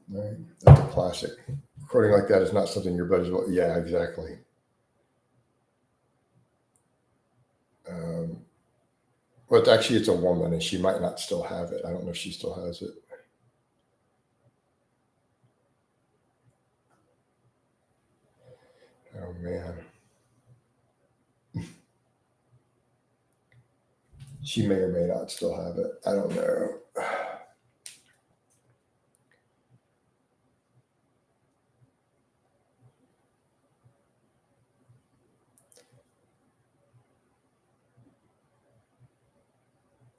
Right, that's a classic. Recording like that is not something your buddies will. Yeah, exactly. Well, it's a woman, and she might not still have it. I don't know if she still has it. Oh man, she may or may not still have it. I don't know.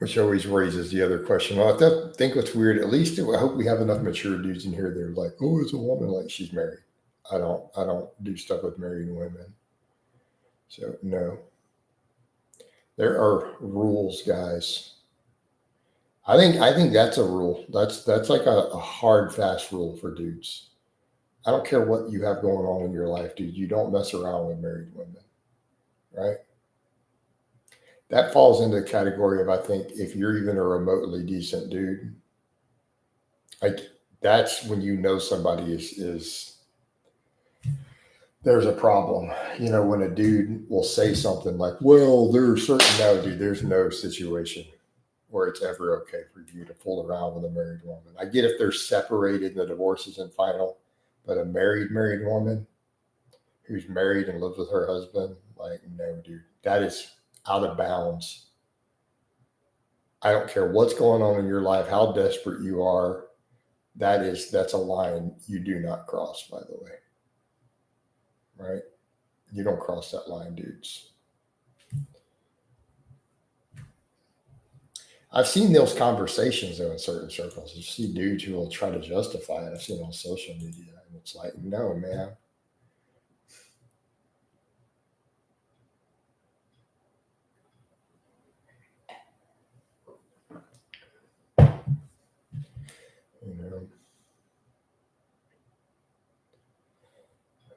Which always raises the other question. Well, I think what's weird, at least I hope we have enough mature dudes in here. They're like, oh, it's a woman, like she's married. I don't do stuff with married women. So no. There are rules, guys. I think that's a rule. That's like a hard, fast rule for dudes. I don't care what you have going on in your life, dude. You don't mess around with married women, right? That falls into the category of I think if you're even a remotely decent dude, like that's when you know somebody is there's a problem. When a dude will say something like, "Well, there's certain," no, dude, there's no situation where it's ever okay for you to fool around with a married woman. I get if they're separated and the divorce isn't final, but a married woman who's married and lives with her husband, like, no, dude, that is out of bounds. I don't care what's going on in your life, how desperate you are. That's a line you do not cross, by the way. Right? You don't cross that line, dudes. I've seen those conversations though in certain circles. You see dudes who will try to justify it. I've seen on social media, and it's like, no, man.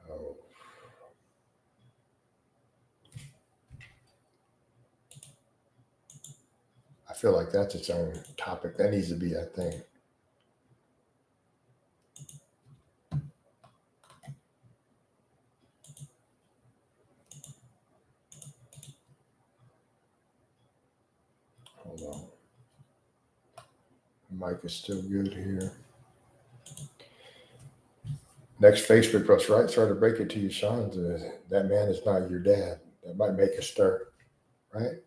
Oh. I feel like that's its own topic. That needs to be a thing. Hold on. The mic is still good here. Next Facebook post, right? Sorry to break it to you, Sean. That man is not your dad. That might make a stir, right?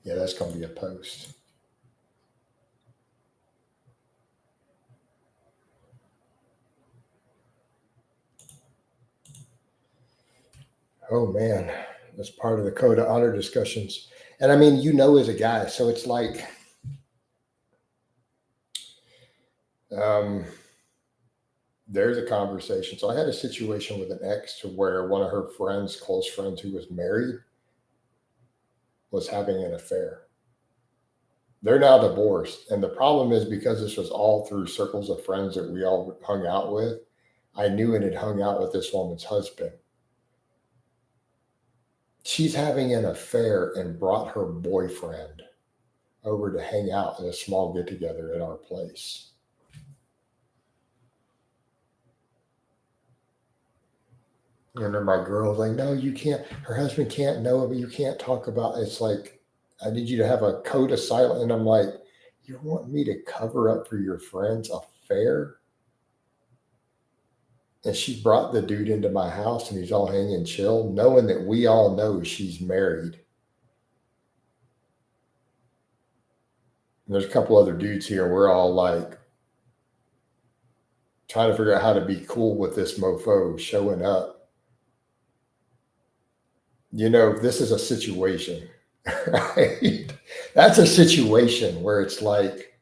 Yeah, that's going to be a post. Oh, man. That's part of the code of honor discussions. And I mean, as a guy, so it's like, there's a conversation. So I had a situation with an ex to where one of her friends, close friends who was married, was having an affair. They're now divorced. And the problem is because this was all through circles of friends that we all hung out with, I knew and had hung out with this woman's husband. She's having an affair and brought her boyfriend over to hang out at a small get together at our place. And then my girl's like, no, you can't. Her husband can't know it, but you can't talk about it. It's like, I need you to have a code of silence. And I'm like, you want me to cover up for your friend's affair? And she brought the dude into my house and he's all hanging chill, knowing that we all know she's married. And there's a couple other dudes here. We're all like trying to figure out how to be cool with this mofo showing up. This is a situation, right? That's a situation where it's like,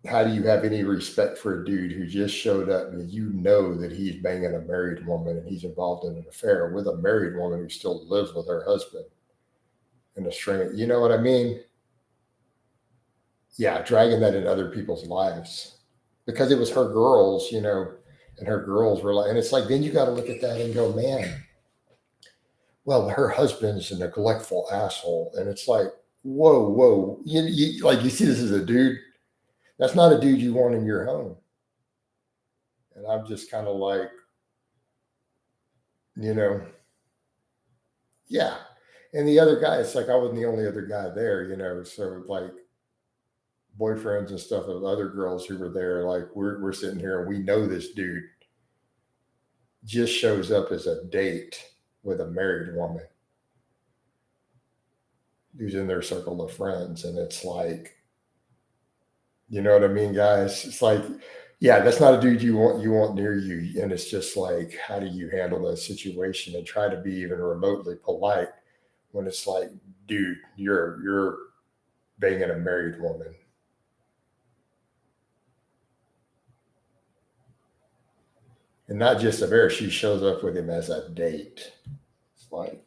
how do you have any respect for a dude who just showed up and that he's banging a married woman and he's involved in an affair with a married woman who still lives with her husband in a string? You know what I mean? Yeah, dragging that in other people's lives because it was her girls, and her girls were like, and it's like, then you got to look at that and go, man, well, her husband's a neglectful asshole. And it's like, whoa. You see this as a dude. That's not a dude you want in your home. And I'm just kind of like, yeah. And the other guy, it's like, I wasn't the only other guy there, so like boyfriends and stuff of other girls who were there, like we're sitting here and we know this dude just shows up as a date with a married woman who's in their circle of friends. And it's like, you know what I mean, guys? It's like, yeah, that's not a dude you want near you. And it's just like, how do you handle that situation and try to be even remotely polite when it's like, dude, you're banging a married woman. And not just a bear, she shows up with him as a date. It's like,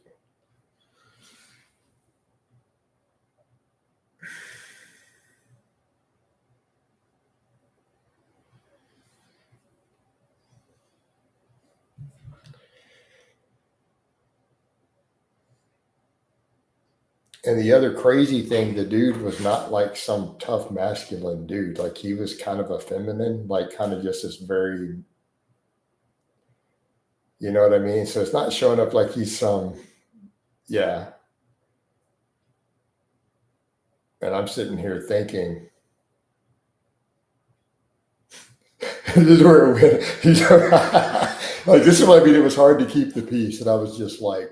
and the other crazy thing, the dude was not like some tough masculine dude. Like he was kind of a feminine, like kind of just this very, you know what I mean? So it's not showing up like he's some, yeah. And I'm sitting here thinking, this is where it went. Like this is what I mean. It was hard to keep the peace, and I was just like,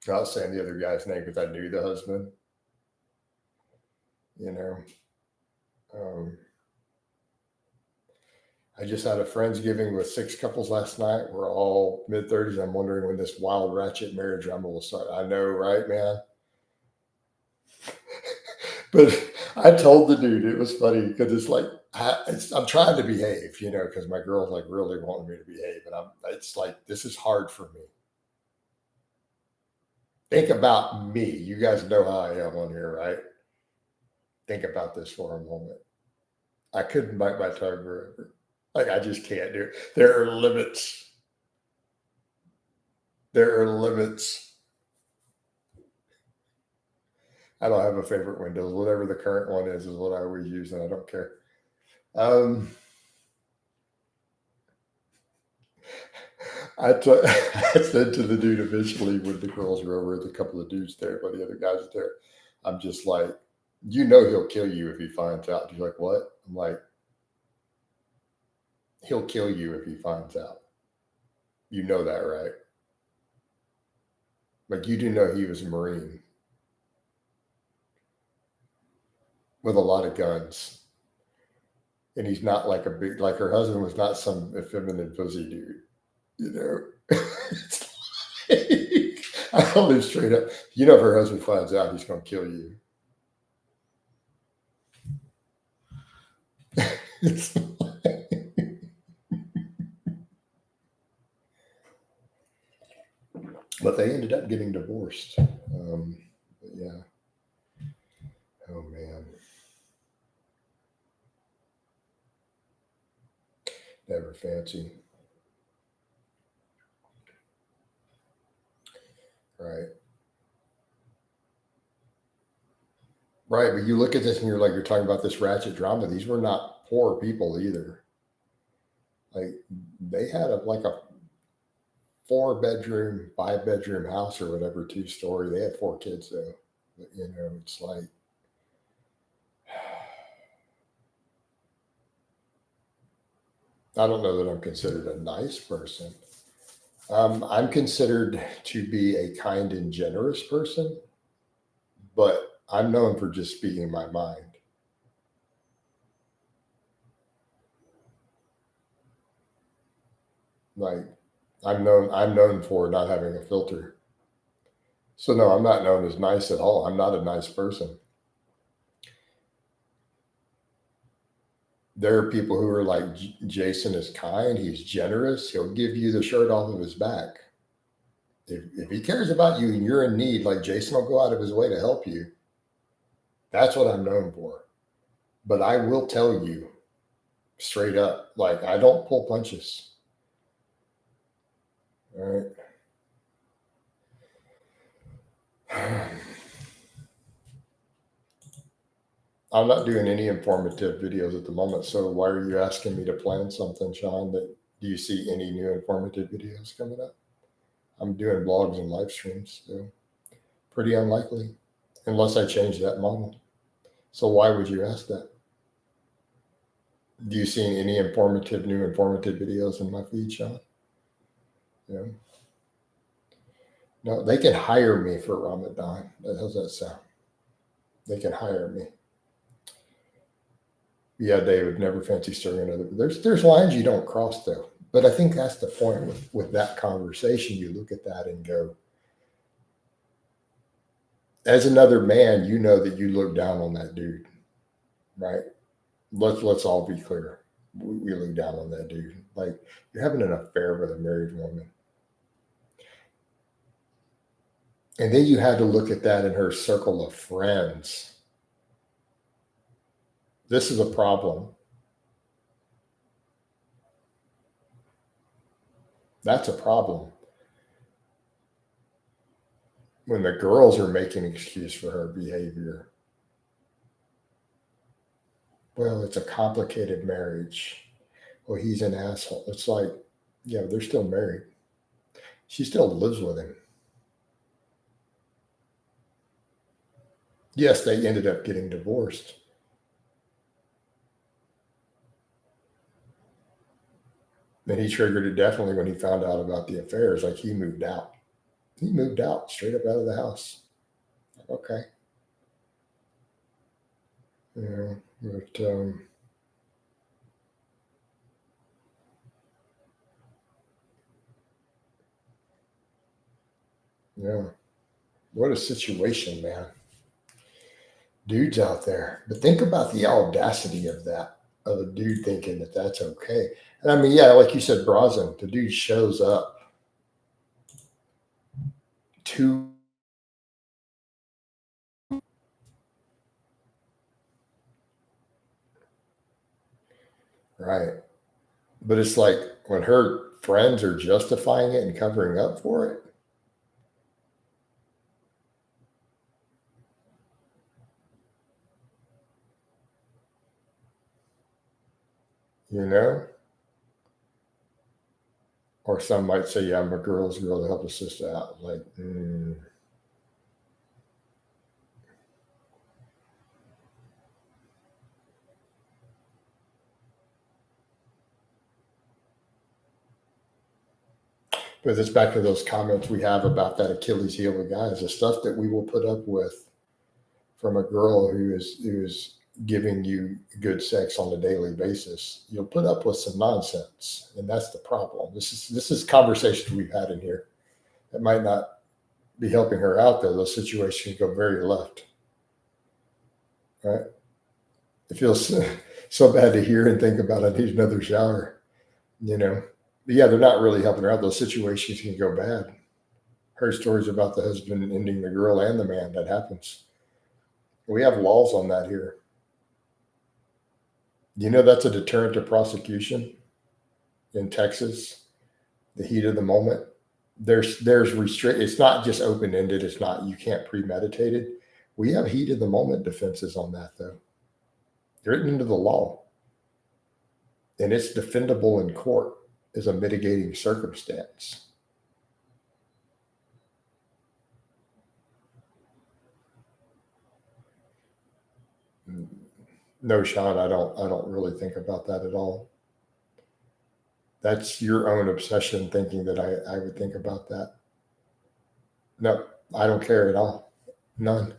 I was saying the other guy's name because I knew the husband. You know, I just had a Friendsgiving with 6 couples last night. We're all mid-30s. I'm wondering when this wild ratchet marriage drama will start. I know, right, man? But I told the dude, it was funny because it's like, I'm trying to behave, you know, because my girl's like really wanting me to behave. And it's like, this is hard for me. Think about me. You guys know how I am on here, right? Think about this for a moment. I couldn't bite my tongue forever. Like, I just can't do it. There are limits. There are limits. I don't have a favorite Windows. Whatever the current one is what I always use, and I don't care. I said to the dude eventually when the girls were over, the couple of dudes there, but the other guys there, I'm just like, you know, he'll kill you if he finds out. He's like, what? I'm like, he'll kill you if he finds out. You know that, right? Like, you do know he was a Marine with a lot of guns. And he's not like like her husband was not some effeminate pussy dude, you know? I told him straight up, you know, if her husband finds out, he's going to kill you. But they ended up getting divorced. Yeah. Oh, man. Never fancy. Right. Right. But you look at this and you're like, you're talking about this ratchet drama. These were not poor people either. Like, they had like a 4-bedroom, 5-bedroom house or whatever, 2-story. They had 4 kids though. But, you know, it's like, I don't know that I'm considered a nice person. I'm considered to be a kind and generous person, but I'm known for just speaking my mind. Like, I'm known for not having a filter. So no, I'm not known as nice at all. I'm not a nice person. There are people who are like, Jason is kind, he's generous, he'll give you the shirt off of his back. If he cares about you and you're in need, like Jason will go out of his way to help you. That's what I'm known for. But I will tell you straight up, like, I don't pull punches. All right. I'm not doing any informative videos at the moment. So why are you asking me to plan something, Sean? Do you see any new informative videos coming up? I'm doing blogs and live streams, so pretty unlikely unless I change that model. So why would you ask that? Do you see any new informative videos in my feed, Sean? Yeah. No, they can hire me for Ramadan. How's that sound? They can hire me. Yeah, David, never fancy stirring another. There's lines you don't cross though. But I think that's the point with that conversation. You look at that and go, as another man, you know that you look down on that dude, right? Let's all be clear. We look down on that dude. Like, you're having an affair with a married woman. And then you had to look at that in her circle of friends. This is a problem. That's a problem. When the girls are making an excuse for her behavior. Well, it's a complicated marriage. Well, he's an asshole. It's like, yeah, they're still married. She still lives with him. Yes, they ended up getting divorced. And he triggered it definitely when he found out about the affairs. Like he moved out. He moved out, straight up out of the house. Okay. Yeah, but yeah, what a situation, man. Dudes out there. But think about the audacity of that, of a dude thinking that that's okay. And I mean, yeah, like you said, Brazen, the dude shows up to right. But it's like when her friends are justifying it and covering up for it, you know? Or some might say, yeah, I'm a girl's girl to help a sister out. Like, But it's back to those comments we have about that Achilles heel of guys, the stuff that we will put up with from a girl who is giving you good sex on a daily basis. You'll put up with some nonsense, and that's the problem. This is conversations we've had in here that might not be helping her out, though. Those situations go very left. Right? It feels so bad to hear and think about. I need another shower. But yeah, they're not really helping her out. Those situations can go bad. Her stories about the husband ending the girl and the man, that happens. We have laws on that here. That's a deterrent to prosecution in Texas. The heat of the moment. There's restrict. It's not just open ended. It's not, you can't premeditate it. We have heat of the moment defenses on that, though. They're written into the law, and it's defendable in court as a mitigating circumstance. No, Sean, I don't really think about that at all. That's your own obsession thinking that I would think about that. No, I don't care at all. None.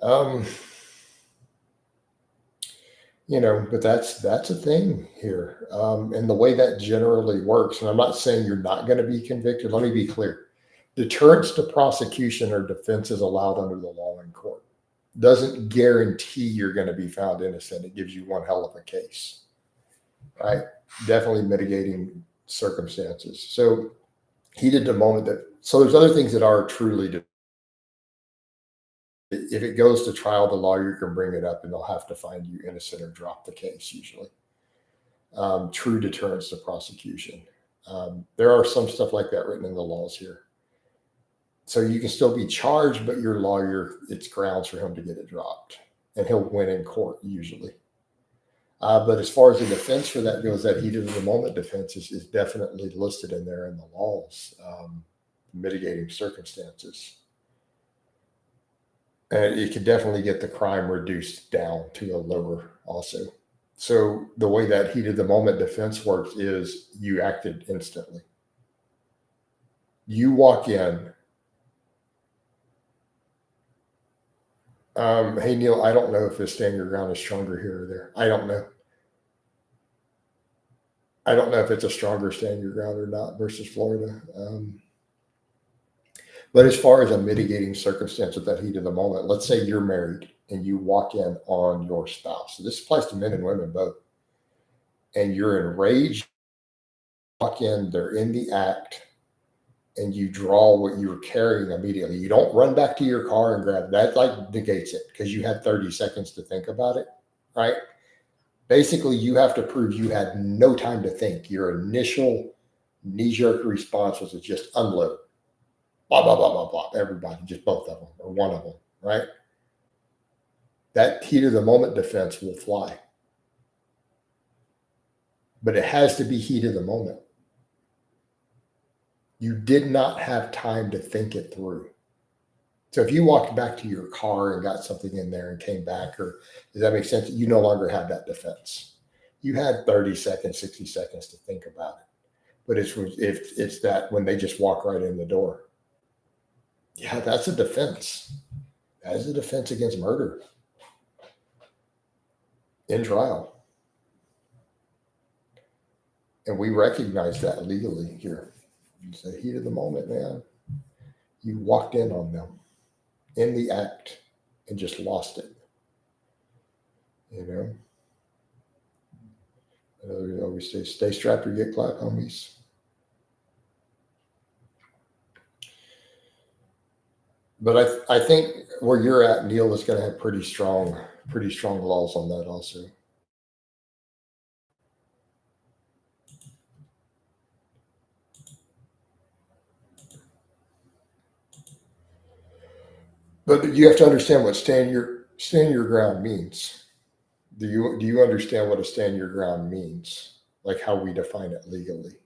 Um, but that's a thing here. And the way that generally works, and I'm not saying you're not going to be convicted. Let me be clear. Deterrence to prosecution or defense is allowed under the law in court. Doesn't guarantee you're going to be found innocent. It gives you one hell of a case, right? Definitely mitigating circumstances. So heated the moment so there's other things that are truly, if it goes to trial, the lawyer can bring it up and they'll have to find you innocent or drop the case usually. True deterrence to prosecution. There are some stuff like that written in the laws here. So you can still be charged, but your lawyer, it's grounds for him to get it dropped, and he'll win in court usually. But as far as the defense for that goes, that heat of the moment defense is definitely listed in there in the laws, mitigating circumstances. And it could definitely get the crime reduced down to a lower also. So the way that heat of the moment defense works is you acted instantly. You walk in. Hey, Neil, I don't know if this stand your ground is stronger here or there. I don't know. I don't know if it's a stronger stand your ground or not versus Florida. But as far as a mitigating circumstance of that heat of the moment, let's say you're married and you walk in on your spouse. So this applies to men and women both. And you're enraged, walk in, they're in the act, and you draw what you were carrying immediately. You don't run back to your car and grab that, like negates it because you had 30 seconds to think about it, right? Basically, you have to prove you had no time to think. Your initial knee-jerk response was to just unload. Blah, blah, blah, blah, blah. Everybody, just both of them or one of them, right? That heat of the moment defense will fly. But it has to be heat of the moment. You did not have time to think it through. So if you walked back to your car and got something in there and came back, or does that make sense? You no longer have that defense. You had 30 seconds, 60 seconds to think about it. But if it's that when they just walk right in the door. Yeah, that's a defense. That is a defense against murder in trial. And we recognize that legally here. It's the heat of the moment, man. You walked in on them in the act and just lost it. You know? I always say, stay strapped or get clapped, homies. But I think where you're at, Neil, is going to have pretty strong laws on that also. But you have to understand what stand your ground means. Do you understand what a stand your ground means? Like how we define it legally?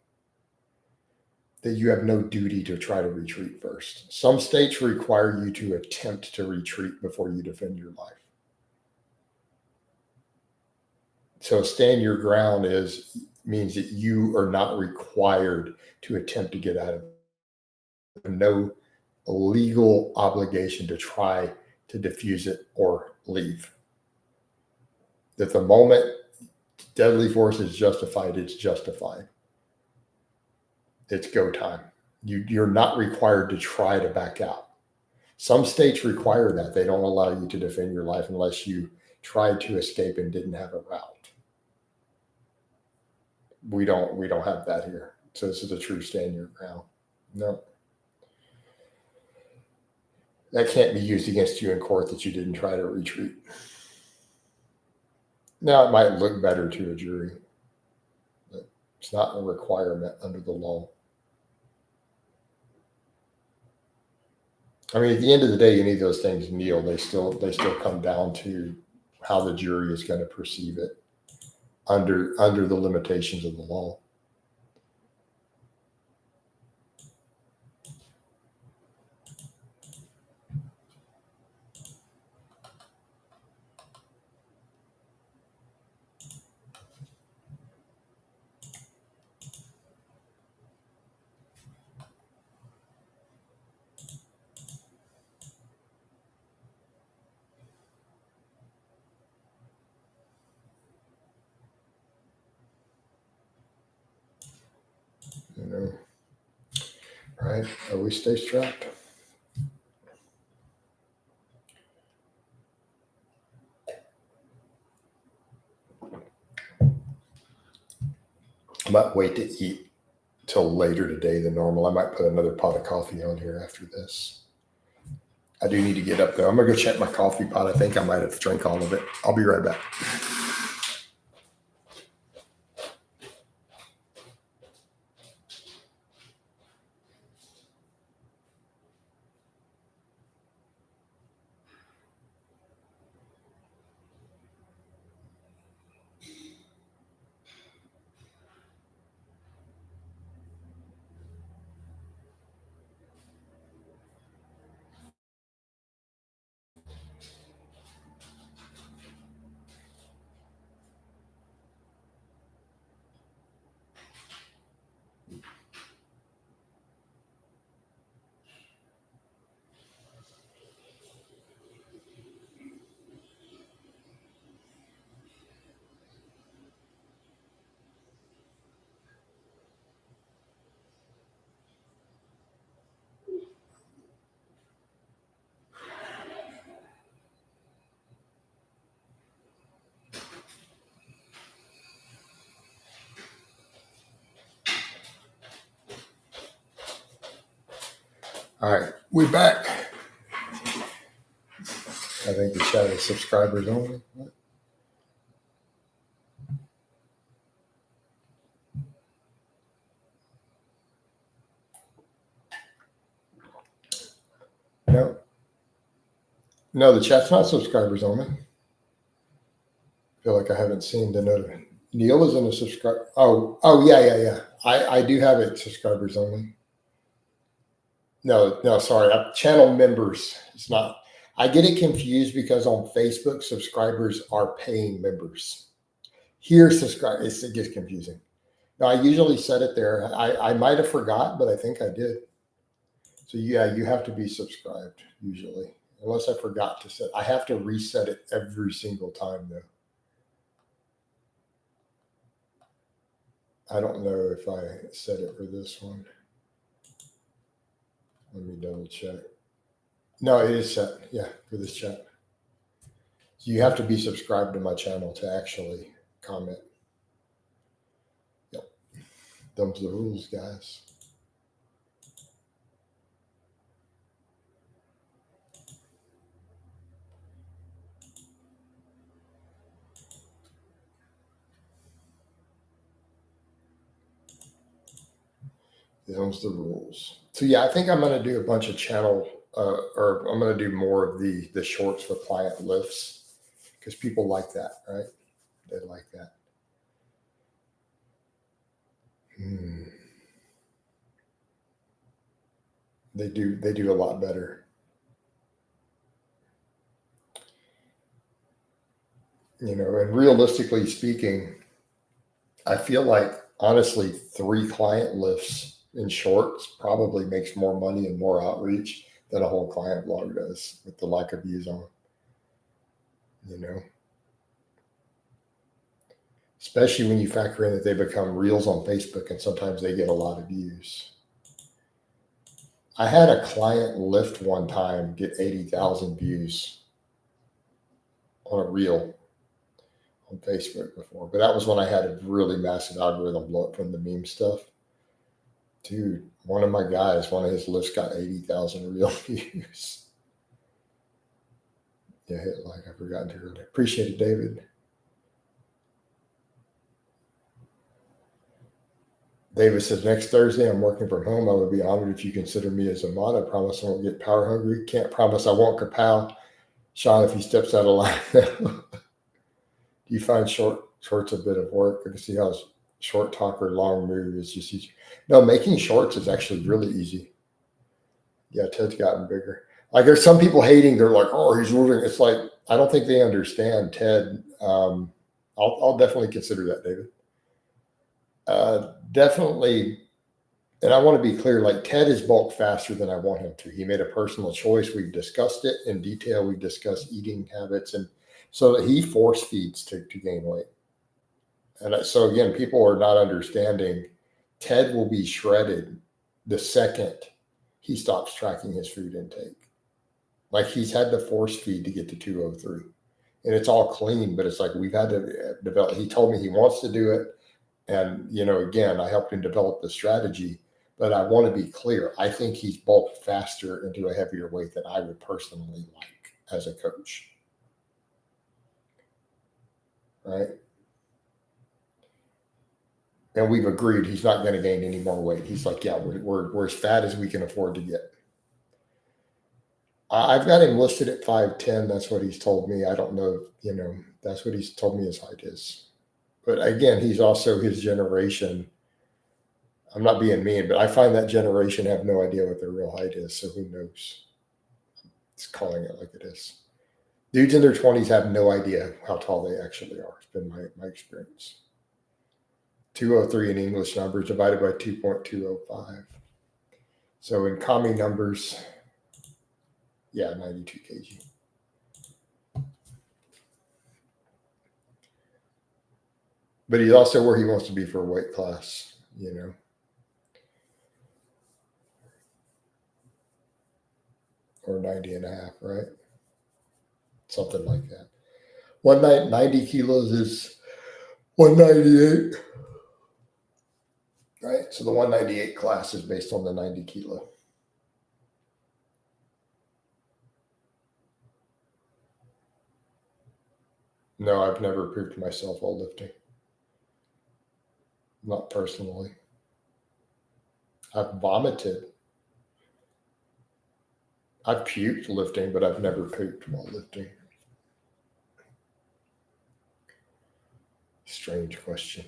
That you have no duty to try to retreat first. Some states require you to attempt to retreat before you defend your life. So stand your ground means that you are not required to attempt to get out of it. No legal obligation to try to diffuse it or leave. That the moment deadly force is justified, it's justified. It's go time. You're not required to try to back out. Some states require that. They don't allow you to defend your life unless you tried to escape and didn't have a route. We don't have that here. So this is a true stand your ground. No. That can't be used against you in court that you didn't try to retreat. Now, it might look better to a jury, but it's not a requirement under the law. I mean, at the end of the day, any of those things, Neil, they still come down to how the jury is going to perceive it under the limitations of the law. You know, right? Always stay strapped. I might wait to eat till later today than normal. I might put another pot of coffee on here after this. I do need to get up though. I'm gonna go check my coffee pot. I think I might have drank all of it. I'll be right back. All right, we're back. I think the chat is subscribers only. No, the chat's not subscribers only. I feel like I haven't seen the notification. Neil is in a subscriber. Oh, yeah. I do have it subscribers only. No, sorry. Channel members. It's not. I get it confused because on Facebook, subscribers are paying members. Here, it gets confusing. No, I usually set it there. I might have forgot, but I think I did. So yeah, you have to be subscribed usually, unless I forgot to set. I have to reset it every single time though. I don't know if I set it for this one. Let me double check. No, it is set. Yeah, for this chat. So you have to be subscribed to my channel to actually comment. Yep. Them's the rules, guys. Them's the rules. So yeah, I think I'm going to do a bunch of channel, or I'm going to do more of the shorts for client lifts because people like that, right? They like that. They do. They do a lot better. You know, and realistically speaking, I feel like honestly, 3 client lifts in shorts probably makes more money and more outreach than a whole client blog does with the lack of views on. You know, especially when you factor in that they become reels on Facebook and sometimes they get a lot of views. I had a client lift one time get 80,000 views on a reel on Facebook before, but that was when I had a really massive algorithm blow up from the meme stuff. Dude, one of my guys, one of his lifts got 80,000 real views. Yeah, hit like I forgot to earlier. Appreciate it, David. David says, next Thursday, I'm working from home. I would be honored if you consider me as a mod. I promise I won't get power hungry. Can't promise I won't kapow. Sean, if he steps out of line. Do you find shorts a bit of work? I can see how short talk or long move is just easy. No, making shorts is actually really easy. Yeah, Ted's gotten bigger. Like there's some people hating. They're like, oh, he's moving. It's like, I don't think they understand Ted. I'll definitely consider that, David. Definitely. And I want to be clear, like Ted is bulked faster than I want him to. He made a personal choice. We've discussed it in detail. We've discussed eating habits. And so that he force feeds to gain weight. And so again, people are not understanding Ted will be shredded the second he stops tracking his food intake. Like he's had to force feed to get to 203. And it's all clean, but it's like we've had to develop. He told me he wants to do it. And, you know, again, I helped him develop the strategy. But I want to be clear. I think he's bulked faster into a heavier weight than I would personally like as a coach. Right? And we've agreed he's not going to gain any more weight. He's like, yeah, we're as fat as we can afford to get. I've got him listed at 5'10". That's what he's told me. I don't know, you know, that's what he's told me his height is. But again, he's also his generation. I'm not being mean, but I find that generation have no idea what their real height is. So who knows? It's calling it like it is. Dudes in their 20s have no idea how tall they actually are. It's been my experience. 203 in English numbers divided by 2.205. So in commie numbers, yeah, 92 kg. But he's also where he wants to be for a weight class, you know. Or 90 and a half, right? Something like that. 90 kilos is 198. Right? So the 198 class is based on the 90 kilo. No, I've never proved myself while lifting. Not personally. I've vomited. I've puked lifting, but I've never pooped while lifting. Strange question.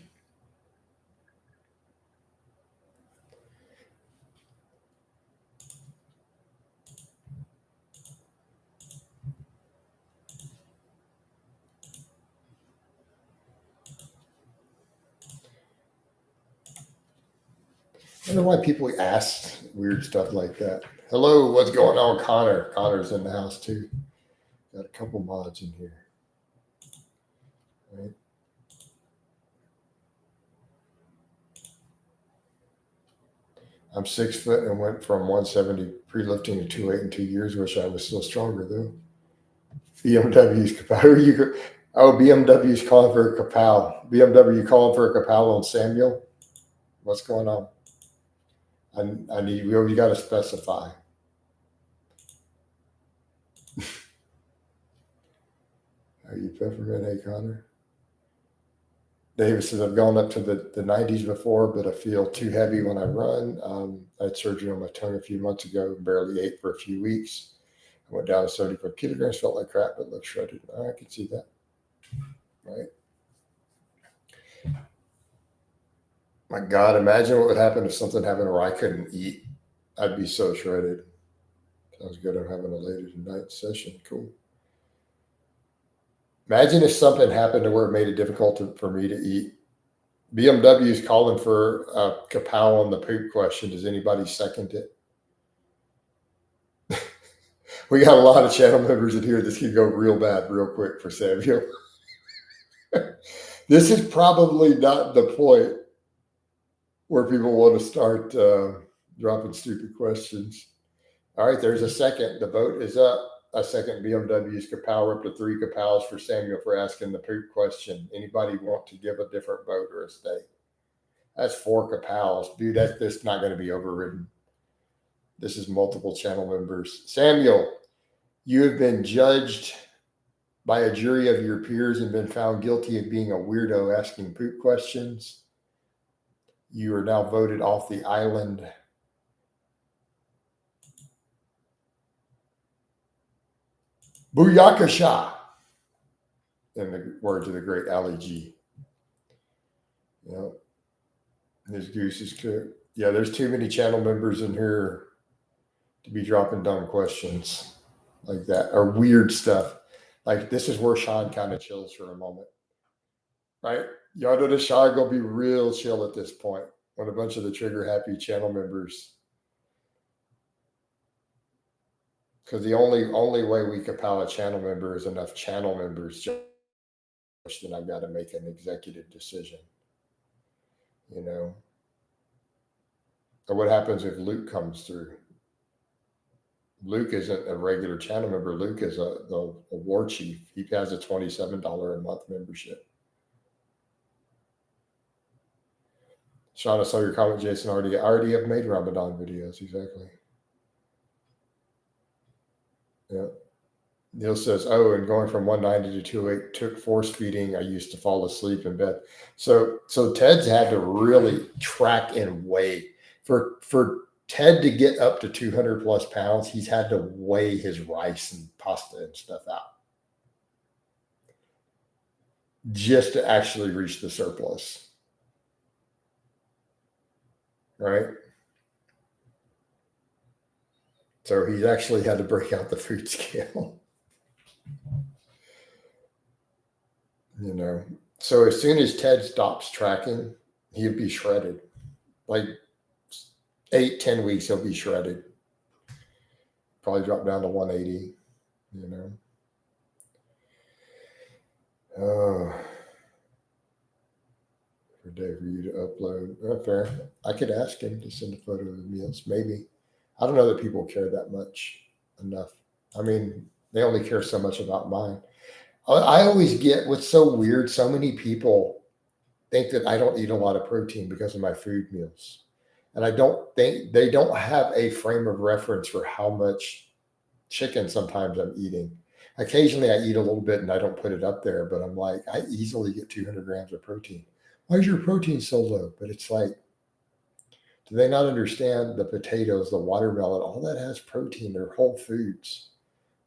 I don't know why people ask weird stuff like that. Hello, what's going on, Connor? Connor's in the house too. Got a couple mods in here. Right. I'm 6 foot and went from 170 pre-lifting to 208 in 2 years. Wish I was still stronger though. BMW's Kapow. BMW's calling for a Kapow. BMW calling for a Kapow on Samuel. What's going on? I need. You got to specify. Are you peppermint? Hey, Connor. Davis says, I've gone up to the 90s before, but I feel too heavy when I run. I had surgery on my tongue a few months ago, barely ate for a few weeks. I went down to 75 kilograms, felt like crap, but looked shredded. I can see that. Right. My God, imagine what would happen if something happened where I couldn't eat. I'd be so shredded. Sounds good. I'm having a later tonight session. Cool. Imagine if something happened to where it made it difficult for me to eat. BMW is calling for a kapow on the poop question. Does anybody second it? We got a lot of channel members in here. This could go real bad real quick for Samuel. This is probably not the point where people want to start dropping stupid questions. All right, there's a second. The vote is up. A second BMW's kapow, up to 3 kapows for Samuel for asking the poop question. Anybody want to give a different vote or a stay? That's 4 kapows. Dude, that's not going to be overridden. This is multiple channel members. Samuel, you have been judged by a jury of your peers and been found guilty of being a weirdo asking poop questions. You are now voted off the island. Booyakasha, in the words of the great Ali G. His goose is cooked. Yeah, there's too many channel members in here to be dropping dumb questions like that or weird stuff. Like this is where Sean kind of chills for a moment, right? Y'all know that Sean gonna be real chill at this point when a bunch of the trigger happy channel members. Because the only way we kapow a channel member is enough channel members. Then I've got to make an executive decision. Or what happens if Luke comes through? Luke isn't a regular channel member. Luke is a war chief. He has a $27 a month membership. Sean, I saw your comment, Jason. Already have made Ramadan videos. Exactly. Yeah. Neil says, and going from 190 to 208 took force feeding. I used to fall asleep in bed. So Ted's had to really track and weigh. For Ted to get up to 200 plus pounds, he's had to weigh his rice and pasta and stuff out just to actually reach the surplus. Right? So he's actually had to break out the food scale. So as soon as Ted stops tracking, he'll be shredded. Like 8-10 weeks, he'll be shredded. Probably drop down to 180, For day for you to upload. Fair. I could ask him to send a photo of the meals, maybe. I don't know that people care that much enough. I mean, they only care so much about mine. I always get what's so weird. So many people think that I don't eat a lot of protein because of my food meals. And I don't think they don't have a frame of reference for how much chicken sometimes I'm eating. Occasionally I eat a little bit and I don't put it up there, but I'm like, I easily get 200 grams of protein. Why is your protein so low? But it's like, do they not understand the potatoes, the watermelon, all that has protein? They're whole foods.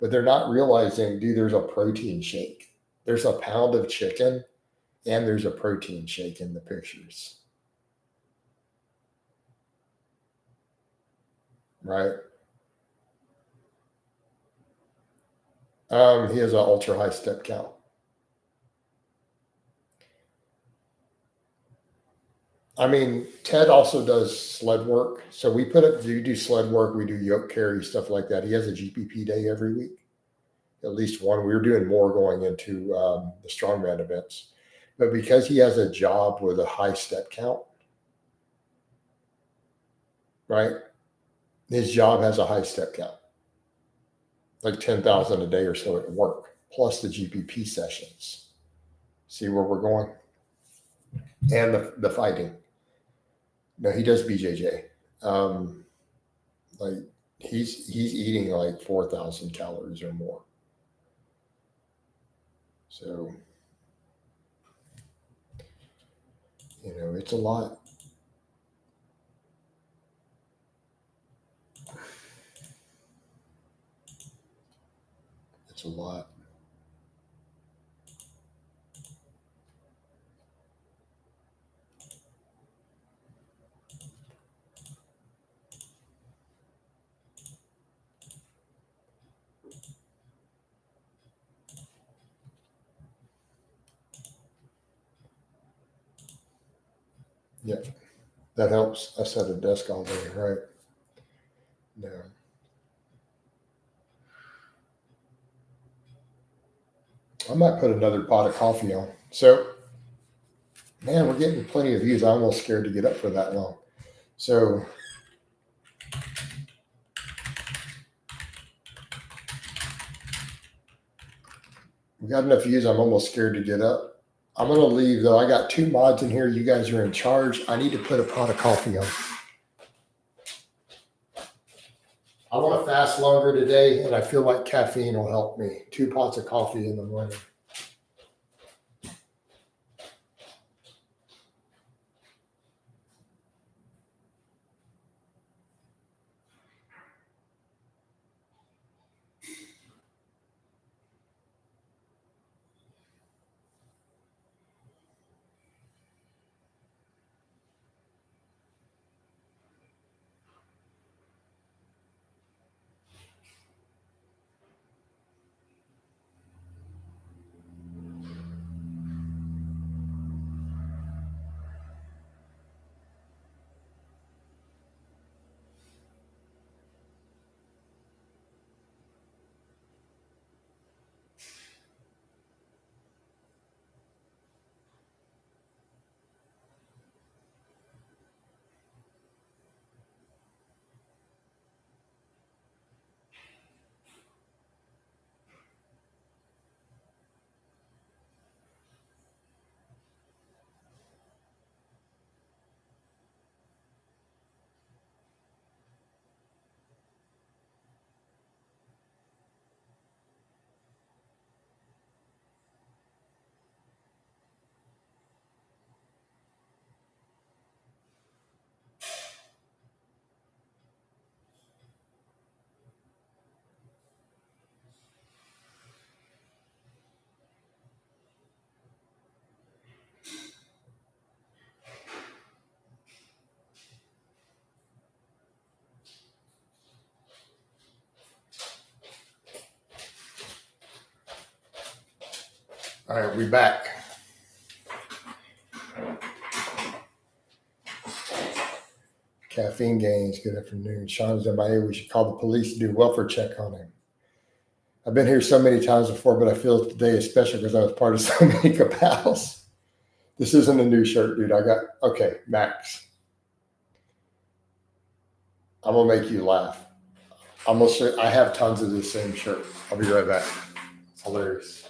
But they're not realizing, dude, there's a protein shake. There's a pound of chicken and there's a protein shake in the pictures. Right? He has an ultra high step count. I mean, Ted also does sled work. So we put up, you do sled work, we do yoke carry, stuff like that. He has a GPP day every week, at least one. We were doing more going into the strongman events. But because he has a job with a high step count, right? His job has a high step count, like 10,000 a day or so at work, plus the GPP sessions. See where we're going? And the fighting. No, he does BJJ. Like he's eating like 4,000 calories or more. So, it's a lot. It's a lot. Yeah, that helps. I set a desk all day, right? No. I might put another pot of coffee on. So, man, we're getting plenty of views. I'm almost scared to get up for that long. So, we got enough views. I'm almost scared to get up. I'm going to leave, though. I got 2 mods in here. You guys are in charge. I need to put a pot of coffee on. I want to fast longer today, and I feel like caffeine will help me. 2 pots of coffee in the morning. All right, we back. Caffeine gains. Good afternoon. Sean's MIA. We should call the police to do a welfare check on him. I've been here so many times before, but I feel today is special because I was part of so many cabals. This isn't a new shirt, dude. Okay, Max. I'm going to make you laugh. I have tons of this same shirt. I'll be right back. It's hilarious.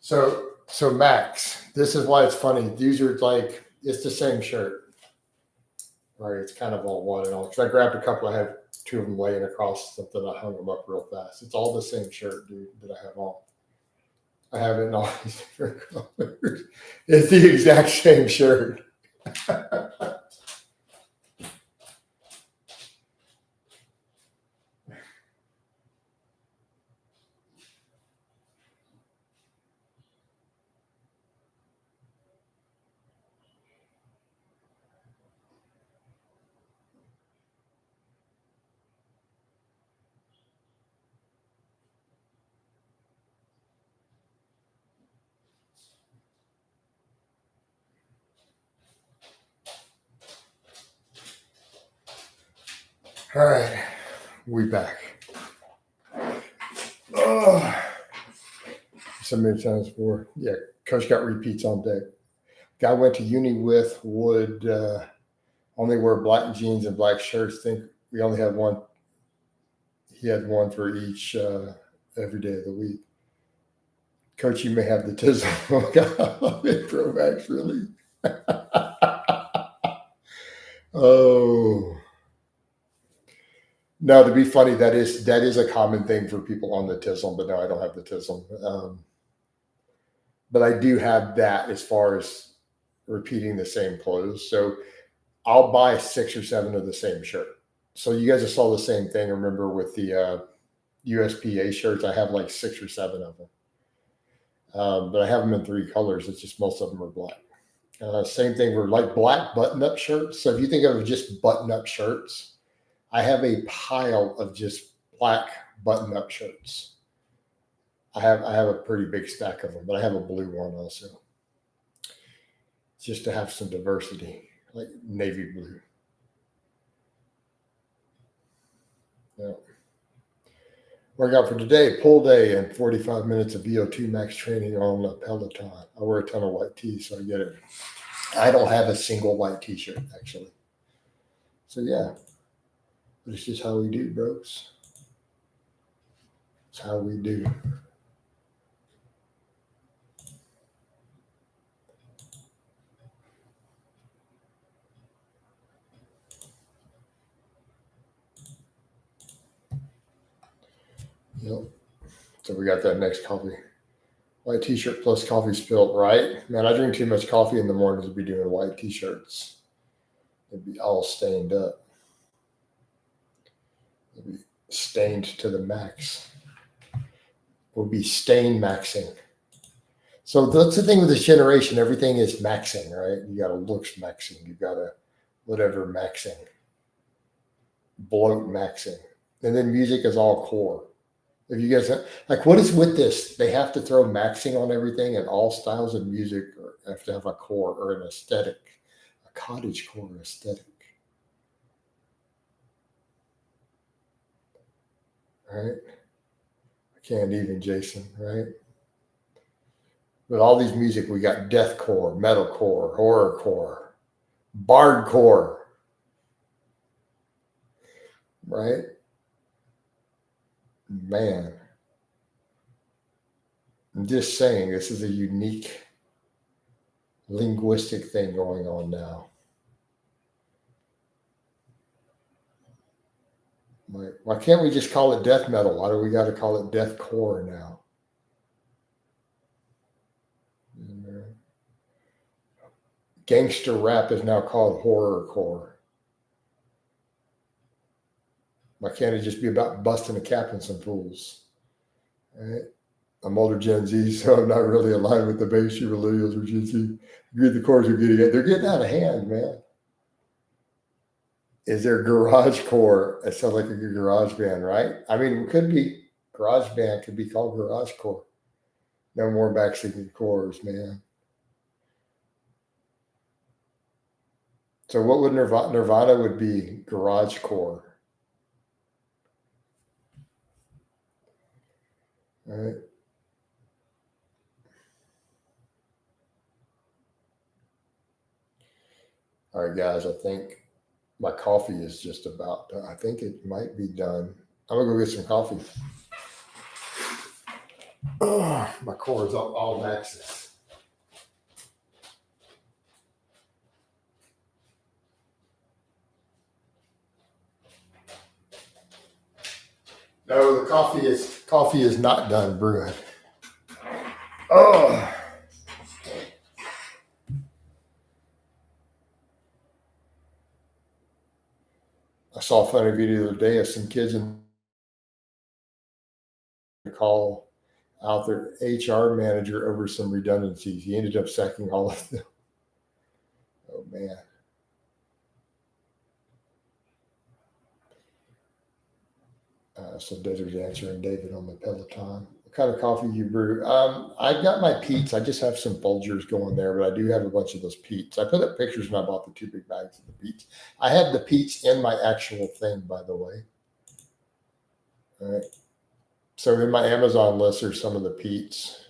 So Max, this is why it's funny. These are like, it's the same shirt, right? It's kind of all one and all. Because I grabbed a couple, I have two of them laying across something. I hung them up real fast. It's all the same shirt, dude, that I have on. I have it in all these different colors. It's the exact same shirt. All right, we back. Oh, so many times before. Yeah, coach got repeats on deck. Guy went to uni with would only wear black jeans and black shirts. Think we only had one. He had one for each every day of the week. Coach, you may have the tizzle. Pro Max, really? Oh. No, to be funny, that is a common thing for people on the tism, but no, I don't have the tism. But I do have that as far as repeating the same clothes. So I'll buy 6 or 7 of the same shirt. So you guys saw the same thing. Remember with the USPA shirts, I have like 6 or 7 of them. But I have them in 3 colors. It's just most of them are black. Same thing for like black button-up shirts. So if you think of just button-up shirts, I have a pile of just black button-up shirts. I have a pretty big stack of them, but I have a blue one also, just to have some diversity, like navy blue. Yeah. Workout for today: pull day and 45 minutes of VO2 max training on the Peloton. I wear a ton of white tees, so I get it. I don't have a single white t-shirt actually. So yeah, but it's just how we do, bros. It's how we do. Yep. So we got that next coffee. White t-shirt plus coffee spilled, right? Man, I drink too much coffee in the mornings to be doing white t-shirts. It'd be all stained up. It'd be stained to the max. We'll be stain maxing. So that's the thing with this generation. Everything is maxing, right? You got a looks maxing. You got a whatever maxing. Bloat maxing. And then music is all core. If you guys have, like, what is with this? They have to throw maxing on everything, and all styles of music have to have a core or an aesthetic, a cottage core aesthetic. Right? I can't even, Jason, right? But all these music, we got deathcore, metalcore, horrorcore, bardcore, right? Man, I'm just saying this is a unique linguistic thing going on now. Like, why can't we just call it death metal? Why do we got to call it deathcore now? Gangster rap is now called horrorcore. Why can't it just be about busting a cap in some fools? Right? I'm older Gen Z, so I'm not really aligned with the base millennials or Gen Z. Agree the cores are getting it. They're getting out of hand, man. Is there garage core? It sounds like a garage band, right? I mean, it could be. Garage band could be called garage core. No more backseating cores, man. So what would Nirvana would be garage core. All right. All right, guys, I think my coffee is just about done. I think it might be done. I'm going to go get some coffee. Oh, my core is all maxes. No, the coffee is not done brewing. Oh, I saw a funny video the other day of some kids in the call out their HR manager over some redundancies. He ended up sacking all of them. Oh man. So Desert's answering David on the Peloton. What kind of coffee you brew? I got my Pete's. I just have some Folgers going there, but I do have a bunch of those Pete's. I put up pictures when I bought the 2 big bags of the Pete's. I have the Pete's in my actual thing, by the way. All right. So in my Amazon list are some of the Pete's.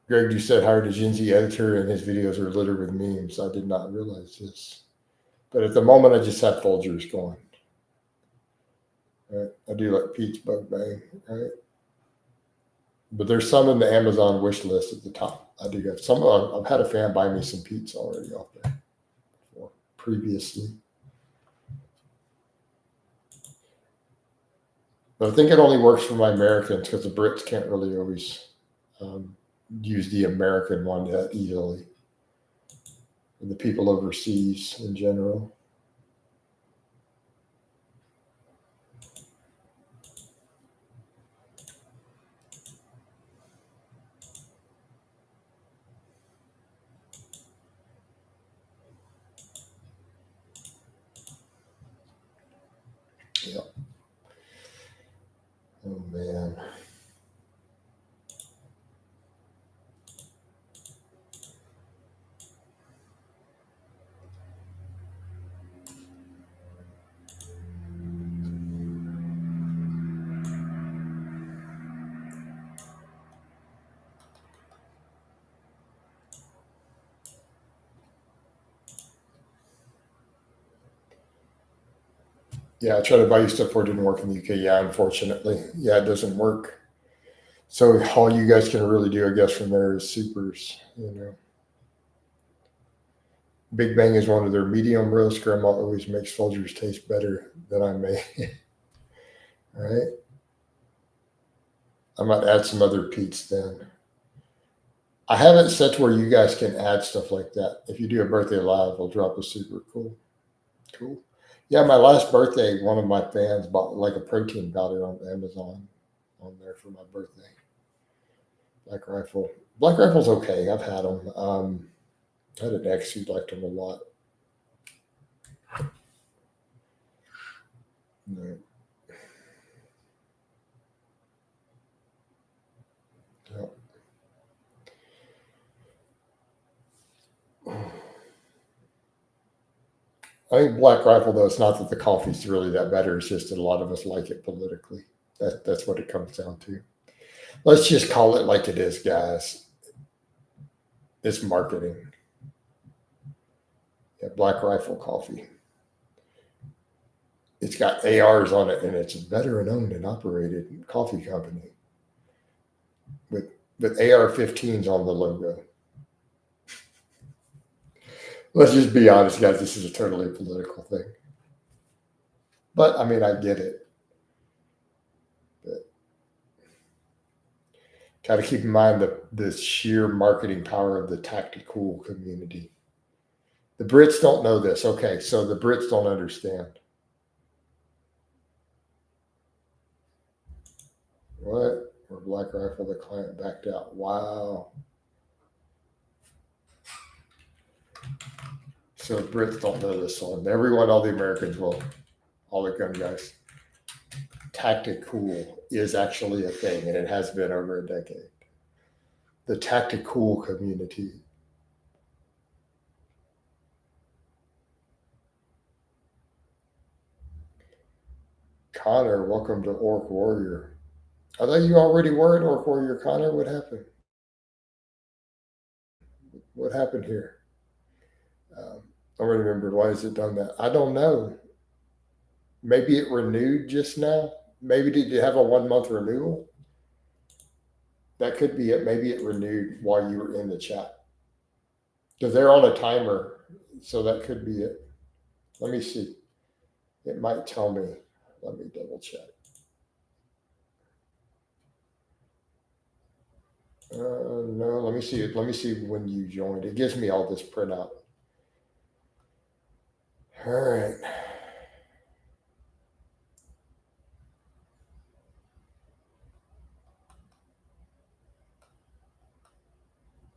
Greg, you said hired a Gen Z editor and his videos are littered with memes. I did not realize this. But at the moment, I just have Folgers going. Right? I do like Pete's Bug Bang, right? But there's some in the Amazon wish list at the top. I do have some. I've had a fan buy me some Pete's already off there before, previously. But I think it only works for my Americans because the Brits can't really always use the American one that easily. And the people overseas in general. Yeah. Oh man. Yeah, I tried to buy you stuff before it didn't work in the UK. Yeah, unfortunately. Yeah, it doesn't work. So all you guys can really do, I guess, from there is supers, you know. Big Bang is one of their medium roast. Grandma always makes Folgers taste better than I make. All right. I might add some other Pete's then. I have it set to where you guys can add stuff like that. If you do a birthday live, I'll drop a super cool. Cool. Yeah, my last birthday, one of my fans bought like a protein powder on Amazon on there for my birthday. Black Rifle. Black Rifle's okay. I've had them. I had an ex who liked them a lot. No. Yeah. I think Black Rifle, though, it's not that the coffee's really that better. It's just that a lot of us like it politically. That's what it comes down to. Let's just call it like it is, guys. It's marketing. Yeah, Black Rifle coffee. It's got ARs on it, and it's a veteran owned and operated coffee company with AR-15s on the logo. Let's just be honest, guys. This is a totally political thing. But I mean, I get it. But got to keep in mind the sheer marketing power of the tactical community. The Brits don't know this. Okay, so the Brits don't understand. What? Or Black Rifle, the client backed out. Wow. So the Brits don't know this one. Everyone, all the Americans will, all the gun guys. Tactical is actually a thing, and it has been over a decade. The tactical community. Connor, welcome to Orc Warrior. I thought you already were an Orc Warrior, Connor. What happened? What happened here? I don't remember. Why has it done that? I don't know. Maybe it renewed just now. Maybe did you have a 1 month renewal? That could be it. Maybe it renewed while you were in the chat because they're on a timer. So that could be it. Let me see. It might tell me. Let me double check. No, let me see it. Let me see when you joined. It gives me all this printout. All right.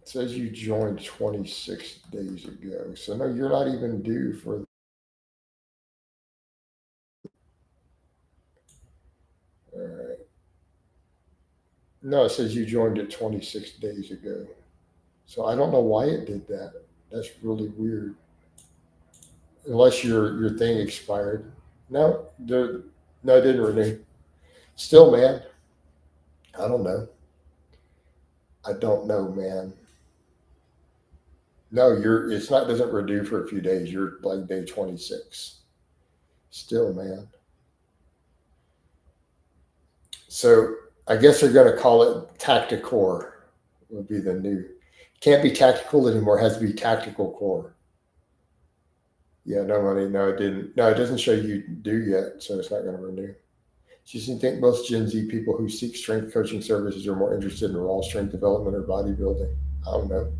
It says you joined 26 days ago. So no, you're not even due for. All right. No, it says you joined it 26 days ago. So I don't know why it did that. That's really weird. Unless your thing expired. No, no, it didn't renew. Still, man, I don't know. I don't know, man. No, it's not doesn't renew for a few days. You're like day 26. Still, man. So I guess they're gonna call it Tacticore. Would be the new. Can't be tactical anymore. It has to be tactical core. Yeah, no money. No, it didn't. No, it doesn't show you do yet, so it's not going to renew. Do you think most Gen Z people who seek strength coaching services are more interested in raw strength development or bodybuilding? I don't know.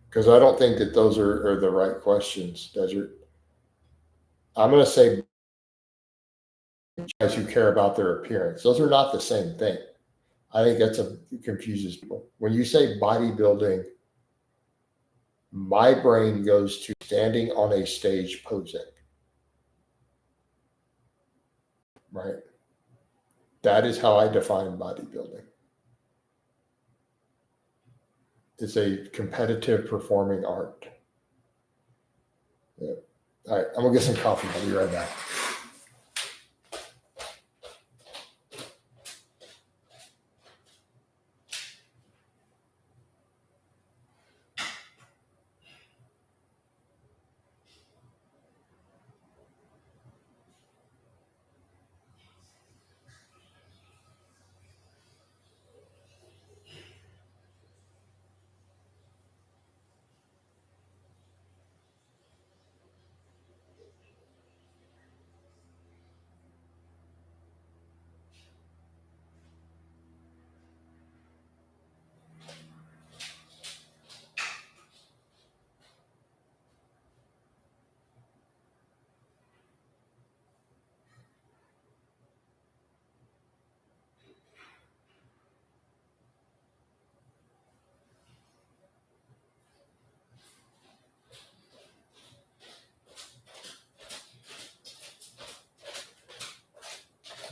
Because I don't think that those are the right questions, Desert. I'm going to say guys who care about their appearance. Those are not the same thing. I think it confuses people. When you say bodybuilding, my brain goes to standing on a stage posing, right? That is how I define bodybuilding. It's a competitive performing art. Yeah. All right, I'm gonna get some coffee. I'll be right back.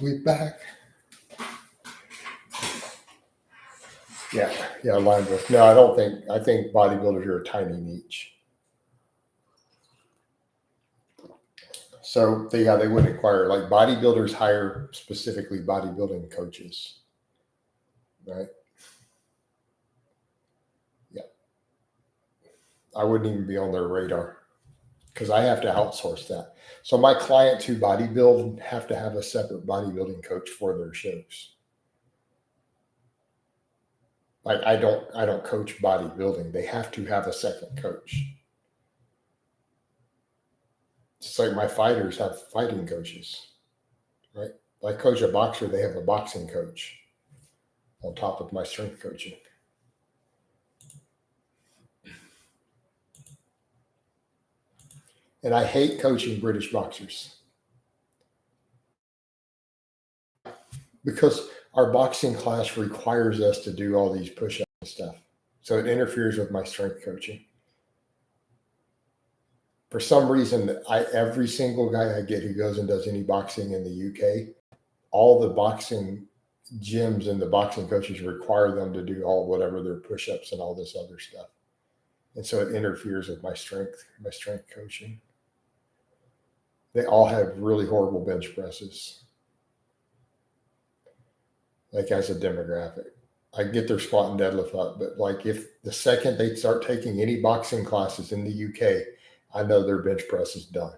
We back. Yeah, line with. No, I don't think. I think bodybuilders are a tiny niche. So they would inquire like bodybuilders hire specifically bodybuilding coaches, right? Yeah, I wouldn't even be on their radar because I have to outsource that. So my clients who bodybuild have to have a separate bodybuilding coach for their shows. Like I don't coach bodybuilding. They have to have a second coach. It's like my fighters have fighting coaches, right? Like coach a boxer, they have a boxing coach on top of my strength coaching. And I hate coaching British boxers because our boxing class requires us to do all these push-ups and stuff. So it interferes with my strength coaching. For some reason, every single guy I get who goes and does any boxing in the UK, all the boxing gyms and the boxing coaches require them to do all whatever their push-ups and all this other stuff. And so it interferes with my strength coaching. They all have really horrible bench presses, like as a demographic. I can get their squat and deadlift up, but like if the second they start taking any boxing classes in the UK, I know their bench press is done.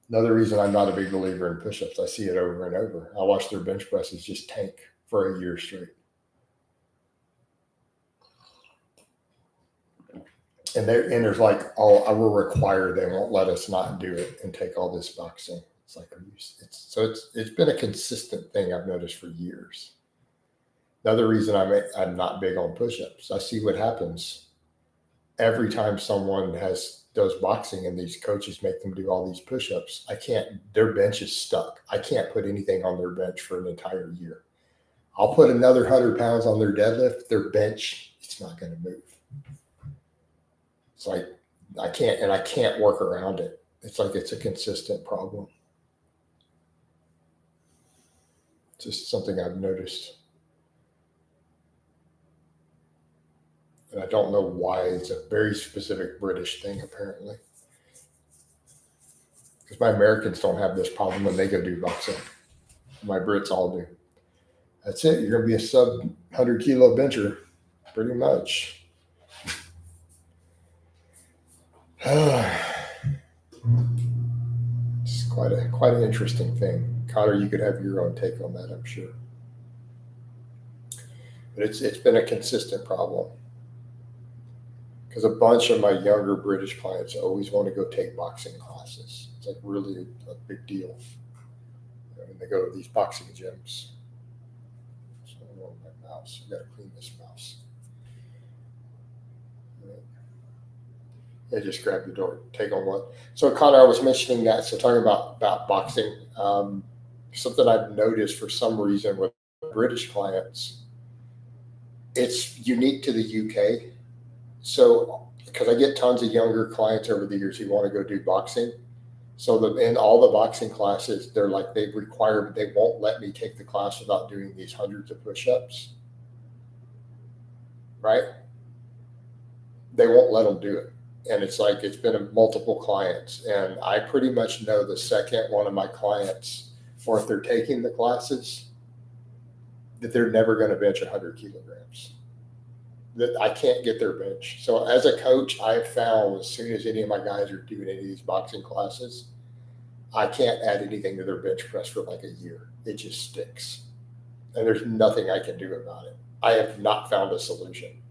Another reason I'm not a big believer in push-ups, I see it over and over. I watch their bench presses just tank for a year straight. And there's like, oh, I will require, they won't let us not do it and take all this boxing. It's like, it's been a consistent thing I've noticed for years. Another reason I'm not big on push-ups, I see what happens every time someone does boxing and these coaches make them do all these push-ups. Their bench is stuck. I can't put anything on their bench for an entire year. I'll put another 100 pounds on their deadlift, their bench, it's not going to move. It's like, I can't work around it. It's like, it's a consistent problem. Just something I've noticed. And I don't know why. It's a very specific British thing, apparently. Because my Americans don't have this problem when they go do boxing. My Brits all do. That's it. You're going to be a sub 100 kilo bencher, pretty much. It's quite an interesting thing. Connor, you could have your own take on that, I'm sure. But it's been a consistent problem. Because a bunch of my younger British clients always want to go take boxing classes. It's like really a big deal. And they go to these boxing gyms. So I want my mouse. I got to clean this mouse. Yeah, just grab the door, take on one. So Connor, I was mentioning that. So talking about boxing, something I've noticed for some reason with British clients, it's unique to the UK. So because I get tons of younger clients over the years who want to go do boxing. So in all the boxing classes, they won't let me take the class without doing these hundreds of push-ups. Right? They won't let them do it. And it's like, it's been multiple clients. And I pretty much know the second one of my clients, or if they're taking the classes, that they're never going to bench 100 kilograms. That I can't get their bench. So as a coach, I've found as soon as any of my guys are doing any of these boxing classes, I can't add anything to their bench press for like a year. It just sticks. And there's nothing I can do about it. I have not found a solution.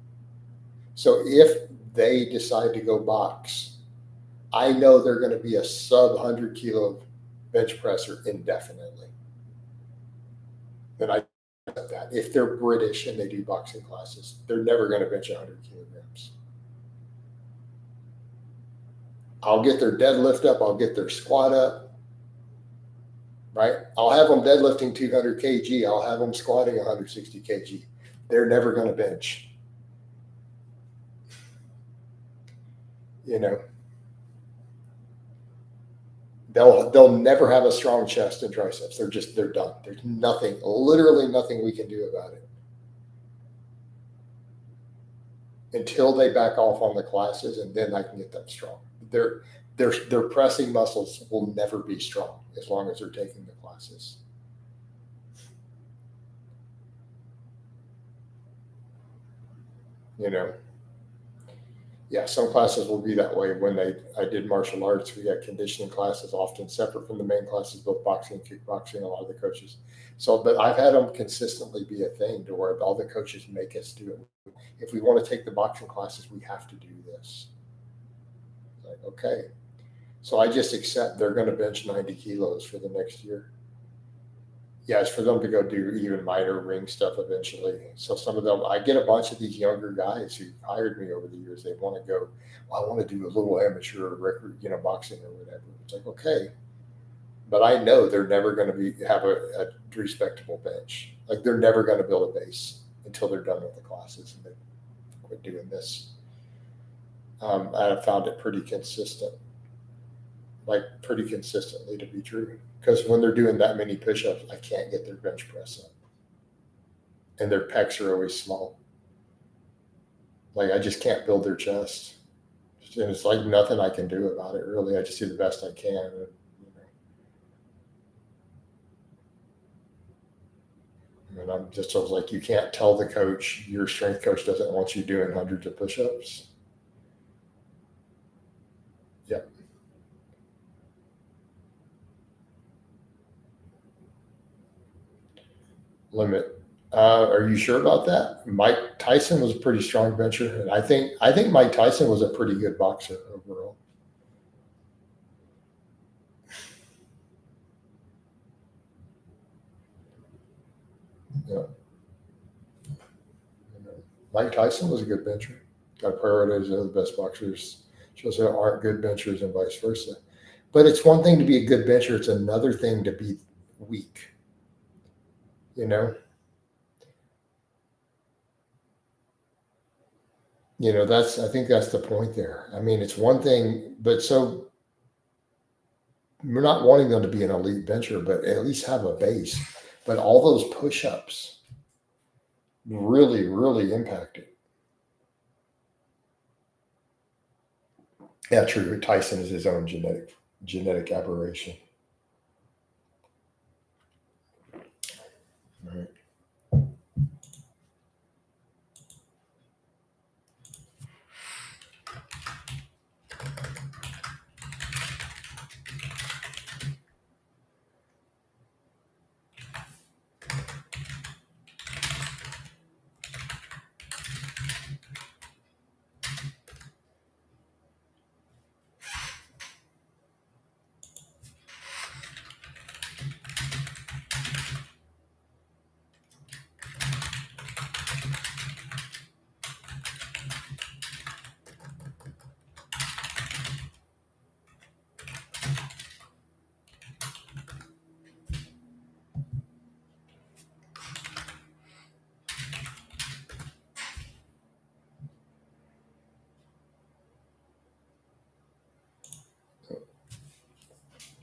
So if they decide to go box, I know they're going to be a sub 100 kilo bench presser indefinitely. Then I accept that. If they're British and they do boxing classes, they're never going to bench 100 kilograms. I'll get their deadlift up. I'll get their squat up. Right? I'll have them deadlifting 200 kg. I'll have them squatting 160 kg. They're never going to bench. You know, they'll never have a strong chest and triceps. They're done. There's literally nothing we can do about it until they back off on the classes, and then I can get them strong. Their pressing muscles will never be strong as long as they're taking the classes. You know. Yeah, some classes will be that way. When I did martial arts, we got conditioning classes, often separate from the main classes, both boxing and kickboxing, a lot of the coaches. So, but I've had them consistently be a thing to where all the coaches make us do it. If we want to take the boxing classes, we have to do this. Like, okay. So I just accept they're going to bench 90 kilos for the next year. Yeah, it's for them to go do even minor ring stuff eventually. So some of them, I get a bunch of these younger guys who hired me over the years. They want to go, well, I want to do a little amateur record, boxing or whatever. It's like, okay. But I know they're never going to have a respectable bench. Like they're never going to build a base until they're done with the classes and they quit doing this. I found it pretty consistently to be true. Because when they're doing that many push-ups, I can't get their bench press up. And their pecs are always small. Like I just can't build their chest. And it's like nothing I can do about it, really. I just do the best I can. And I'm just I was like, you can't tell the coach, your strength coach doesn't want you doing hundreds of push-ups. Yeah. Limit. Are you sure about that? Mike Tyson was a pretty strong bencher, and I think Mike Tyson was a pretty good boxer overall. Yeah. Mike Tyson was a good bencher. Got to prioritize the other best boxers. Shows there aren't good benchers and vice versa. But it's one thing to be a good bencher. It's another thing to be weak. You know. I think that's the point there. I mean, it's one thing, but so we're not wanting them to be an elite bencher, but at least have a base. But all those push-ups really, really impact it. Yeah, true. Tyson is his own genetic aberration. Right.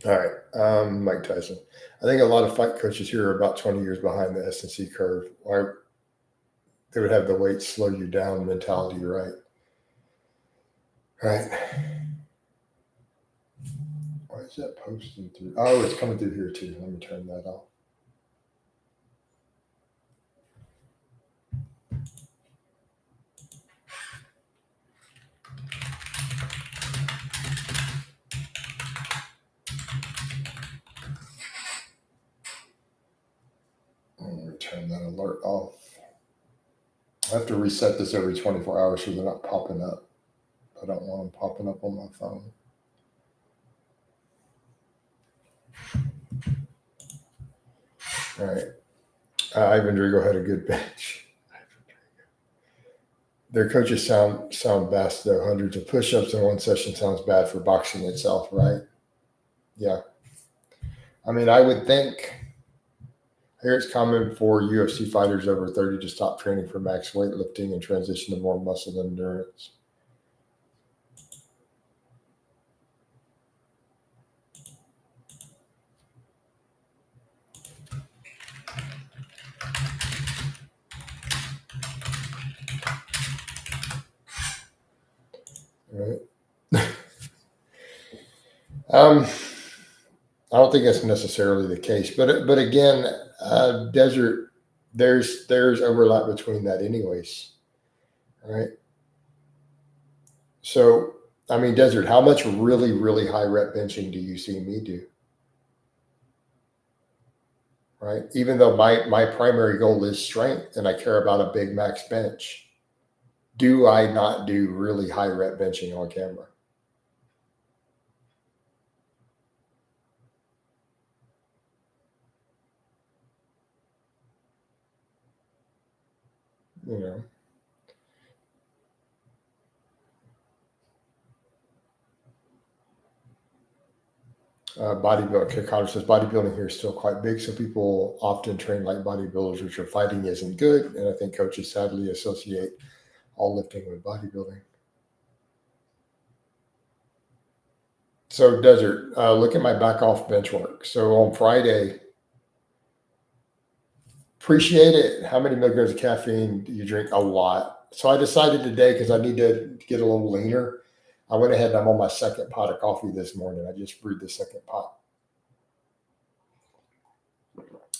All right. Mike Tyson. I think a lot of fight coaches here are about 20 years behind the S&C curve. Or they would have the weight slow you down mentality, right? Right. Why is that posting through? Oh, it's coming through here too. Let me turn that off. Let me turn that alert off. I have to reset this every 24 hours so they're not popping up. I don't want them popping up on my phone. All right. Ivan Drigo had a good bench. Their coaches sound best though. Hundreds of push-ups in one session sounds bad for boxing itself, right? Yeah. I mean, I would think here it's common for UFC fighters over 30 to stop training for max weightlifting and transition to more muscle endurance. Right. I don't think that's necessarily the case, but again, desert there's overlap between that, anyways, right? So, I mean, desert. How much really really high rep benching do you see me do? Right? Even though my primary goal is strength and I care about a big max bench, do I not do really high rep benching on camera? You know. Bodybuilding. Connor says bodybuilding here is still quite big, so people often train like bodybuilders, which are fighting isn't good, and I think coaches sadly associate all lifting with bodybuilding. So, Desert, look at my back off bench work. So on Friday, appreciate it. How many milligrams of caffeine do you drink? A lot. So I decided today, because I need to get a little leaner, I went ahead and I'm on my second pot of coffee this morning. I just brewed the second pot.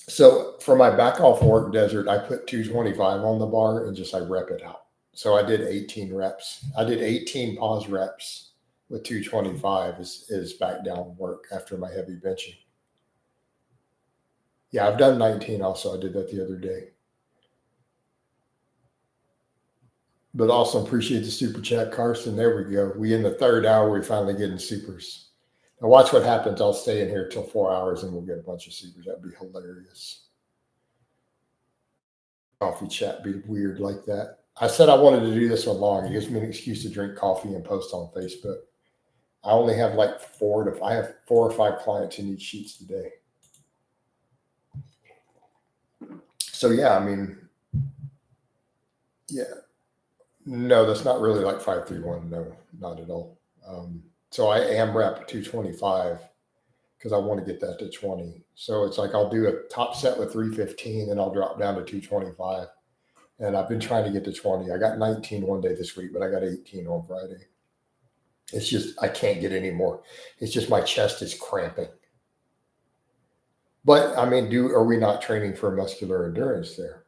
So for my back off work desert, I put 225 on the bar and just I rep it out. So I did 18 reps. I did 18 pause reps with 225 is back down work after my heavy benching. Yeah, I've done 19 also. I did that the other day. But also appreciate the super chat, Carson. There we go. We in the third hour, we finally getting supers. Now watch what happens. I'll stay in here till 4 hours and we'll get a bunch of supers. That'd be hilarious. Coffee chat be weird like that. I said I wanted to do this one long. It gives me an excuse to drink coffee and post on Facebook. I only have like I have 4 or 5 clients who need sheets today. So yeah, I mean, yeah, no, that's not really like 531. No, not at all. So I am rep 225 because I want to get that to 20. So it's like I'll do a top set with 315, and I'll drop down to 225. And I've been trying to get to 20. I got 19 one day this week, but I got 18 on Friday. It's just I can't get any more. It's just my chest is cramping. But I mean, are we not training for muscular endurance there?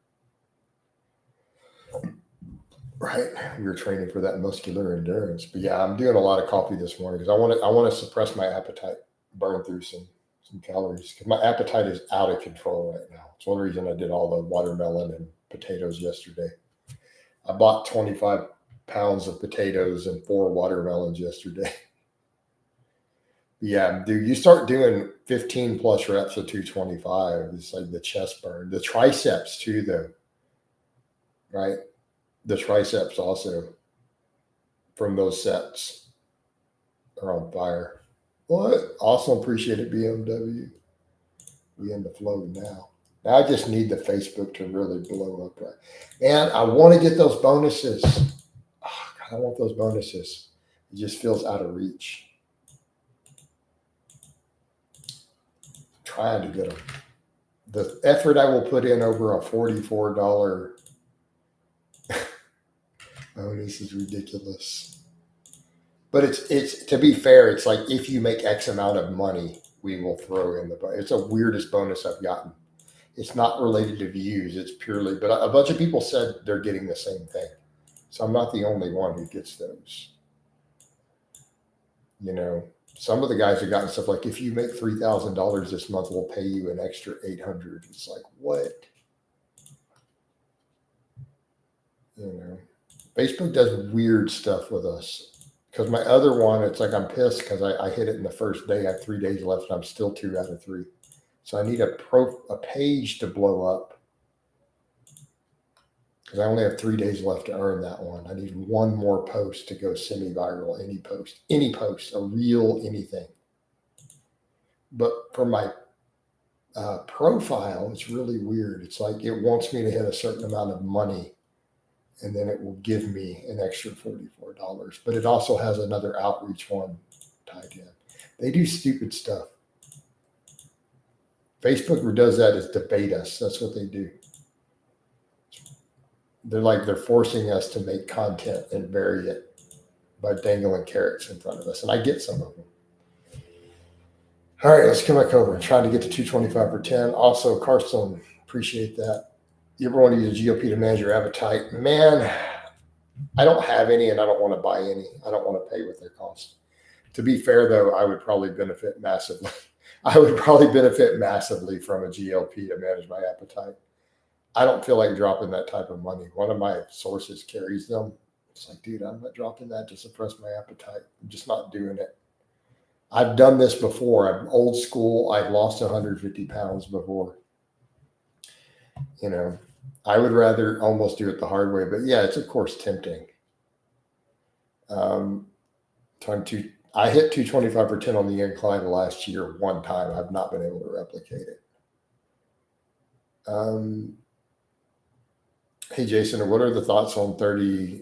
Right, we were training for that muscular endurance. But yeah, I'm doing a lot of coffee this morning because I want to suppress my appetite, burn through some calories because my appetite is out of control right now. It's one reason I did all the watermelon and potatoes yesterday. I bought 25 pounds of potatoes and 4 watermelons yesterday. Yeah, dude, you start doing 15 plus reps of 225. It's like the chest burn, the triceps too, though, right? The triceps also from those sets are on fire. What? Also appreciate it, BMW. We in the flow now. Now I just need the Facebook to really blow up, right? And I want to get those bonuses. Oh, God, I want those bonuses. It just feels out of reach. Trying to get them. The effort I will put in over a $44 bonus is ridiculous. But it's to be fair, it's like if you make X amount of money, we will throw in the bonus. It's the weirdest bonus I've gotten. It's not related to views. It's purely, but a bunch of people said they're getting the same thing. So I'm not the only one who gets those. You know, some of the guys have gotten stuff like, if you make $3,000 this month, we'll pay you an extra $800. It's like, what? You know, Facebook does weird stuff with us. Because my other one, it's like I'm pissed because I hit it in the first day. I have 3 days left, and I'm still 2 out of 3. So I need a page to blow up because I only have 3 days left to earn that one. I need one more post to go semi-viral. Any post, a real anything. But for my profile, it's really weird. It's like it wants me to hit a certain amount of money, and then it will give me an extra $44. But it also has another outreach one tied in. They do stupid stuff. Facebook does that is debate us. That's what they do. They're forcing us to make content and vary it by dangling carrots in front of us. And I get some of them. All right, let's come back over. I'm trying to get to 225 for 10. Also, Carson, appreciate that. You ever want to use a GLP to manage your appetite? Man, I don't have any and I don't want to buy any. I don't want to pay what they cost. To be fair, though, I would probably benefit massively. I would probably benefit massively from a GLP to manage my appetite. I don't feel like dropping that type of money. One of my sources carries them. It's like, dude, I'm not dropping that to suppress my appetite. I'm just not doing it. I've done this before. I'm old school. I've lost 150 pounds before. You know, I would rather almost do it the hard way. But yeah, it's of course tempting. I hit 225 for 10 on the incline last year one time. I've not been able to replicate it. Hey, Jason, what are the thoughts on 30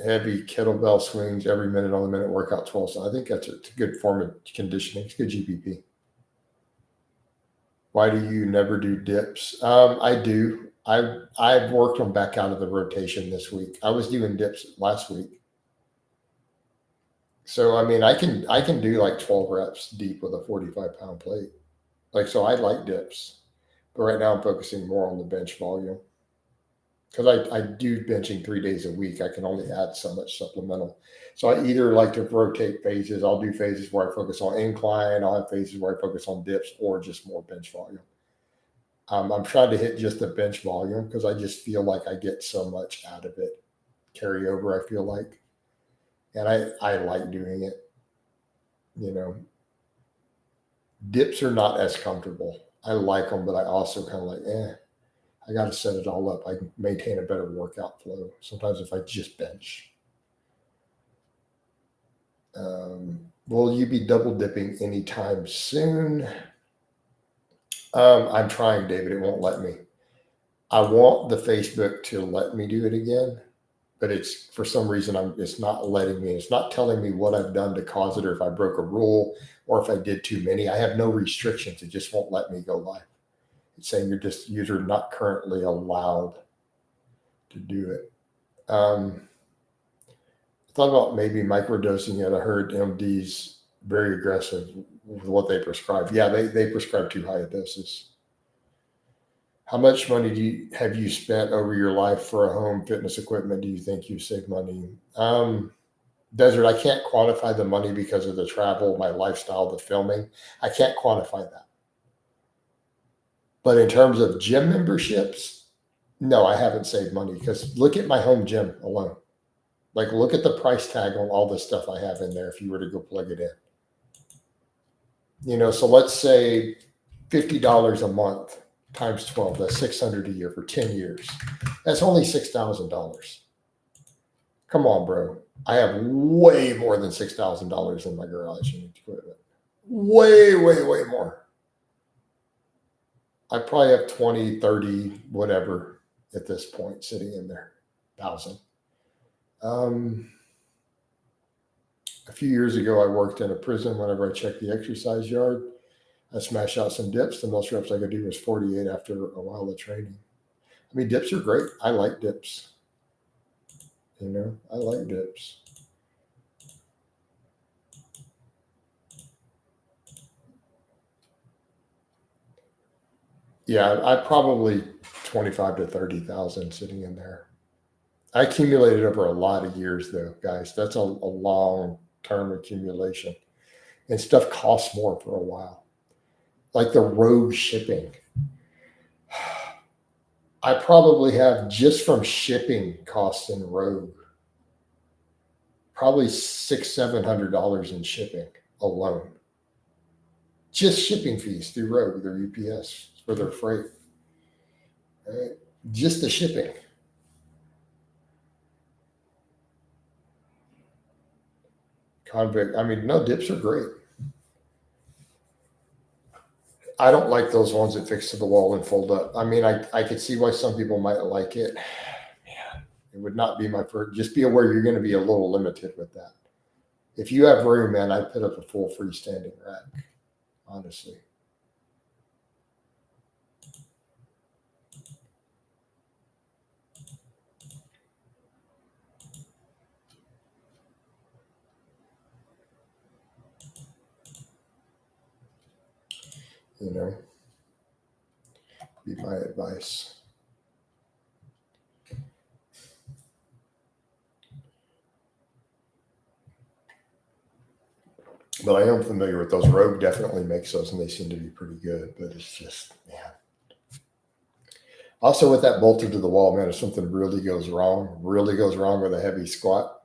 heavy kettlebell swings every minute on the minute workout 12? So I think that's a good form of conditioning. It's good GPP. Why do you never do dips? I do. I've worked them back out of the rotation this week. I was doing dips last week. So, I mean, I can do like 12 reps deep with a 45-pound plate. Like, so I like dips. But right now I'm focusing more on the bench volume because I do benching 3 days a week. I can only add so much supplemental. So I either like to rotate phases. I'll do phases where I focus on incline. I'll have phases where I focus on dips or just more bench volume. I'm trying to hit just the bench volume because I just feel like I get so much out of it. Carryover, I feel like. And I like doing it. You know, dips are not as comfortable. I like them, but I also kind of like, I got to set it all up. I can maintain a better workout flow. Sometimes if I just bench. Will you be double dipping anytime soon? I'm trying, David. It won't let me. I want the Facebook to let me do it again, but it's for some reason it's not letting me. It's not telling me what I've done to cause it, or if I broke a rule, or if I did too many. I have no restrictions. It just won't let me go live. It's saying you're not currently allowed to do it. Thought about maybe microdosing it. I heard MDs very aggressive with what they prescribe. Yeah, they prescribe too high doses. How much money have you spent over your life for a home fitness equipment? Do you think you save money? Desert, I can't quantify the money because of the travel, my lifestyle, the filming. I can't quantify that. But in terms of gym memberships, no, I haven't saved money because look at my home gym alone. Like, look at the price tag on all the stuff I have in there if you were to go plug it in. You know, so let's say $50 a month times 12, that's $600 a year for 10 years. That's only $6,000. Come on, bro. I have way more than $6,000 in my garage and equipment. Way, way, way more. I probably have 20, 30, whatever at this point sitting in there. 1,000. A few years ago, I worked in a prison. Whenever I checked the exercise yard, I smashed out some dips. The most reps I could do was 48 after a while of training. I mean, dips are great. I like dips. You know, I like dips. Yeah, I probably 25 to 30,000 sitting in there. I accumulated over a lot of years, though, guys. That's a long-term accumulation, and stuff costs more for a while. Like the rogue shipping, I probably have just from shipping costs in rogue, probably $600-700 in shipping alone. Just shipping fees through Rogue, their UPS for their freight. Right? Just the shipping. Convict. I mean, no, dips are great. I don't like those ones that fix to the wall and fold up. I mean, I could see why some people might like it. Man, it would not be my first. Just be aware you're going to be a little limited with that. If you have room, man, I'd put up a full freestanding rack, honestly. You know, be my advice. But I am familiar with those. Rogue definitely makes those, and they seem to be pretty good. But it's just, man. Also, with that bolted to the wall, man, if something really goes wrong with a heavy squat,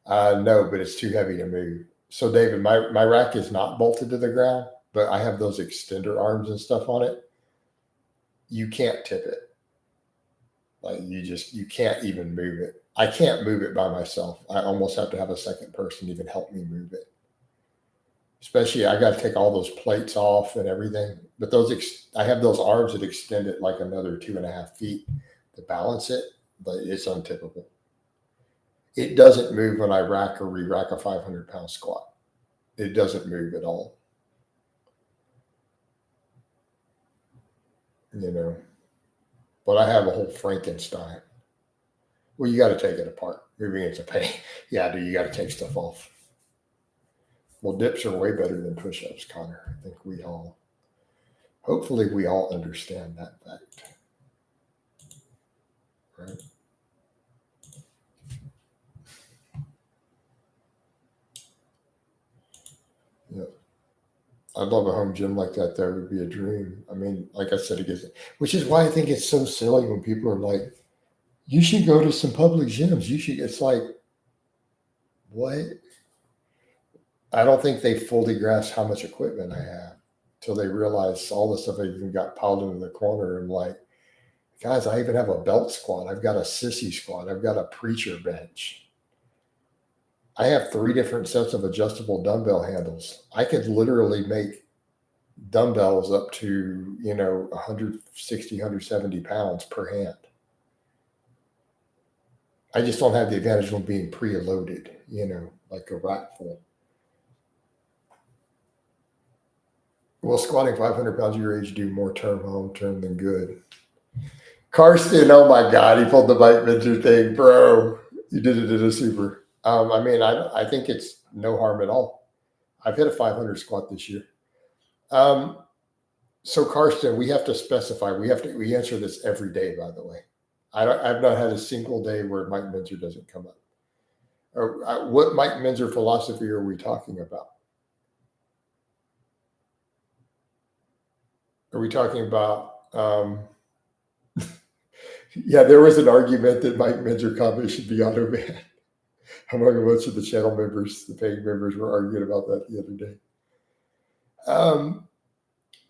no, but it's too heavy to move. So, David, my rack is not bolted to the ground, but I have those extender arms and stuff on it. You can't tip it. Like you can't even move it. I can't move it by myself. I almost have to have a second person even help me move it. Especially, I got to take all those plates off and everything. But I have those arms that extend it like another 2.5 feet to balance it, but it's untippable. It doesn't move when I rack or re-rack a 500-pound squat. It doesn't move at all. You know, but I have a whole Frankenstein. Well, you got to take it apart. Moving it's a pain. Yeah, you got to take stuff off. Well, dips are way better than push-ups, Connor. I think we all Hopefully we all understand that fact. Right? Yeah. I'd love a home gym like that. That would be a dream. I mean, like I said, which is why I think it's so silly when people are like, you should go to some public gyms. You should, it's like, what? I don't think they fully grasp how much equipment I have till they realize all the stuff I even got piled into the corner. And like, guys, I even have a belt squat. I've got a sissy squat. I've got a preacher bench. I have 3 different sets of adjustable dumbbell handles. I could literally make dumbbells up to, 160, 170 pounds per hand. I just don't have the advantage of being pre-loaded, like a rack full. Well, squatting 500 pounds of your age do more home turn than good. Karsten, oh my God, he pulled the Mike Minzer thing, bro. You did it in a super. I think it's no harm at all. I've hit a 500 squat this year. So Karsten, we have to specify. We answer this every day, by the way. I've not had a single day where Mike Minzer doesn't come up. Or what Mike Minzer philosophy are we talking about? Are we talking about? Yeah, there was an argument that Mike Minzer comment should be auto banned. Among a bunch of the channel members, the paying members were arguing about that the other day.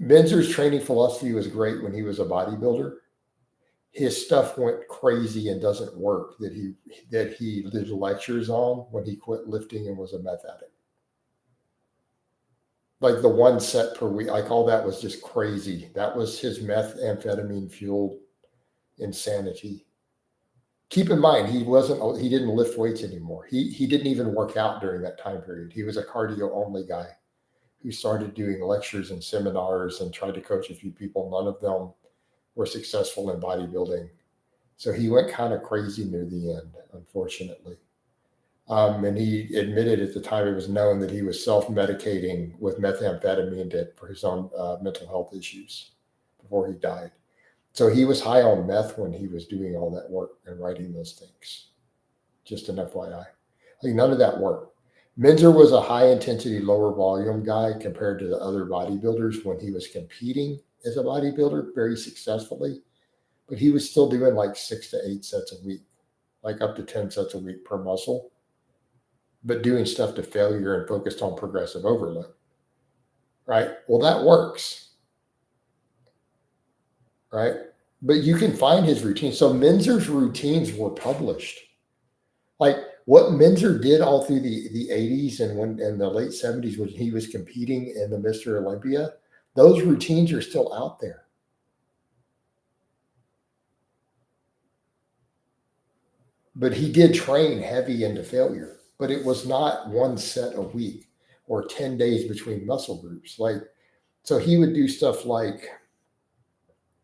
Minzer's training philosophy was great when he was a bodybuilder. His stuff went crazy and doesn't work that he did lectures on when he quit lifting and was a meth addict. Like the 1 set per week, like all that was just crazy. That was his methamphetamine fueled insanity. Keep in mind, he didn't lift weights anymore. He didn't even work out during that time period. He was a cardio only guy who started doing lectures and seminars and tried to coach a few people. None of them were successful in bodybuilding. So he went kind of crazy near the end, unfortunately. And he admitted at the time it was known that he was self-medicating with methamphetamine for his own mental health issues before he died. So he was high on meth when he was doing all that work and writing those things. Just an FYI. Like none of that worked. Minzer was a high intensity, lower volume guy compared to the other bodybuilders when he was competing as a bodybuilder very successfully. But he was still doing like 6 to 8 sets a week, like up to 10 sets a week per muscle, but doing stuff to failure and focused on progressive overload. Right? Well, that works. Right? But you can find his routine. So Minzer's routines were published. Like what Minzer did all through the 80s and the late 70s when he was competing in the Mr. Olympia, those routines are still out there. But he did train heavy into failure, but it was not 1 set a week or 10 days between muscle groups. So he would do stuff like,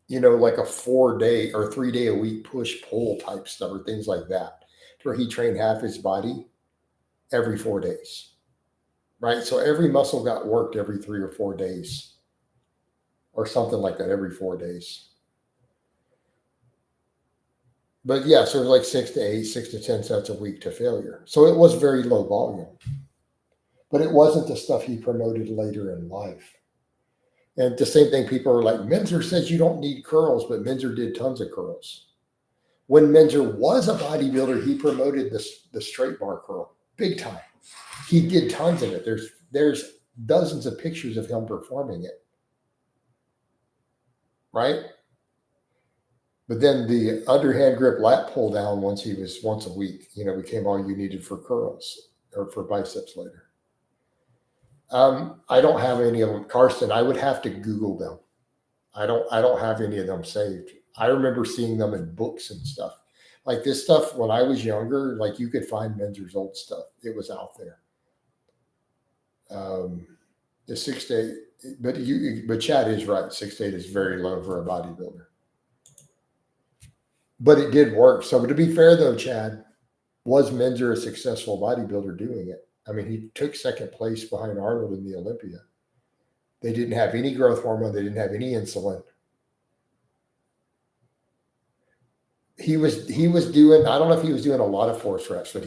like a 4-day or 3-day a week push pull type stuff or things like that, where he trained half his body every 4 days, right? So every muscle got worked every 3 or 4 days or something like that, every 4 days. But yeah, so it was like 6 to 8, 6 to 10 sets a week to failure. So it was very low volume, but it wasn't the stuff he promoted later in life. And the same thing, people are like, Minzer says you don't need curls, but Minzer did tons of curls. When Minzer was a bodybuilder, he promoted the straight bar curl big time. He did tons of it. There's dozens of pictures of him performing it. Right? But then the underhand grip lat pull down once a week, became all you needed for curls or for biceps later. I don't have any of them. Karsten, I would have to Google them. I don't have any of them saved. I remember seeing them in books and stuff. Like this stuff when I was younger, like you could find Minzer's old stuff. It was out there. The 6 to 8, but Chad is right. 6 to 8 is very low for a bodybuilder. But it did work. So to be fair though, Chad, was Minzer a successful bodybuilder doing it? I mean, he took second place behind Arnold in the Olympia. They didn't have any growth hormone. They didn't have any insulin. He was doing, I don't know if he was doing a lot of force reps, but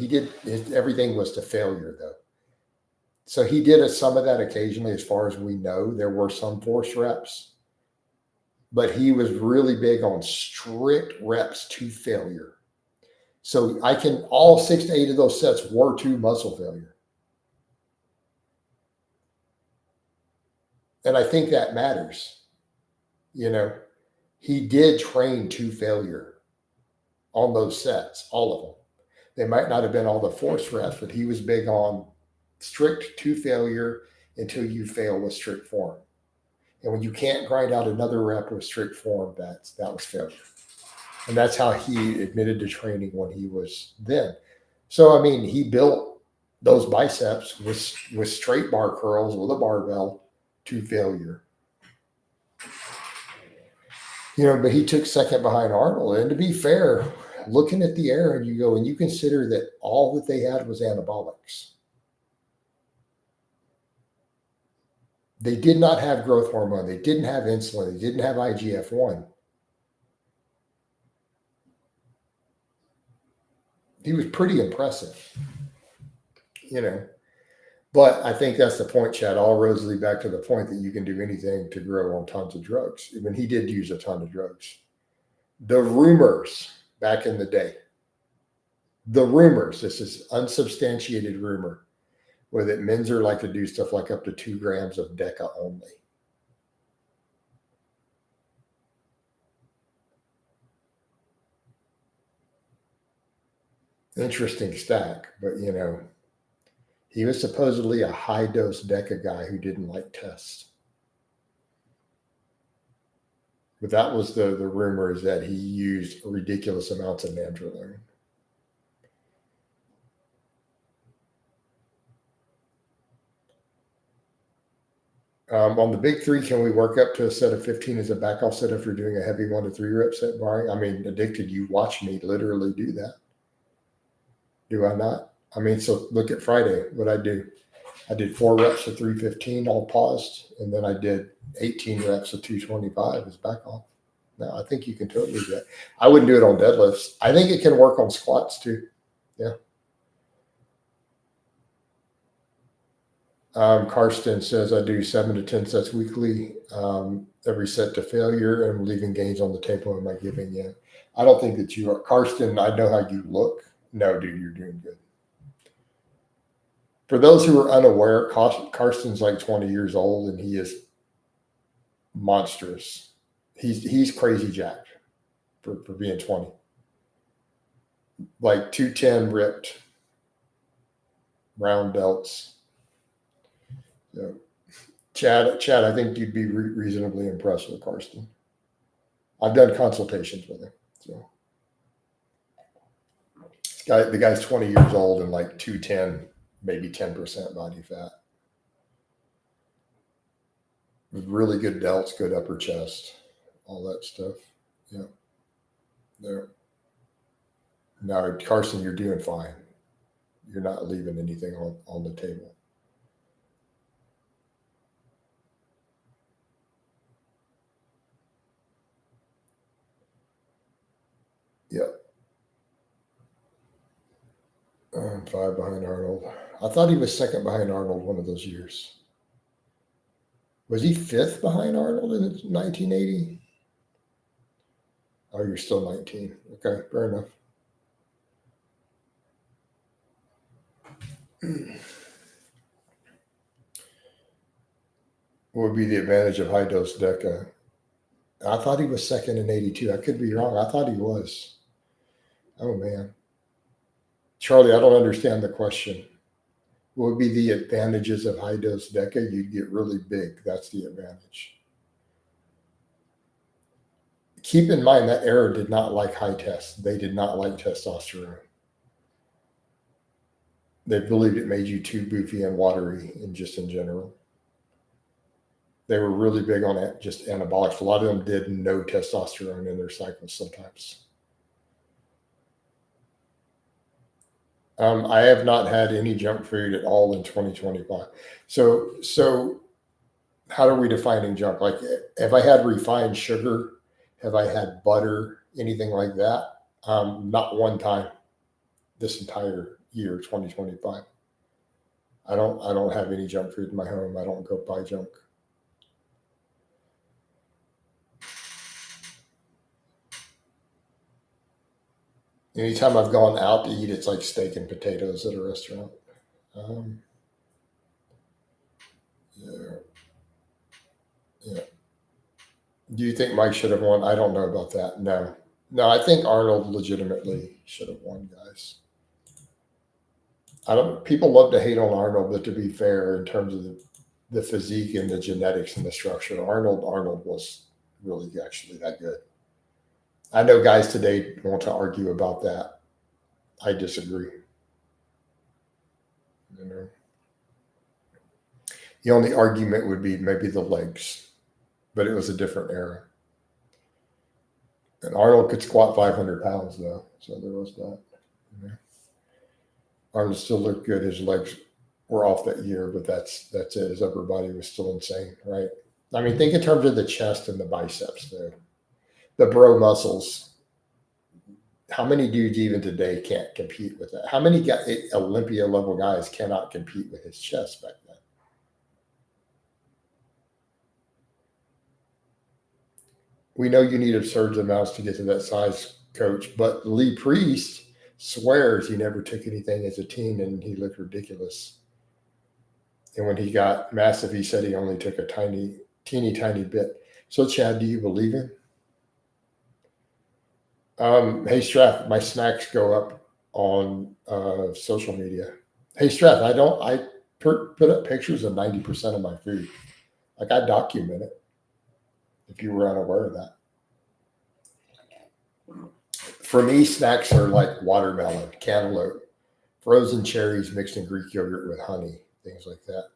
everything was to failure though. So he did some of that occasionally, as far as we know. There were some force reps, but he was really big on strict reps to failure. So all 6 to 8 of those sets were to muscle failure. And I think that matters. He did train to failure on those sets, all of them. They might not have been all the force reps, but he was big on strict to failure until you fail with strict form. And when you can't grind out another rep with strict form, that was failure. And that's how he admitted to training when he was then. So, I mean, he built those biceps with straight bar curls with a barbell to failure. But he took second behind Arnold. And to be fair, looking at the era, and you consider that all that they had was anabolics. They did not have growth hormone. They didn't have insulin. They didn't have IGF-1. He was pretty impressive, But I think that's the point, Chad. All roads lead back to the point that you can do anything to grow on tons of drugs. I mean, he did use a ton of drugs. The rumors back in the day, this is unsubstantiated rumor, where that Menzer like to do stuff like up to 2 grams of DECA only. Interesting stack, but he was supposedly a high dose DECA guy who didn't like tests. But that was the rumor, is that he used ridiculous amounts of nandrolone. On the big 3, can we work up to a set of 15 as a back off set if you're doing a heavy 1 to 3 rep set barring? I mean, Addicted, you watch me literally do that. Do I not? I mean, so look at Friday, what I do. I did 4 reps of 315, all paused, and then I did 18 reps of 225 as back off. Now, I think you can totally do that. I wouldn't do it on deadlifts. I think it can work on squats too. Yeah. Karsten says, I do 7 to 10 sets weekly, every set to failure, and leaving gains on the table in my giving. Yeah. I don't think that you are. Karsten, I know how you look. No, dude, you're doing good. For those who are unaware, Karsten's like 20 years old, and he is monstrous. He's crazy jacked for being 20. Like 210 ripped, round belts. So, Chad, I think you'd be reasonably impressed with Karsten. I've done consultations with him. So the guy's 20 years old and like 210, maybe 10% body fat. With really good delts, good upper chest, all that stuff. Yeah. There. Now, Carson, you're doing fine. You're not leaving anything on the table. Yep. 5 behind Arnold. I thought he was second behind Arnold one of those years. Was he 5th behind Arnold in 1980? Oh, you're still 19. Okay, fair enough. What would be the advantage of high dose DECA? I thought he was second in 82. I could be wrong. I thought he was. Oh, man. Charlie, I don't understand the question. What would be the advantages of high dose DECA? You'd get really big. That's the advantage. Keep in mind that era did not like high tests. They did not like testosterone. They believed it made you too boofy and watery, and just in general. They were really big on just anabolics. A lot of them did no testosterone in their cycles sometimes. I have not had any junk food at all in 2025. So how are we defining junk? Like, have I had refined sugar? Have I had butter? Anything like that? Not one time this entire year, 2025. I don't have any junk food in my home. I don't go buy junk. Anytime I've gone out to eat, it's like steak and potatoes at a restaurant. Um, yeah, yeah. Do you think Mike should have won? I don't know about that. No, no. I think Arnold legitimately should have won, guys. I don't. People love to hate on Arnold, but to be fair, in terms of the physique and the genetics and the structure, Arnold was really actually that good. I know guys today want to argue about that. I disagree. You know, the only argument would be maybe the legs, but it was a different era. And Arnold could squat 500 pounds though, so there was that. You know. Arnold still looked good. His legs were off that year, but that's it. His upper body was still insane, right? I mean, think in terms of the chest and the biceps, the bro muscles. How many dudes even today can't compete with that? How many Olympia level guys cannot compete with his chest back then? We know you need absurd amounts to get to that size, coach, but Lee Priest swears he never took anything as a teen and he looked ridiculous. And when he got massive, he said he only took a teeny tiny bit. So, Chad, do you believe him? Hey, Strath, my snacks go up on social media. Hey, Strath, I put up pictures of 90% of my food. Like, I document it if you were unaware of that. For me, snacks are like watermelon, cantaloupe, frozen cherries mixed in Greek yogurt with honey, things like that.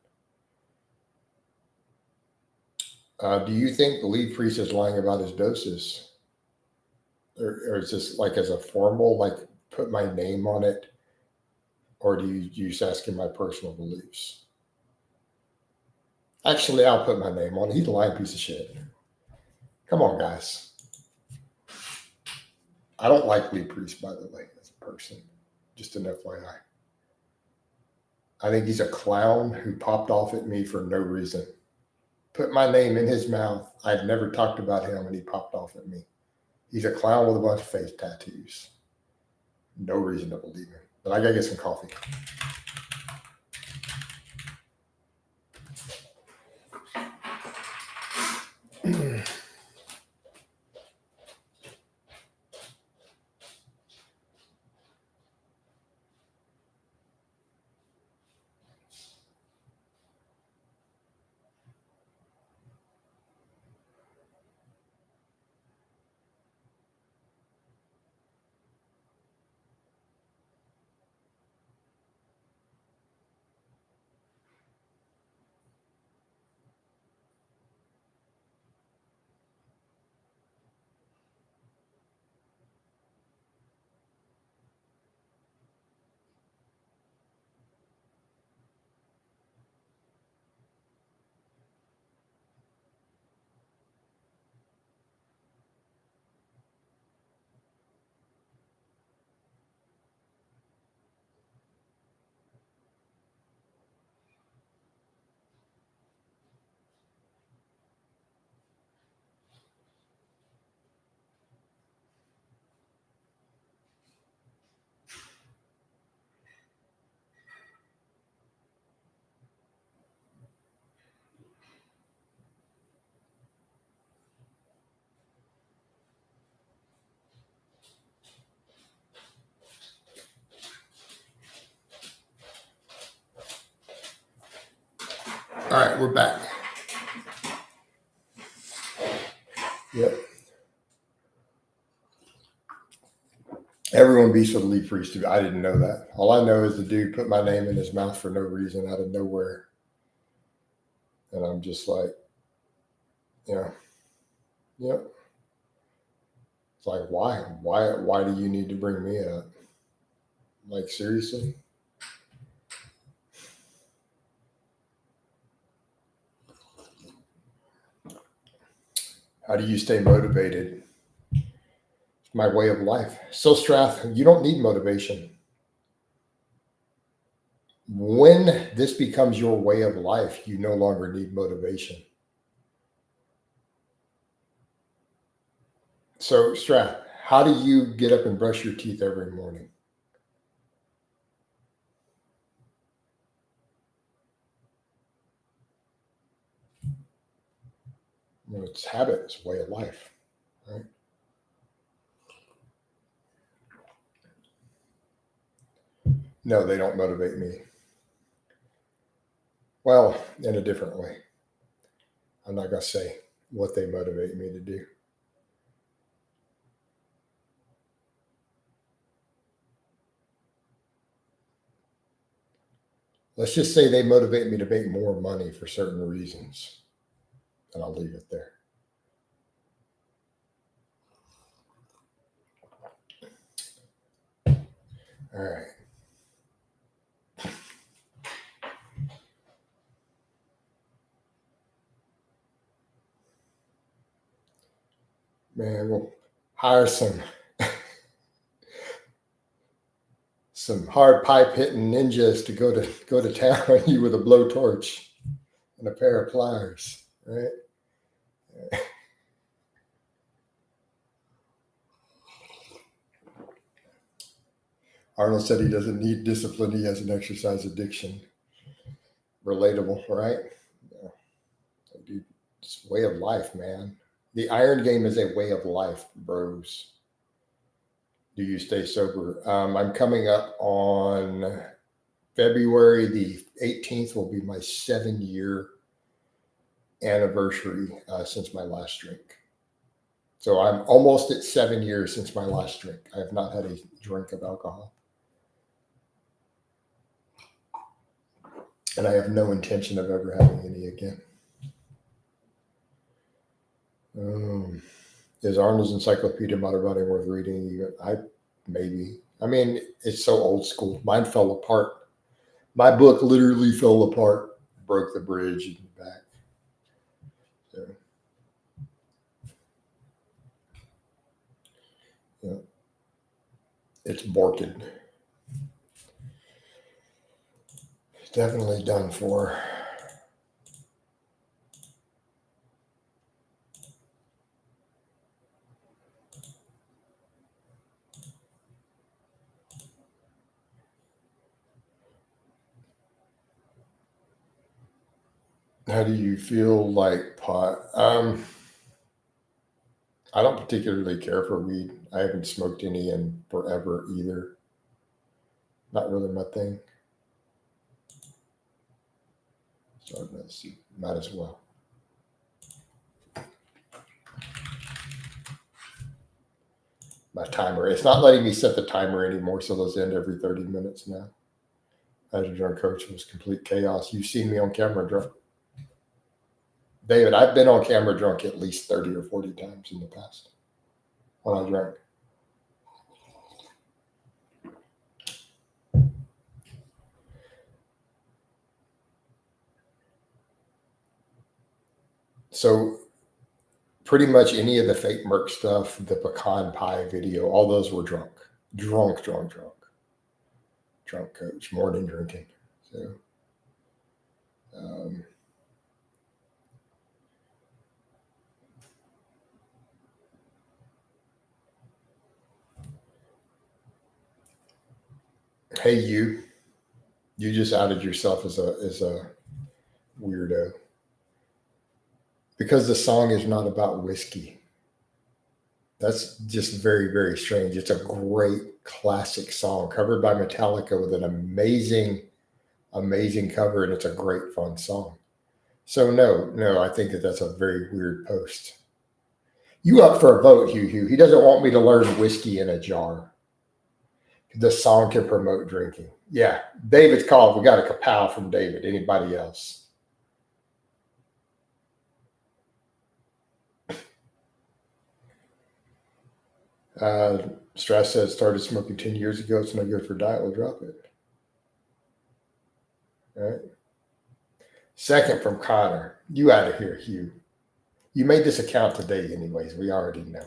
Do you think the lead priest is lying about his doses? Or is this like as a formal, like put my name on it? Or do you just ask him my personal beliefs? Actually, I'll put my name on it. He's a lying piece of shit. Come on, guys. I don't like Lee Priest, by the way, as a person. Just an FYI. I think he's a clown who popped off at me for no reason. Put my name in his mouth. I'd never talked about him, and he popped off at me. He's a clown with a bunch of face tattoos. No reason to believe him. But I gotta get some coffee. All right, we're back. Yep. Everyone beats with Lee Priest. I didn't know that. All I know is the dude put my name in his mouth for no reason out of nowhere. And I'm just like, yeah. Yep. It's like, why? Why do you need to bring me up? Like, seriously? How do you stay motivated? It's my way of life. So Strath, you don't need motivation. When this becomes your way of life, you no longer need motivation. So Strath, how do you get up and brush your teeth every morning? Well, it's habit, it's way of life, right? No, they don't motivate me. Well, in a different way. I'm not going to say what they motivate me to do. Let's just say they motivate me to make more money for certain reasons. And I'll leave it there. All right. Man, we'll hire some hard pipe hitting ninjas to go to town on you with a blowtorch and a pair of pliers, right? Arnold said he doesn't need discipline, he has an exercise addiction. Relatable, right? Yeah. Dude, it's way of life, man. The iron game is a way of life, bros. Do you stay sober? I'm coming up on February the 18th will be my 7-year anniversary since my last drink. So I'm almost at 7 years since my last drink. I have not had a drink of alcohol. And I have no intention of ever having any again. Is Arnold's Encyclopedia Modern worth reading? Maybe. I mean, it's so old school. Mine fell apart. My book literally fell apart, broke the bridge in the back. So, yeah, it's borked. It's definitely done for. How do you feel like pot? I don't particularly care for weed. I haven't smoked any in forever either. Not really my thing. So let's see. Might as well. My timer. It's not letting me set the timer anymore, so those end every 30 minutes now. As a drunk coach, it was complete chaos. You've seen me on camera drunk. David, I've been on camera drunk at least 30 or 40 times in the past when I drank. So pretty much any of the fake Merc stuff, the pecan pie video, all those were drunk. Drunk coach, more than drinking. So hey, you just outed yourself as a weirdo because the song is not about whiskey. That's just very, very strange. It's a great classic song covered by Metallica with an amazing, amazing cover, and it's a great fun song. So no, I think that's a very weird post. You up for a vote, Hugh? He doesn't want me to learn whiskey in a jar. The song can promote drinking. Yeah, David's called. We got a kapow from David. Anybody else? Stress says started smoking 10 years ago. It's no good for diet. We'll drop it. All right. Second from Connor. You out of here, Hugh. You made this account today anyways. We already know.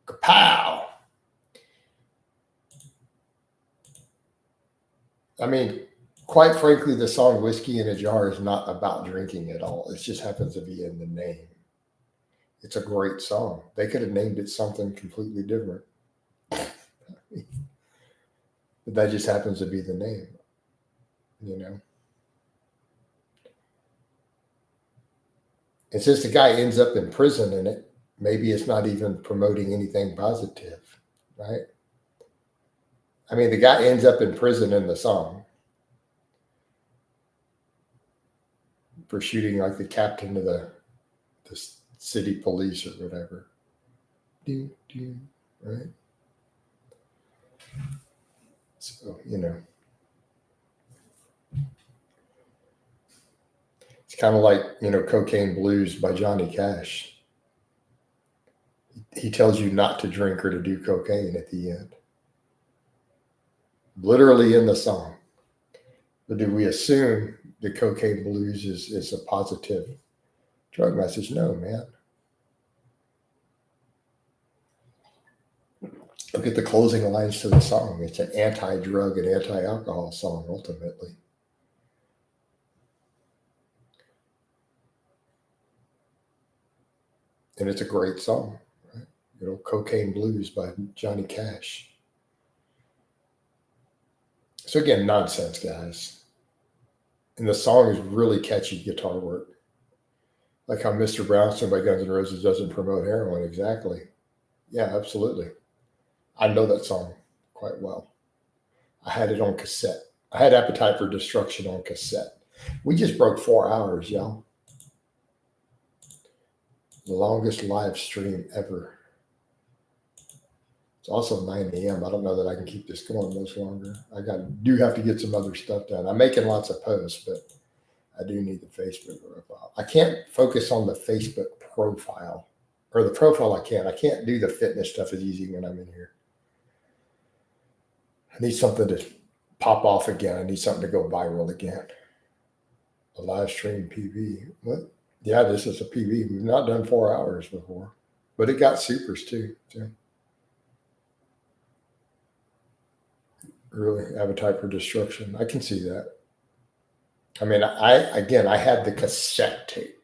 Kapow! I mean, quite frankly, the song Whiskey in a Jar is not about drinking at all. It just happens to be in the name. It's a great song. They could have named it something completely different. But that just happens to be the name, you know? And since the guy ends up in prison in it, maybe it's not even promoting anything positive, right? I mean, the guy ends up in prison in the song for shooting like the captain of the city police or whatever. Right? So, you know, it's kind of like, you know, Cocaine Blues by Johnny Cash. He tells you not to drink or to do cocaine at the end. Literally in the song. But do we assume the Cocaine Blues is a positive drug message? No, man. Look at the closing lines to the song. It's an anti-drug and anti-alcohol song, ultimately. And it's a great song, right? You know, Cocaine Blues by Johnny Cash. So again, nonsense, guys. And the song is really catchy guitar work. Like how Mr. Brownstone by Guns N' Roses doesn't promote heroin. Exactly. Yeah, absolutely. I know that song quite well. I had it on cassette. I had Appetite for Destruction on cassette. We just broke 4 hours, y'all. The longest live stream ever. It's also 9 a.m. I don't know that I can keep this going much longer. Do have to get some other stuff done. I'm making lots of posts, but I do need the Facebook profile. I can't focus on the Facebook profile. Or the profile I can't. I can't do the fitness stuff as easy when I'm in here. I need something to pop off again. I need something to go viral again. A live stream PV. What? Yeah, this is a PV. We've not done 4 hours before. But it got supers too. So. Really, Appetite for Destruction. I can see that. I mean, I had the cassette tape.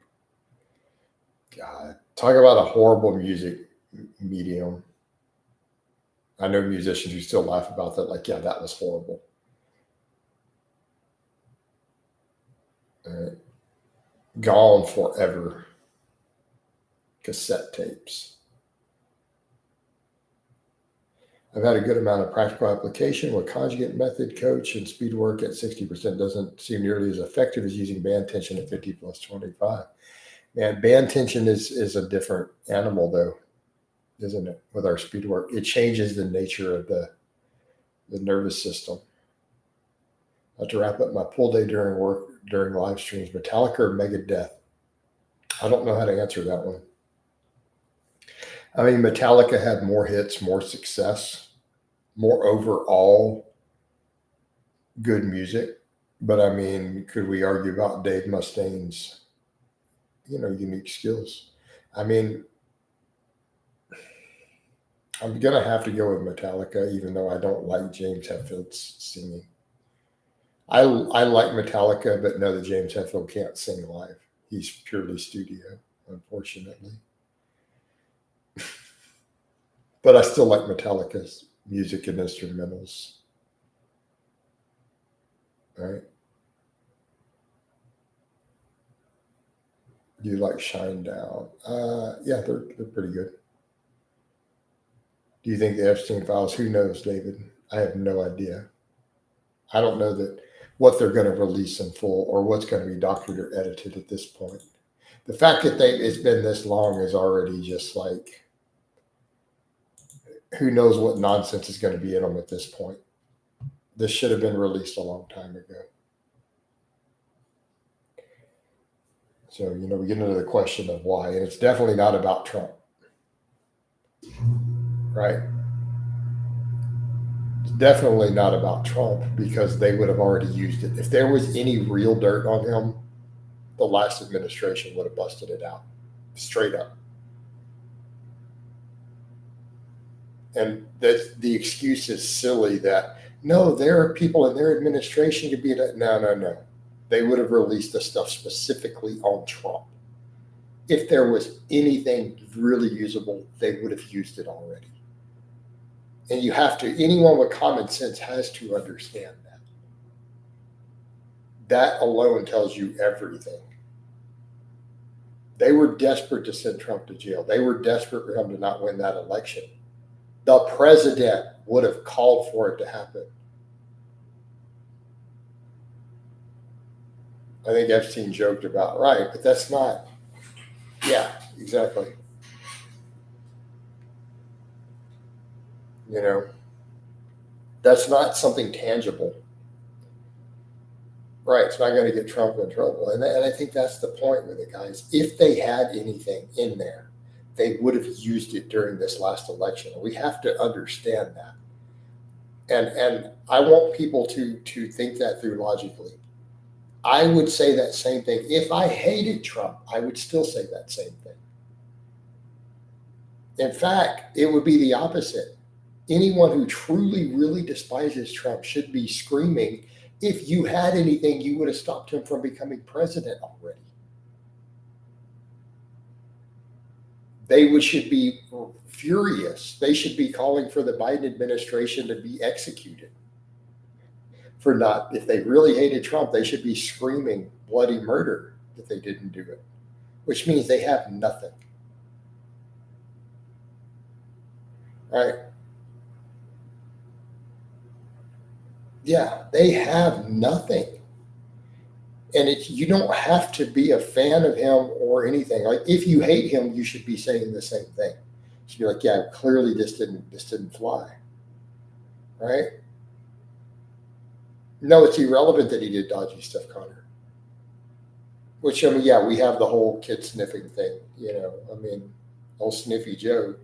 God, talk about a horrible music medium. I know musicians who still laugh about that. Like, yeah, that was horrible. Gone forever. Cassette tapes. I've had a good amount of practical application with conjugate method, coach, and speed work at 60% doesn't seem nearly as effective as using band tension at 50 plus 25. Man, band tension is a different animal, though, isn't it? With our speed work, it changes the nature of the nervous system. I have to wrap up my pull day during work, during live streams. Metallica or Megadeth? I don't know how to answer that one. I mean, Metallica had more hits, more success, more overall good music. But I mean, could we argue about Dave Mustaine's, unique skills? I mean, I'm going to have to go with Metallica, even though I don't like James Hetfield's singing. I like Metallica, but know that James Hetfield can't sing live. He's purely studio, unfortunately. But I still like Metallica's music and instrumentals. All right. Do you like Shinedown? Yeah, they're pretty good. Do you think the Epstein files? Who knows, David? I have no idea. I don't know that what they're going to release in full or what's going to be doctored or edited at this point. The fact that it's been this long is already just like, who knows what nonsense is going to be in them at this point. This should have been released a long time ago. So, we get into the question of why, and it's definitely not about Trump, right? It's definitely not about Trump because they would have already used it. If there was any real dirt on him, the last administration would have busted it out straight up. And that the excuse is silly that, no, there are people in their administration could be that. No. They would have released the stuff specifically on Trump. If there was anything really usable, they would have used it already. And you have to, anyone with common sense has to understand that. That alone tells you everything. They were desperate to send Trump to jail. They were desperate for him to not win that election. The president would have called for it to happen. I think Epstein joked about, right, but that's not, yeah, exactly. You know, that's not something tangible. Right, it's not going to get Trump in trouble. And I think that's the point with it, guys. If they had anything in there, they would have used it during this last election. We have to understand that. And I want people to think that through logically. I would say that same thing. If I hated Trump, I would still say that same thing. In fact, it would be the opposite. Anyone who truly, really despises Trump should be screaming, if you had anything, you would have stopped him from becoming president already. They should be furious. They should be calling for the Biden administration to be executed. For not, if they really hated Trump, they should be screaming bloody murder that they didn't do it, which means they have nothing. Right? Yeah, they have nothing. And you don't have to be a fan of him or anything. Like, if you hate him, you should be saying the same thing. You should be like, yeah, clearly this didn't fly. Right? No, it's irrelevant that he did dodgy stuff, Connor. Which, I mean, yeah, we have the whole kid sniffing thing, you know. I mean, old Sniffy Joe.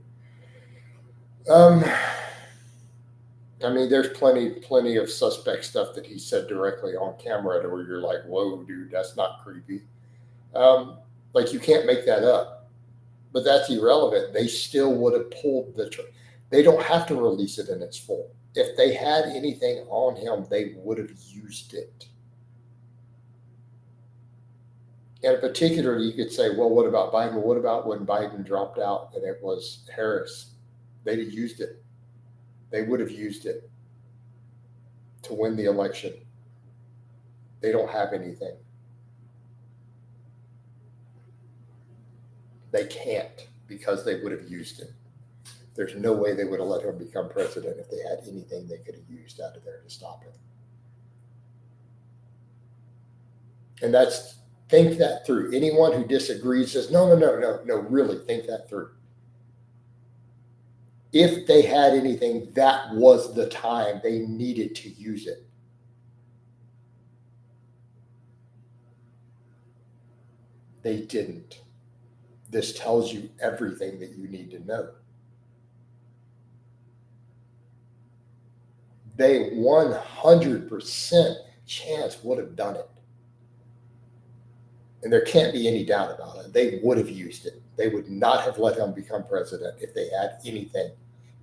I mean, there's plenty of suspect stuff that he said directly on camera to where you're like, whoa, dude, that's not creepy. Like, you can't make that up. But that's irrelevant. They still would have pulled the trigger. They don't have to release it in its full. If they had anything on him, they would have used it. And particularly, you could say, well, what about Biden? Well, what about when Biden dropped out and it was Harris? They'd have used it. They would have used it to win the election. They don't have anything. They can't, because they would have used it. There's no way they would have let him become president if they had anything they could have used out of there to stop him. And think that through. Anyone who disagrees says, no, really think that through. If they had anything, that was the time they needed to use it. They didn't. This tells you everything that you need to know. They 100% chance would have done it. And there can't be any doubt about it. They would have used it. They would not have let him become president if they had anything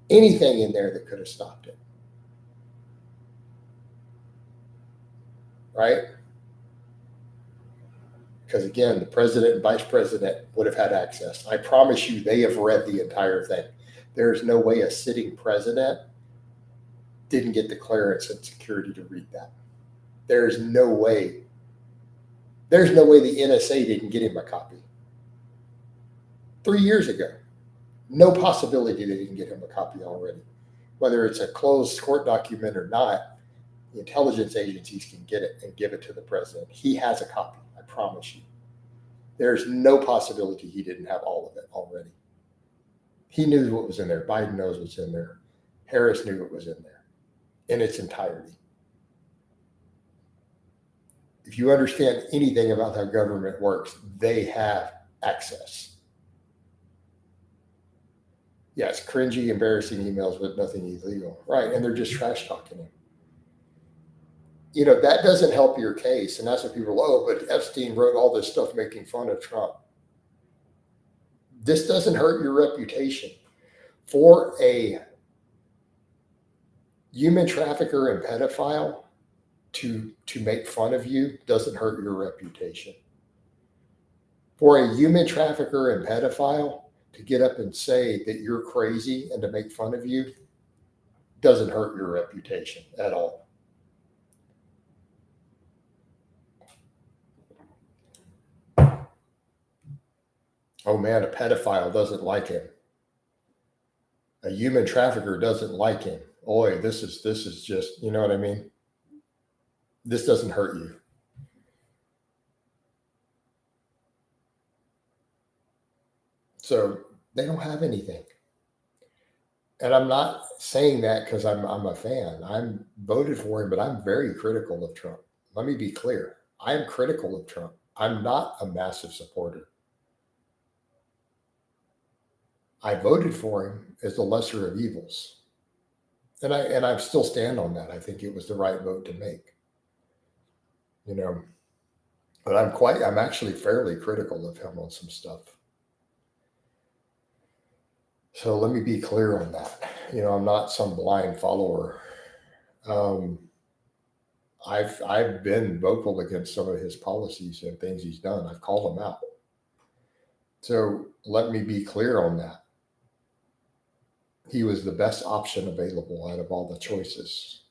in there that could have stopped it. Right? Because again, the president and vice president would have had access. I promise you, they have read the entire thing. There's no way a sitting president didn't get the clearance and security to read that. There's no way the NSA didn't get him a copy. 3 years ago. No possibility they didn't get him a copy already. Whether it's a closed court document or not, the intelligence agencies can get it and give it to the president. He has a copy, I promise you. There's no possibility he didn't have all of it already. He knew what was in there. Biden knows what's in there. Harris knew what was in there in its entirety. If you understand anything about how government works, they have access. Yes, cringy, embarrassing emails with nothing illegal. Right, and they're just trash talking him. that doesn't help your case. And that's what people are, oh, but Epstein wrote all this stuff making fun of Trump. This doesn't hurt your reputation. For a human trafficker and pedophile to make fun of you doesn't hurt your reputation. For a human trafficker and pedophile to get up and say that you're crazy and to make fun of you doesn't hurt your reputation at all. Oh man, a pedophile doesn't like him. A human trafficker doesn't like him. Boy, this is just, you know what I mean? This doesn't hurt you. So they don't have anything. And I'm not saying that because I'm a fan. I'm voted for him, but I'm very critical of Trump. Let me be clear. I am critical of Trump. I'm not a massive supporter. I voted for him as the lesser of evils. And I still stand on that. I think it was the right vote to make. But I'm actually fairly critical of him on some stuff. So let me be clear on that. I'm not some blind follower. I've been vocal against some of his policies and things he's done. I've called them out. So let me be clear on that. He was the best option available out of all the choices.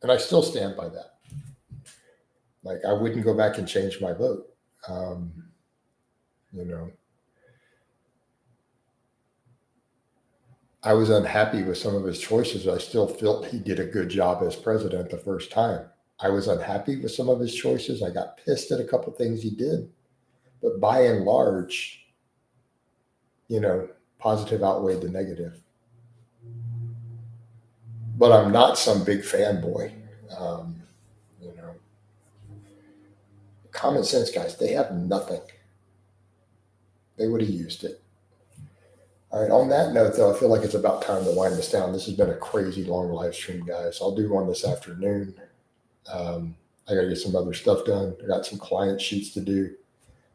And I still stand by that. Like, I wouldn't go back and change my vote. I was unhappy with some of his choices. I still felt he did a good job as president the first time. I was unhappy with some of his choices. I got pissed at a couple of things he did. But by and large, positive outweighed the negative. But I'm not some big fanboy. Common sense guys, they have nothing. They would have used it. All right, on that note, though, I feel like it's about time to wind this down. This has been a crazy long live stream, guys. I'll do one this afternoon. I got to get some other stuff done. I got some client sheets to do.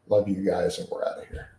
Love you guys, and we're out of here.